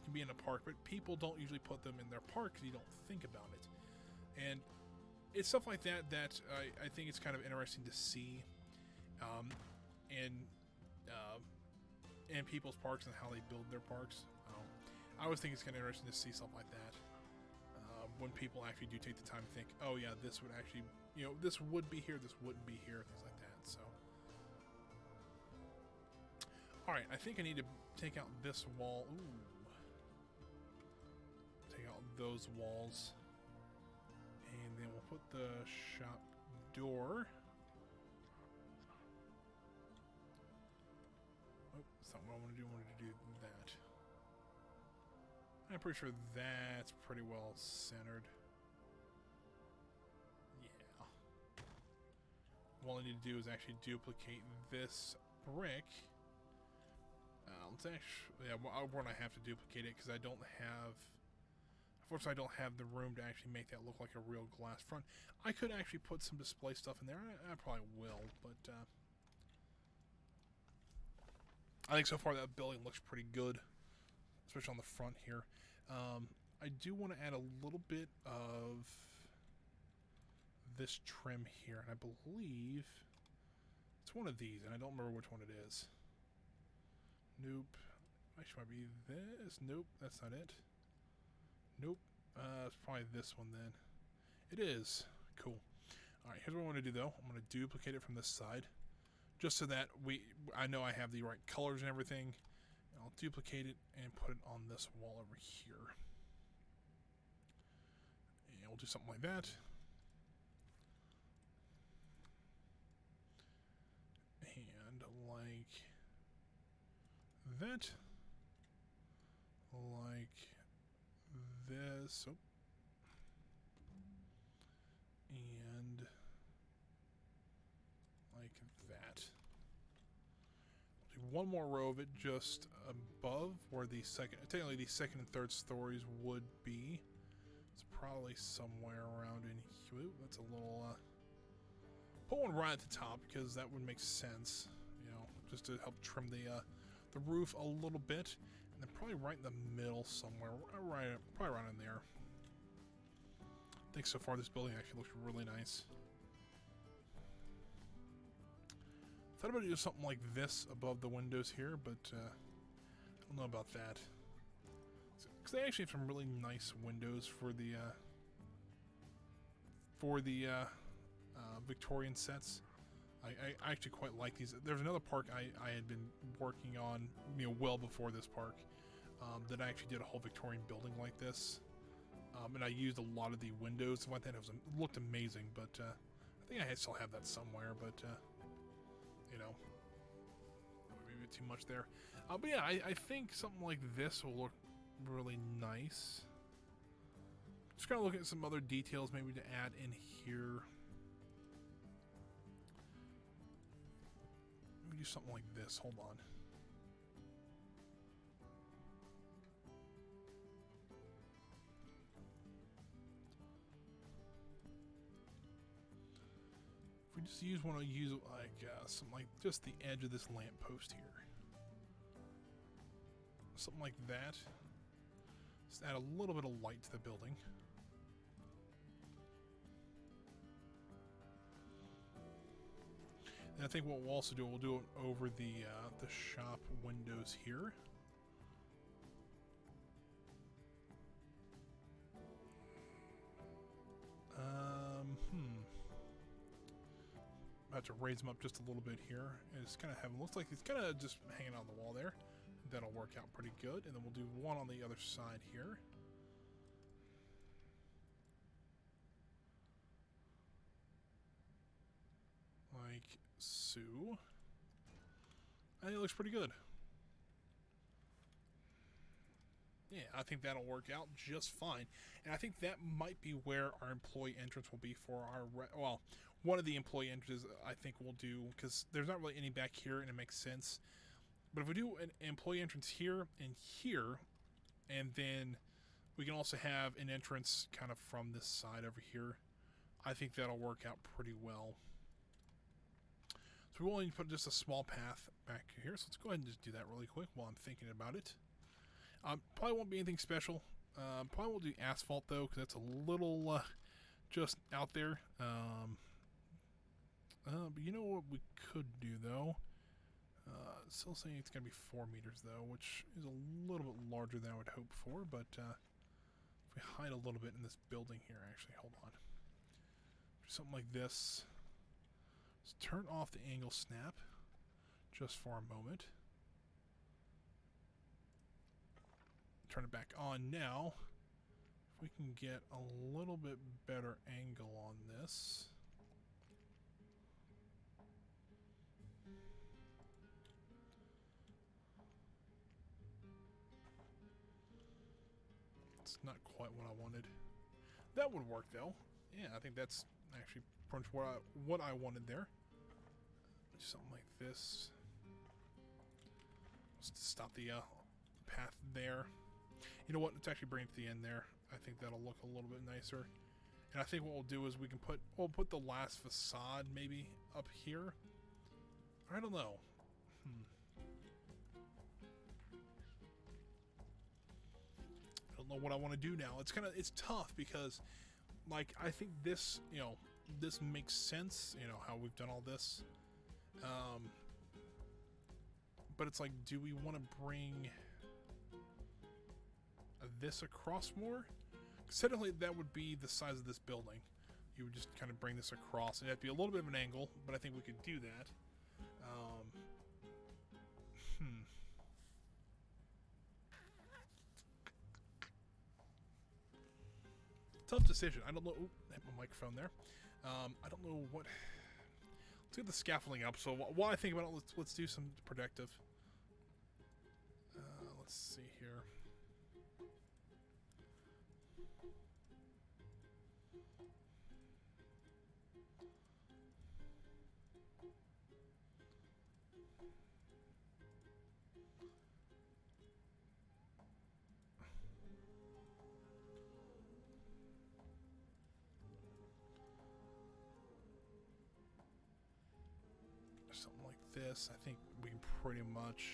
can be in a park, but people don't usually put them in their park because you don't think about it. And it's stuff like that I think it's kind of interesting to see, in people's parks and how they build their parks. I always think it's kind of interesting to see stuff like that, when people actually do take the time to think, oh yeah, this would actually, you know, this would be here, this wouldn't be here, things like that. So, all right, I think I need to take out this wall. Ooh, take out those walls. And then we'll put the shop door. Oh, that's not what I want to do. I wanted to do that. I'm pretty sure that's pretty well centered. Yeah. All I need to do is actually duplicate this brick. Let's actually, yeah, well, we're gonna have to duplicate it because I don't have. Unfortunately, I don't have the room to actually make that look like a real glass front. I could actually put some display stuff in there. I probably will, but I think so far that building looks pretty good, especially on the front here. I do want to add a little bit of this trim here, and I believe it's one of these, and I don't remember which one it is. Nope. Actually, might be this. Nope, that's not it. Nope. It's probably this one then. It is. Cool. Alright, here's what I want to do though. I'm going to duplicate it from this side. Just so that I know I have the right colors and everything. I'll duplicate it and put it on this wall over here. And we'll do something like that. And like that. Like this, oh. And like that. We'll do one more row of it just above where technically the second and third stories would be. It's probably somewhere around in here. That's a little, put one right at the top because that would make sense, you know, just to help trim the roof a little bit. And probably right in the middle somewhere, probably right in there. I think so far this building actually looks really nice. Thought about doing something like this above the windows here, but I don't know about that. Because they actually have some really nice windows for the Victorian sets. I actually quite like these. There's another park I had been working on, you know, well before this park, that I actually did a whole Victorian building like this, and I used a lot of the windows and like that. It looked amazing, but I think I still have that somewhere. But you know, maybe too much there. But yeah, I think something like this will look really nice. Just kind of looking at some other details maybe to add in here. Do something like this. Hold on. If we do just want to use like something like just the edge of this lamppost here. Something like that. Just add a little bit of light to the building. And I think what we'll also do, we'll do it over the shop windows here. I have to raise them up just a little bit here. It's kind of having, looks like it's kind of just hanging on the wall there. That'll work out pretty good. And then we'll do one on the other side here. Like so. I think it looks pretty good. Yeah, I think that'll work out just fine. And I think that might be where our employee entrance will be for our, well, one of the employee entrances I think we'll do, because there's not really any back here and it makes sense. But if we do an employee entrance here, and then we can also have an entrance kind of from this side over here, I think that'll work out pretty well. So we will need to put just a small path back here. So let's go ahead and just do that really quick while I'm thinking about it. Probably won't be anything special. Probably won't do asphalt though, because that's a little just out there. But you know what we could do though? Still saying it's going to be 4 meters though, which is a little bit larger than I would hope for. But if we hide a little bit in this building here, actually, hold on. Something like this. Let's turn off the angle snap just for a moment. Turn it back on now. If we can get a little bit better angle on this. It's not quite what I wanted. That would work though. Yeah, I think that's actually pretty much what I wanted there. Something like this. Just stop the path there. You know what? Let's actually bring it to the end there. I think that'll look a little bit nicer. And I think what we'll do is we'll put the last facade maybe up here. I don't know. I don't know what I want to do now. It's tough because, like, I think this, this makes sense. You know how we've done all this. But it's like, do we want to bring this across more? Because technically that would be the size of this building. You would just kind of bring this across. It'd have to be a little bit of an angle, but I think we could do that. Tough decision. I don't know. Ooh, I have my microphone there. I don't know what. Let's get the scaffolding up. So while I think about it, let's do some protective. Let's see here. Something like this. I think we can pretty much.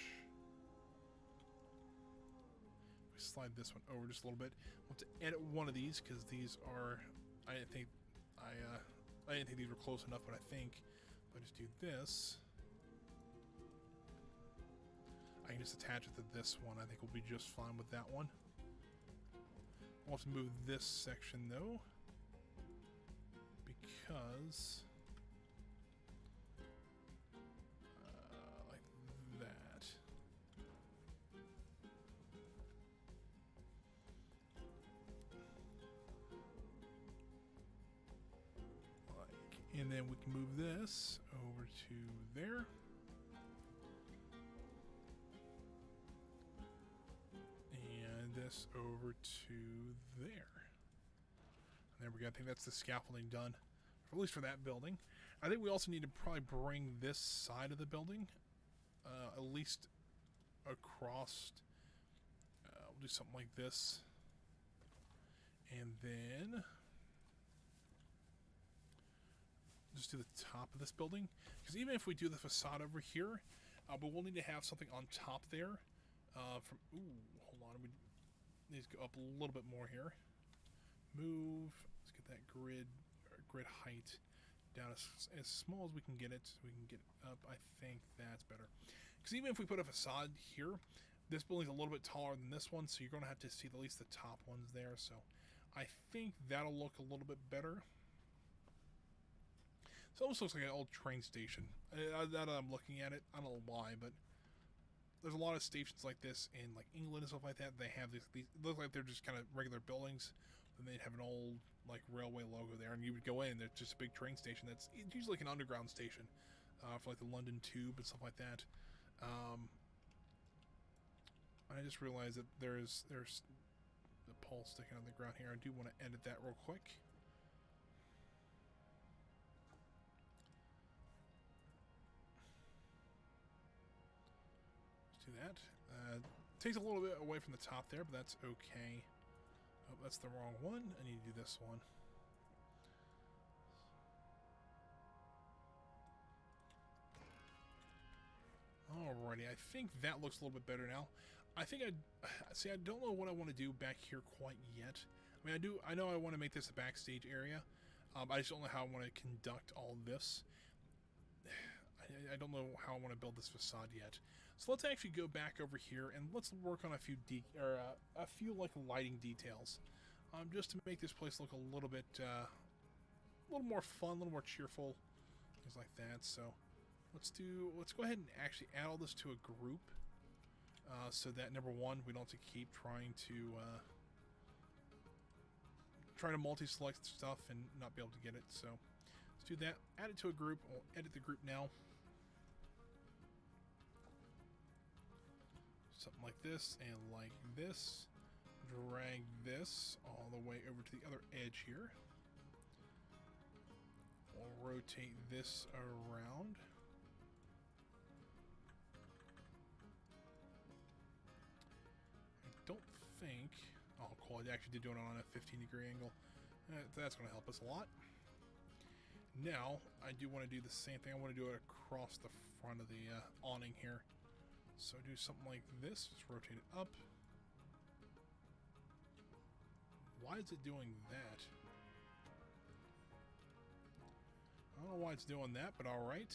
We slide this one over just a little bit. We'll have to edit one of these because these are. I didn't think these were close enough, but I think if I just do this, I can just attach it to this one. I think we'll be just fine with that one. We'll have to move this section though, because. And then we can move this over to there. And this over to there. And there we go. I think that's the scaffolding done, at least for that building. I think we also need to probably bring this side of the building at least across. We'll do something like this. And then just do the top of this building, because even if we do the facade over here, but we'll need to have something on top there. Hold on, we need to go up a little bit more here. Move. Let's get that grid height down as small as we can get it. So we can get it up. I think that's better. Because even if we put a facade here, this building's a little bit taller than this one, so you're going to have to see at least the top ones there. So I think that'll look a little bit better. It almost looks like an old train station. That I'm looking at it, I don't know why, but there's a lot of stations like this in like England and stuff like that. They have these look like they're just kind of regular buildings, and they'd have an old like railway logo there, and you would go in. There's just a big train station. It's usually like an underground station for like the London Tube and stuff like that. I just realized that there's the pole sticking on the ground here. I do want to edit that real quick. That. Takes a little bit away from the top there, but that's okay. Oh, that's the wrong one. I need to do this one. Alrighty, I think that looks a little bit better now. I think I don't know what I want to do back here quite yet. I mean, I know I want to make this a backstage area. I just don't know how I want to conduct all this. I don't know how I want to build this facade yet. So let's actually go back over here and let's work on a few like lighting details, just to make this place look a little bit, a little more fun, a little more cheerful, things like that. So let's go ahead and actually add all this to a group, so that number one, we don't have to keep trying to multi-select stuff and not be able to get it. So let's do that. Add it to a group. We'll edit the group now. Something like this and like this. Drag this all the way over to the other edge here. We'll rotate this around. I don't think... Oh, cool. I actually did do it on a 15-degree angle. That's going to help us a lot. Now, I do want to do the same thing. I want to do it across the front of the awning here. So do something like this, just rotate it up. Why is it doing that? I don't know why it's doing that, but alright.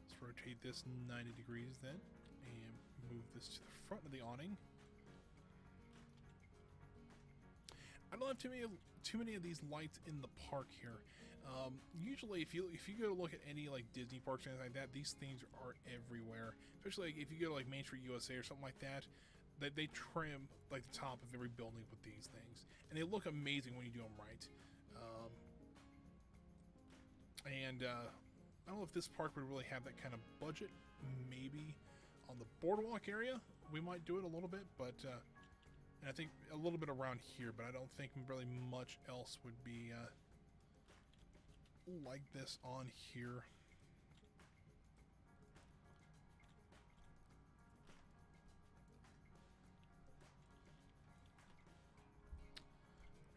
Let's rotate this 90 degrees then, and move this to the front of the awning. I don't have too many of these lights in the park here. Usually, if you go to look at any like Disney parks or anything like that, these things are everywhere. Especially like, if you go to like Main Street USA or something like that, they trim like the top of every building with these things, and they look amazing when you do them right. I don't know if this park would really have that kind of budget. Maybe on the boardwalk area, we might do it a little bit, but. And I think a little bit around here, but I don't think really much else would be like this on here.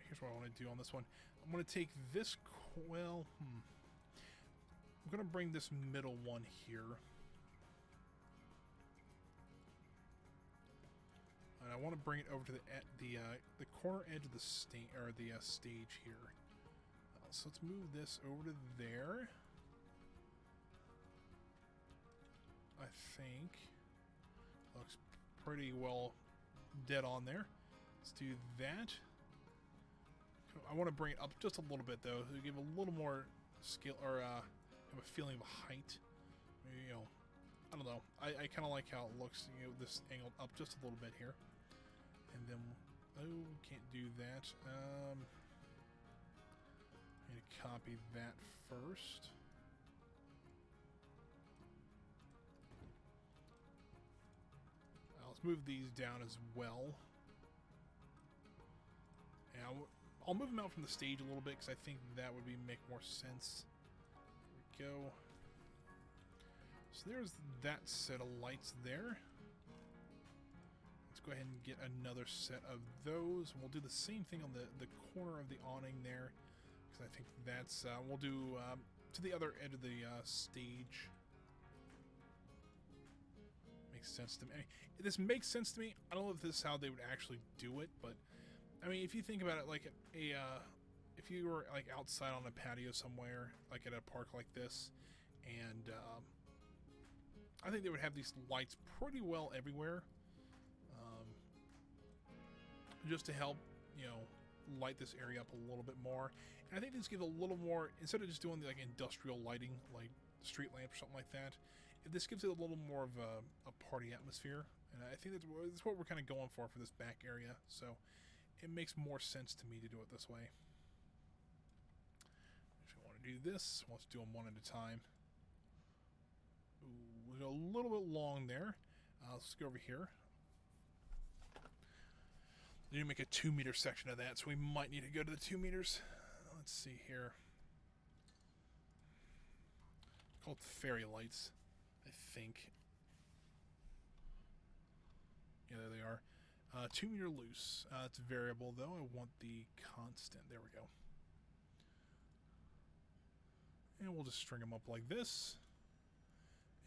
Here's what I want to do on this one. I'm going to take this I'm going to bring this middle one here. And I want to bring it over to the corner edge of the stage here. So let's move this over to there. I think looks pretty well dead on there. Let's do that. I want to bring it up just a little bit though, to give a little more scale, or have a feeling of height. Maybe, I don't know. I kind of like how it looks. This angled up just a little bit here. And then, can't do that. I need to copy that first. Let's move these down as well. And I'll move them out from the stage a little bit, because I think that would make more sense. There we go. So there's that set of lights there. Let's go ahead and get another set of those. We'll do the same thing on the corner of the awning there, because I think that's we'll do to the other end of the stage. Makes sense to me. I mean, this makes sense to me. I don't know if this is how they would actually do it, but I mean, if you think about it, like if you were like outside on a patio somewhere, like at a park like this, and I think they would have these lights pretty well everywhere, just to help, you know, light this area up a little bit more. And I think these give a little more, instead of just doing the, like, industrial lighting, like street lamps or something like that, this gives it a little more of a party atmosphere. And I think that's what we're kind of going for this back area. So it makes more sense to me to do it this way. If I want to do this, let's do them one at a time. Ooh, we go a little bit long there. Let's go over here. We need to make a 2-meter section of that, so we might need to go to the 2 meters. Let's see here. It's called fairy lights, I think. Yeah, there they are. 2 meter loose. It's variable, though. I want the constant. There we go. And we'll just string them up like this.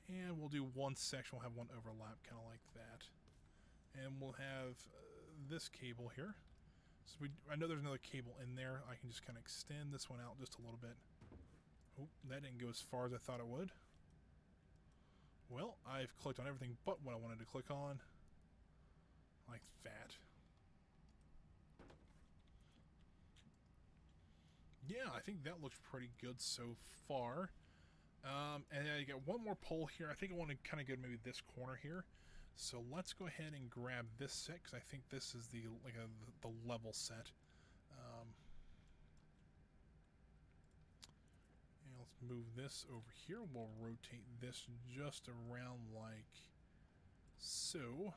And we'll do one section. We'll have one overlap, kind of like that. And we'll have this cable here. So I know there's another cable in there. I can just kind of extend this one out just a little bit. Oh, that didn't go as far as I thought it would. Well, I've clicked on everything but what I wanted to click on. Like that. Yeah, I think that looks pretty good so far. And I got one more pole here. I think I want to kind of go to maybe this corner here. So let's go ahead and grab this set, because I think this is the level set. And let's move this over here. We'll rotate this just around like so.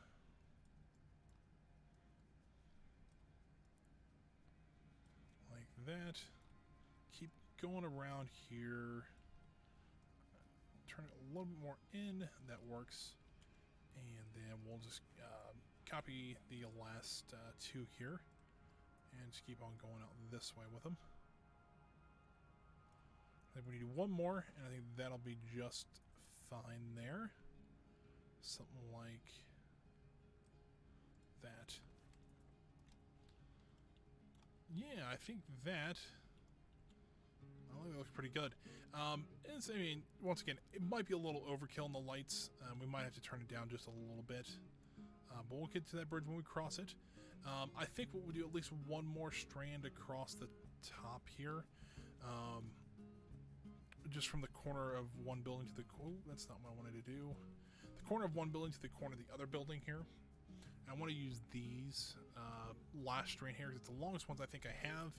Like that. Keep going around here. Turn it a little bit more in. That works. And then we'll just copy the last 2 here and just keep on going out this way with them. I think we need one more, and I think that'll be just fine there. Something like that. Yeah, I think that looks pretty good. I mean, once again, it might be a little overkill in the lights. We might have to turn it down just a little bit. But we'll get to that bridge when we cross it. I think we'll do at least one more strand across the top here. Just from the corner of one building to the... Oh, that's not what I wanted to do. The corner of one building to the corner of the other building here. And I want to use these last strand here. It's the longest ones I think I have.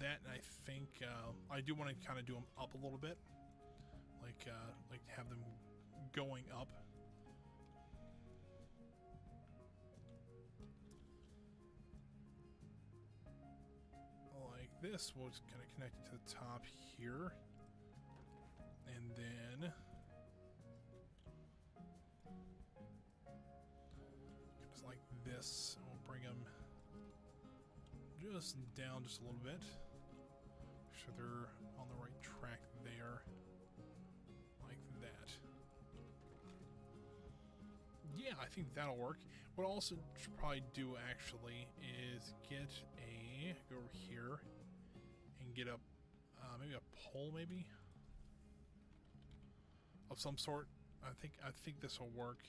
That, and I think I do want to kind of do them up a little bit, like have them going up. Like this. We'll just kind of connect it to the top here, and then just like this. We'll bring them just down just a little bit. Make sure they're on the right track there. Like that. Yeah, I think that'll work. What I also should probably do actually is go over here and get up maybe a pole maybe of some sort. I think this will work.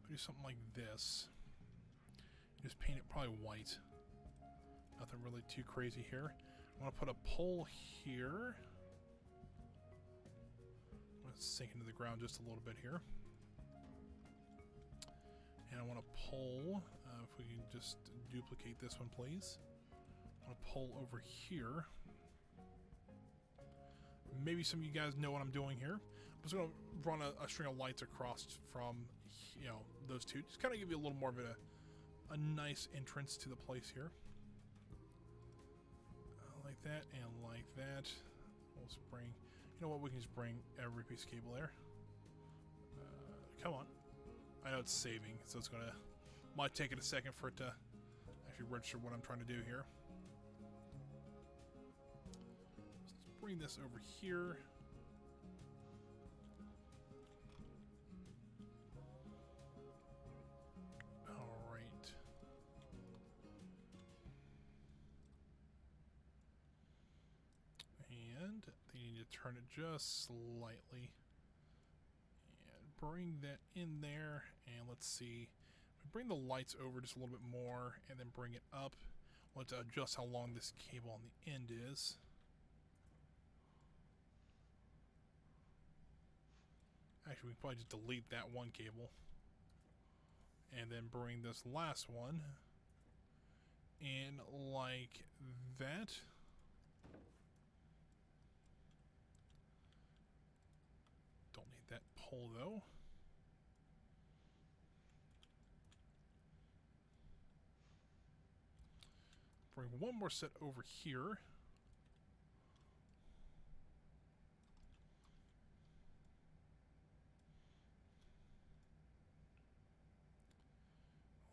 I'll do something like this. Just paint it probably white. Nothing really too crazy here. I want to put a pole here. Let's sink into the ground just a little bit here. And I want a pole, if we can just duplicate this one, please. I want a pole over here. Maybe some of you guys know what I'm doing here. I'm just going to run a string of lights across from, you know, those two. Just kind of give you a little more of a nice entrance to the place here. Like that and like that. We'll just bring, you know what, we can just bring every piece of cable there. Come on. I know it's saving, so it's gonna Might take it a second for it to actually register what I'm trying to do here. Let's bring this over here. All right. And they need to turn it just slightly. And bring that in there. And let's see. Bring the lights over just a little bit more and then bring it up. We'll have to adjust how long this cable on the end is. Actually, we can probably just delete that one cable. And then bring this last one in like that. Don't need that pole though. Bring one more set over here.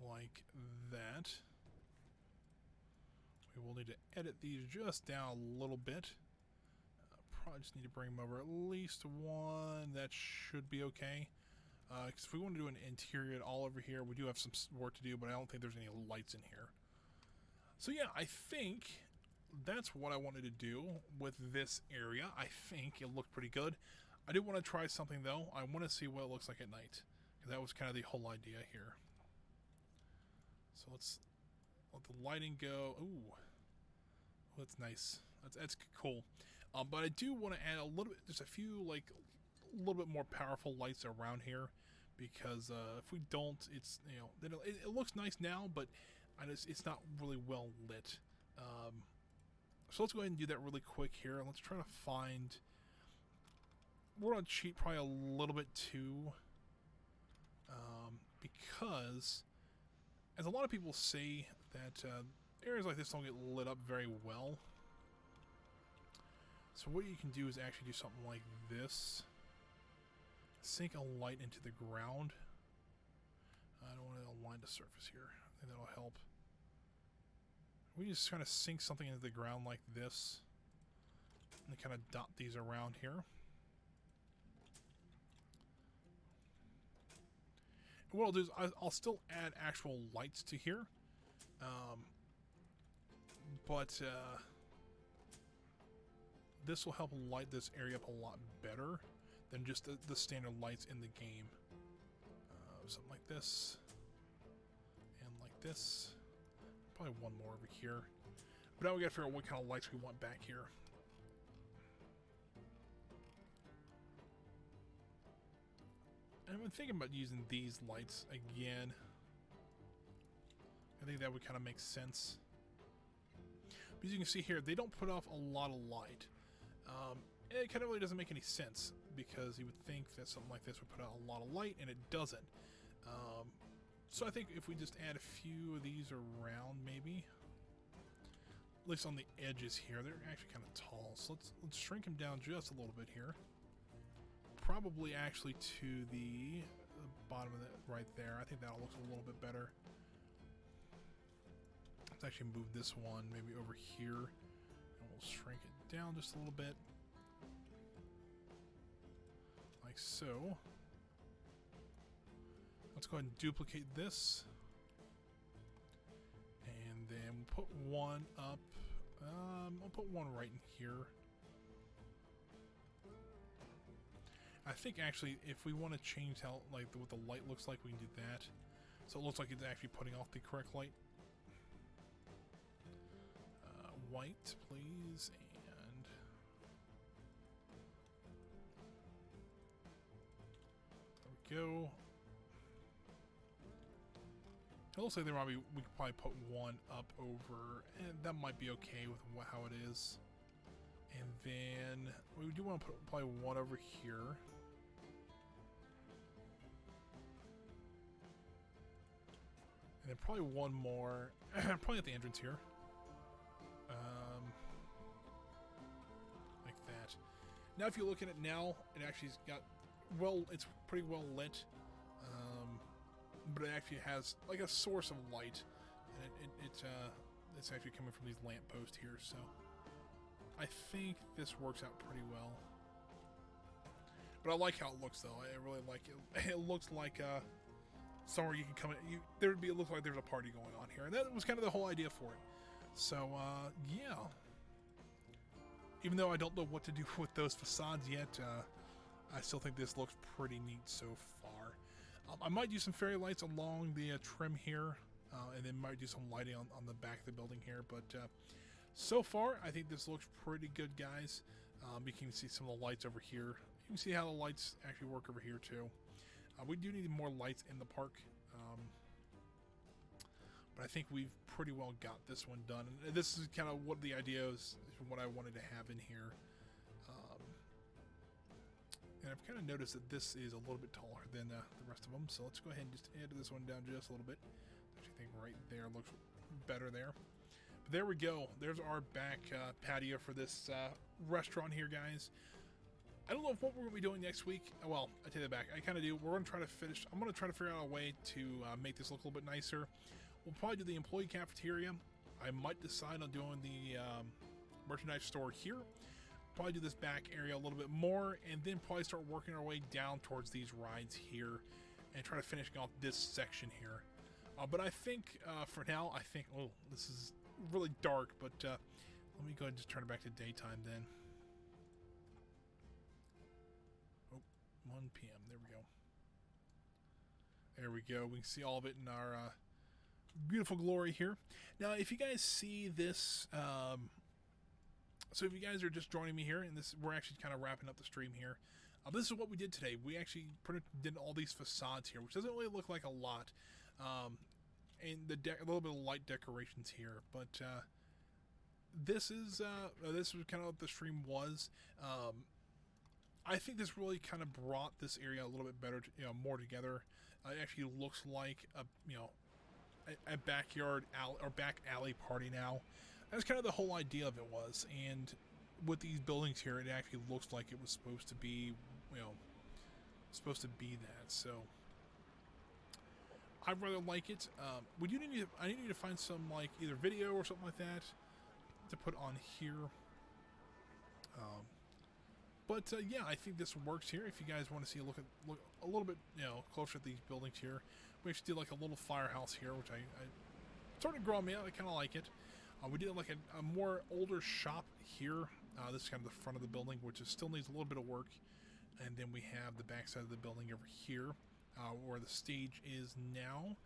Like that. We will need to edit these just down a little bit. Probably just need to bring them over at least one. That should be okay. Because if we want to do an interior all over here, we do have some work to do, but I don't think there's any lights in here. So yeah, I think that's what I wanted to do with this area. I think it looked pretty good. I do want to try something though. I want to see what it looks like at night. That was kind of the whole idea here. So let's let the lighting go. Ooh, that's nice. That's cool. But I do want to add a little bit, just a few, like, a little bit more powerful lights around here, because if we don't, it's, you know, it looks nice now, but it's not really well lit. So let's go ahead and do that really quick here. Let's try to find. We're gonna cheat probably a little bit too, because as a lot of people say that areas like this don't get lit up very well. So what you can do is actually do something like this. Sink a light into the ground. I don't want to align the surface here. I think that'll help. We just kind of sink something into the ground like this. And kind of dot these around here. And what I'll do is I'll still add actual lights to here. But this will help light this area up a lot better than just the standard lights in the game. Something like this. And like this. Probably one more over here. But now we gotta figure out what kind of lights we want back here. And I'm thinking about using these lights again. I think that would kind of make sense. But as you can see here, they don't put off a lot of light. It kind of really doesn't make any sense, because you would think that something like this would put out a lot of light, and it doesn't. So I think if we just add a few of these around, maybe, at least on the edges here, they're actually kind of tall. So let's shrink them down just a little bit here. Probably actually to the bottom of it right there. I think that looks a little bit better. Let's actually move this one maybe over here, and we'll shrink it down just a little bit, like so. Let's go ahead and duplicate this, and then we'll put one up. I'll put one right in here. I think actually, if we want to change how what the light looks like, we can do that. So it looks like it's actually putting off the correct light. White, please, and there we go. It looks like we could probably put one up over, and that might be okay with how it is. And then we do want to put probably one over here. And then probably one more, probably at the entrance here. Like that. Now if you look at it now, it actually's got, well, it's pretty well lit. but it actually has like a source of light, and it's actually coming from these lampposts here. So I think this works out pretty well. But I like how it looks, though. I really like it. It looks like somewhere you can come in. It looks like there's a party going on here, and that was kind of the whole idea for it. So yeah. Even though I don't know what to do with those facades yet, I still think this looks pretty neat so far. I might do some fairy lights along the trim here, and then might do some lighting on the back of the building here. But so far, I think this looks pretty good, guys. You can see some of the lights over here. You can see how the lights actually work over here too. We do need more lights in the park, but I think we've pretty well got this one done. And this is kind of what the idea is, what I wanted to have in here. And I've kind of noticed that this is a little bit taller than the rest of them, so let's go ahead and just add this one down just a little bit. I think right there looks better there. But there we go. There's our back patio for this restaurant here, guys. I don't know what we're going to be doing next week. Well, I take that back. I kind of do. We're going to try to finish. I'm going to try to figure out a way to make this look a little bit nicer. We'll probably do the employee cafeteria. I might decide on doing the merchandise store here. Probably do this back area a little bit more, and then probably start working our way down towards these rides here and try to finish off this section here. But I think for now, oh, this is really dark, but let me go ahead and just turn it back to daytime then. 1 p.m. There we go. There we go. We can see all of it in our beautiful glory here. Now, if you guys see this, so if you guys are just joining me here, and we're actually kind of wrapping up the stream here. This is what we did today. We actually did all these facades here, which doesn't really look like a lot, and a little bit of light decorations here. But this was kind of what the stream was. I think this really kind of brought this area a little bit better, more together. It actually looks like a backyard alley or back alley party now. That's kind of the whole idea of it was, and with these buildings here, it actually looks like it was supposed to be, that. So I rather like it. I need to find some like either video or something like that to put on here. But yeah, I think this works here. If you guys want to see look a little bit closer at these buildings here, we actually did like a little firehouse here, which I started to grow me out. I kind of like it. We did like a more older shop here. This is kind of the front of the building, which still needs a little bit of work. And then we have the back side of the building over here, where the stage is now.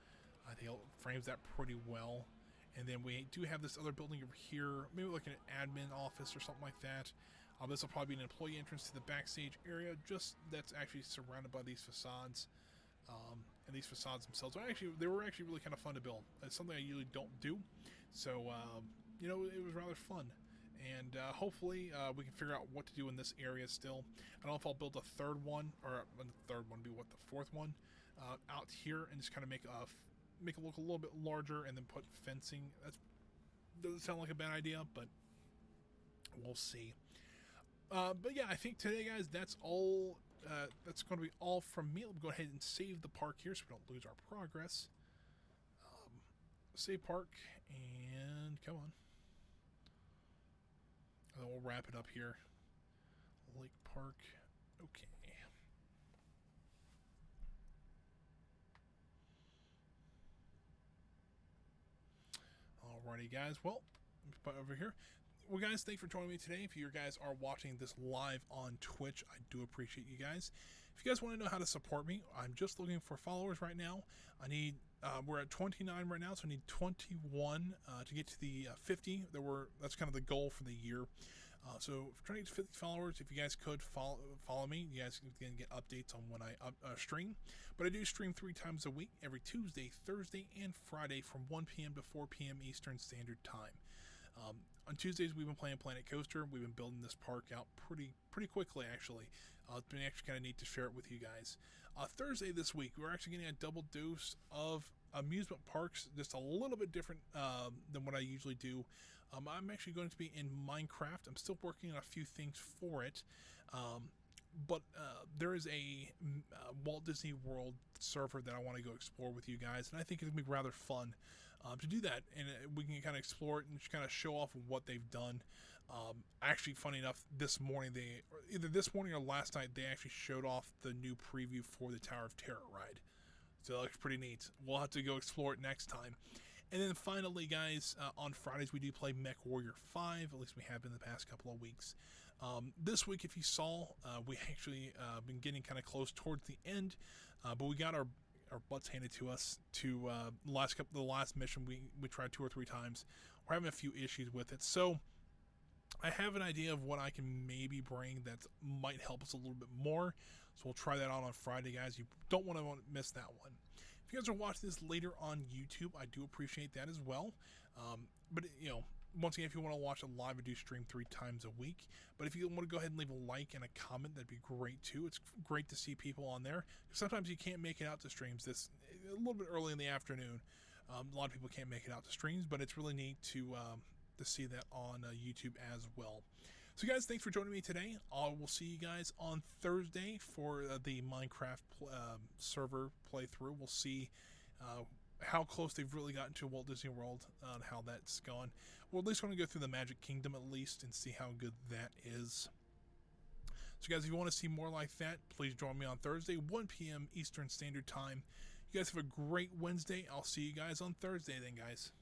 I think it frames that pretty well. And then we do have this other building over here, maybe like an admin office or something like that. This will probably be an employee entrance to the backstage area, just that's actually surrounded by these facades. And these facades themselves they were actually really kind of fun to build. It's something I usually don't do, so it was rather fun. And hopefully we can figure out what to do in this area still. I don't know if I'll build a third one, or the third one be what, the fourth one out here, and just kind of make it look a little bit larger, and then put fencing. That doesn't sound like a bad idea, but we'll see. But yeah, I think today, guys, that's all. That's going to be all from me. Let me go ahead and save the park here so we don't lose our progress. Save park, and come on. And then we'll wrap it up here. Lake Park. Okay. Alrighty, guys. Well, over here. Well, guys, thanks for joining me today. If you guys are watching this live on Twitch, I do appreciate you guys. If you guys want to know how to support me, I'm just looking for followers right now. I need, we're at 29 right now, so I need 21 to get to the 50. That's kind of the goal for the year. So trying to get to 50 followers. If you guys could follow me, you guys can get updates on when I stream. But I do stream 3 times a week, every Tuesday, Thursday, and Friday from 1 p.m. to 4 p.m. Eastern Standard Time. On Tuesdays, we've been playing Planet Coaster. We've been building this park out pretty quickly, actually. It's been actually kind of neat to share it with you guys. Thursday this week, we're actually getting a double dose of amusement parks, just a little bit different than what I usually do. I'm actually going to be in Minecraft. I'm still working on a few things for it. But there is a Walt Disney World server that I want to go explore with you guys, and I think it'll be rather fun to do that, and we can kind of explore it and just kind of show off what they've done. Actually, funny enough, this morning either this morning or last night, they actually showed off the new preview for the Tower of Terror ride. So it looks pretty neat. We'll have to go explore it next time. And then finally, guys, on Fridays we do play Mech Warrior 5. At least we have been the past couple of weeks. This week, if you saw, we actually been getting kind of close towards the end, but we got our butts handed to us to the last mission. We tried 2 or 3 times. We're having a few issues with it, so I have an idea of what I can maybe bring that might help us a little bit more. So we'll try that out on Friday, guys. You don't want to miss that one. If you guys are watching this later on YouTube, I do appreciate that as well. But you know, once again, if you want to watch it live, I do stream 3 times a week. But if you want to go ahead and leave a like and a comment, that'd be great too. It's great to see people on there. Sometimes you can't make it out to streams this a little bit early in the afternoon. A lot of people can't make it out to streams, but it's really neat to see that on YouTube as well. So guys, thanks for joining me today. I will see you guys on Thursday for the Minecraft server playthrough. We'll see how close they've really gotten to Walt Disney World and how that's gone. We're at least going to go through the Magic Kingdom at least and see how good that is. So guys, if you want to see more like that, please join me on Thursday, 1 p.m. Eastern Standard Time. You guys have a great Wednesday. I'll see you guys on Thursday then, guys.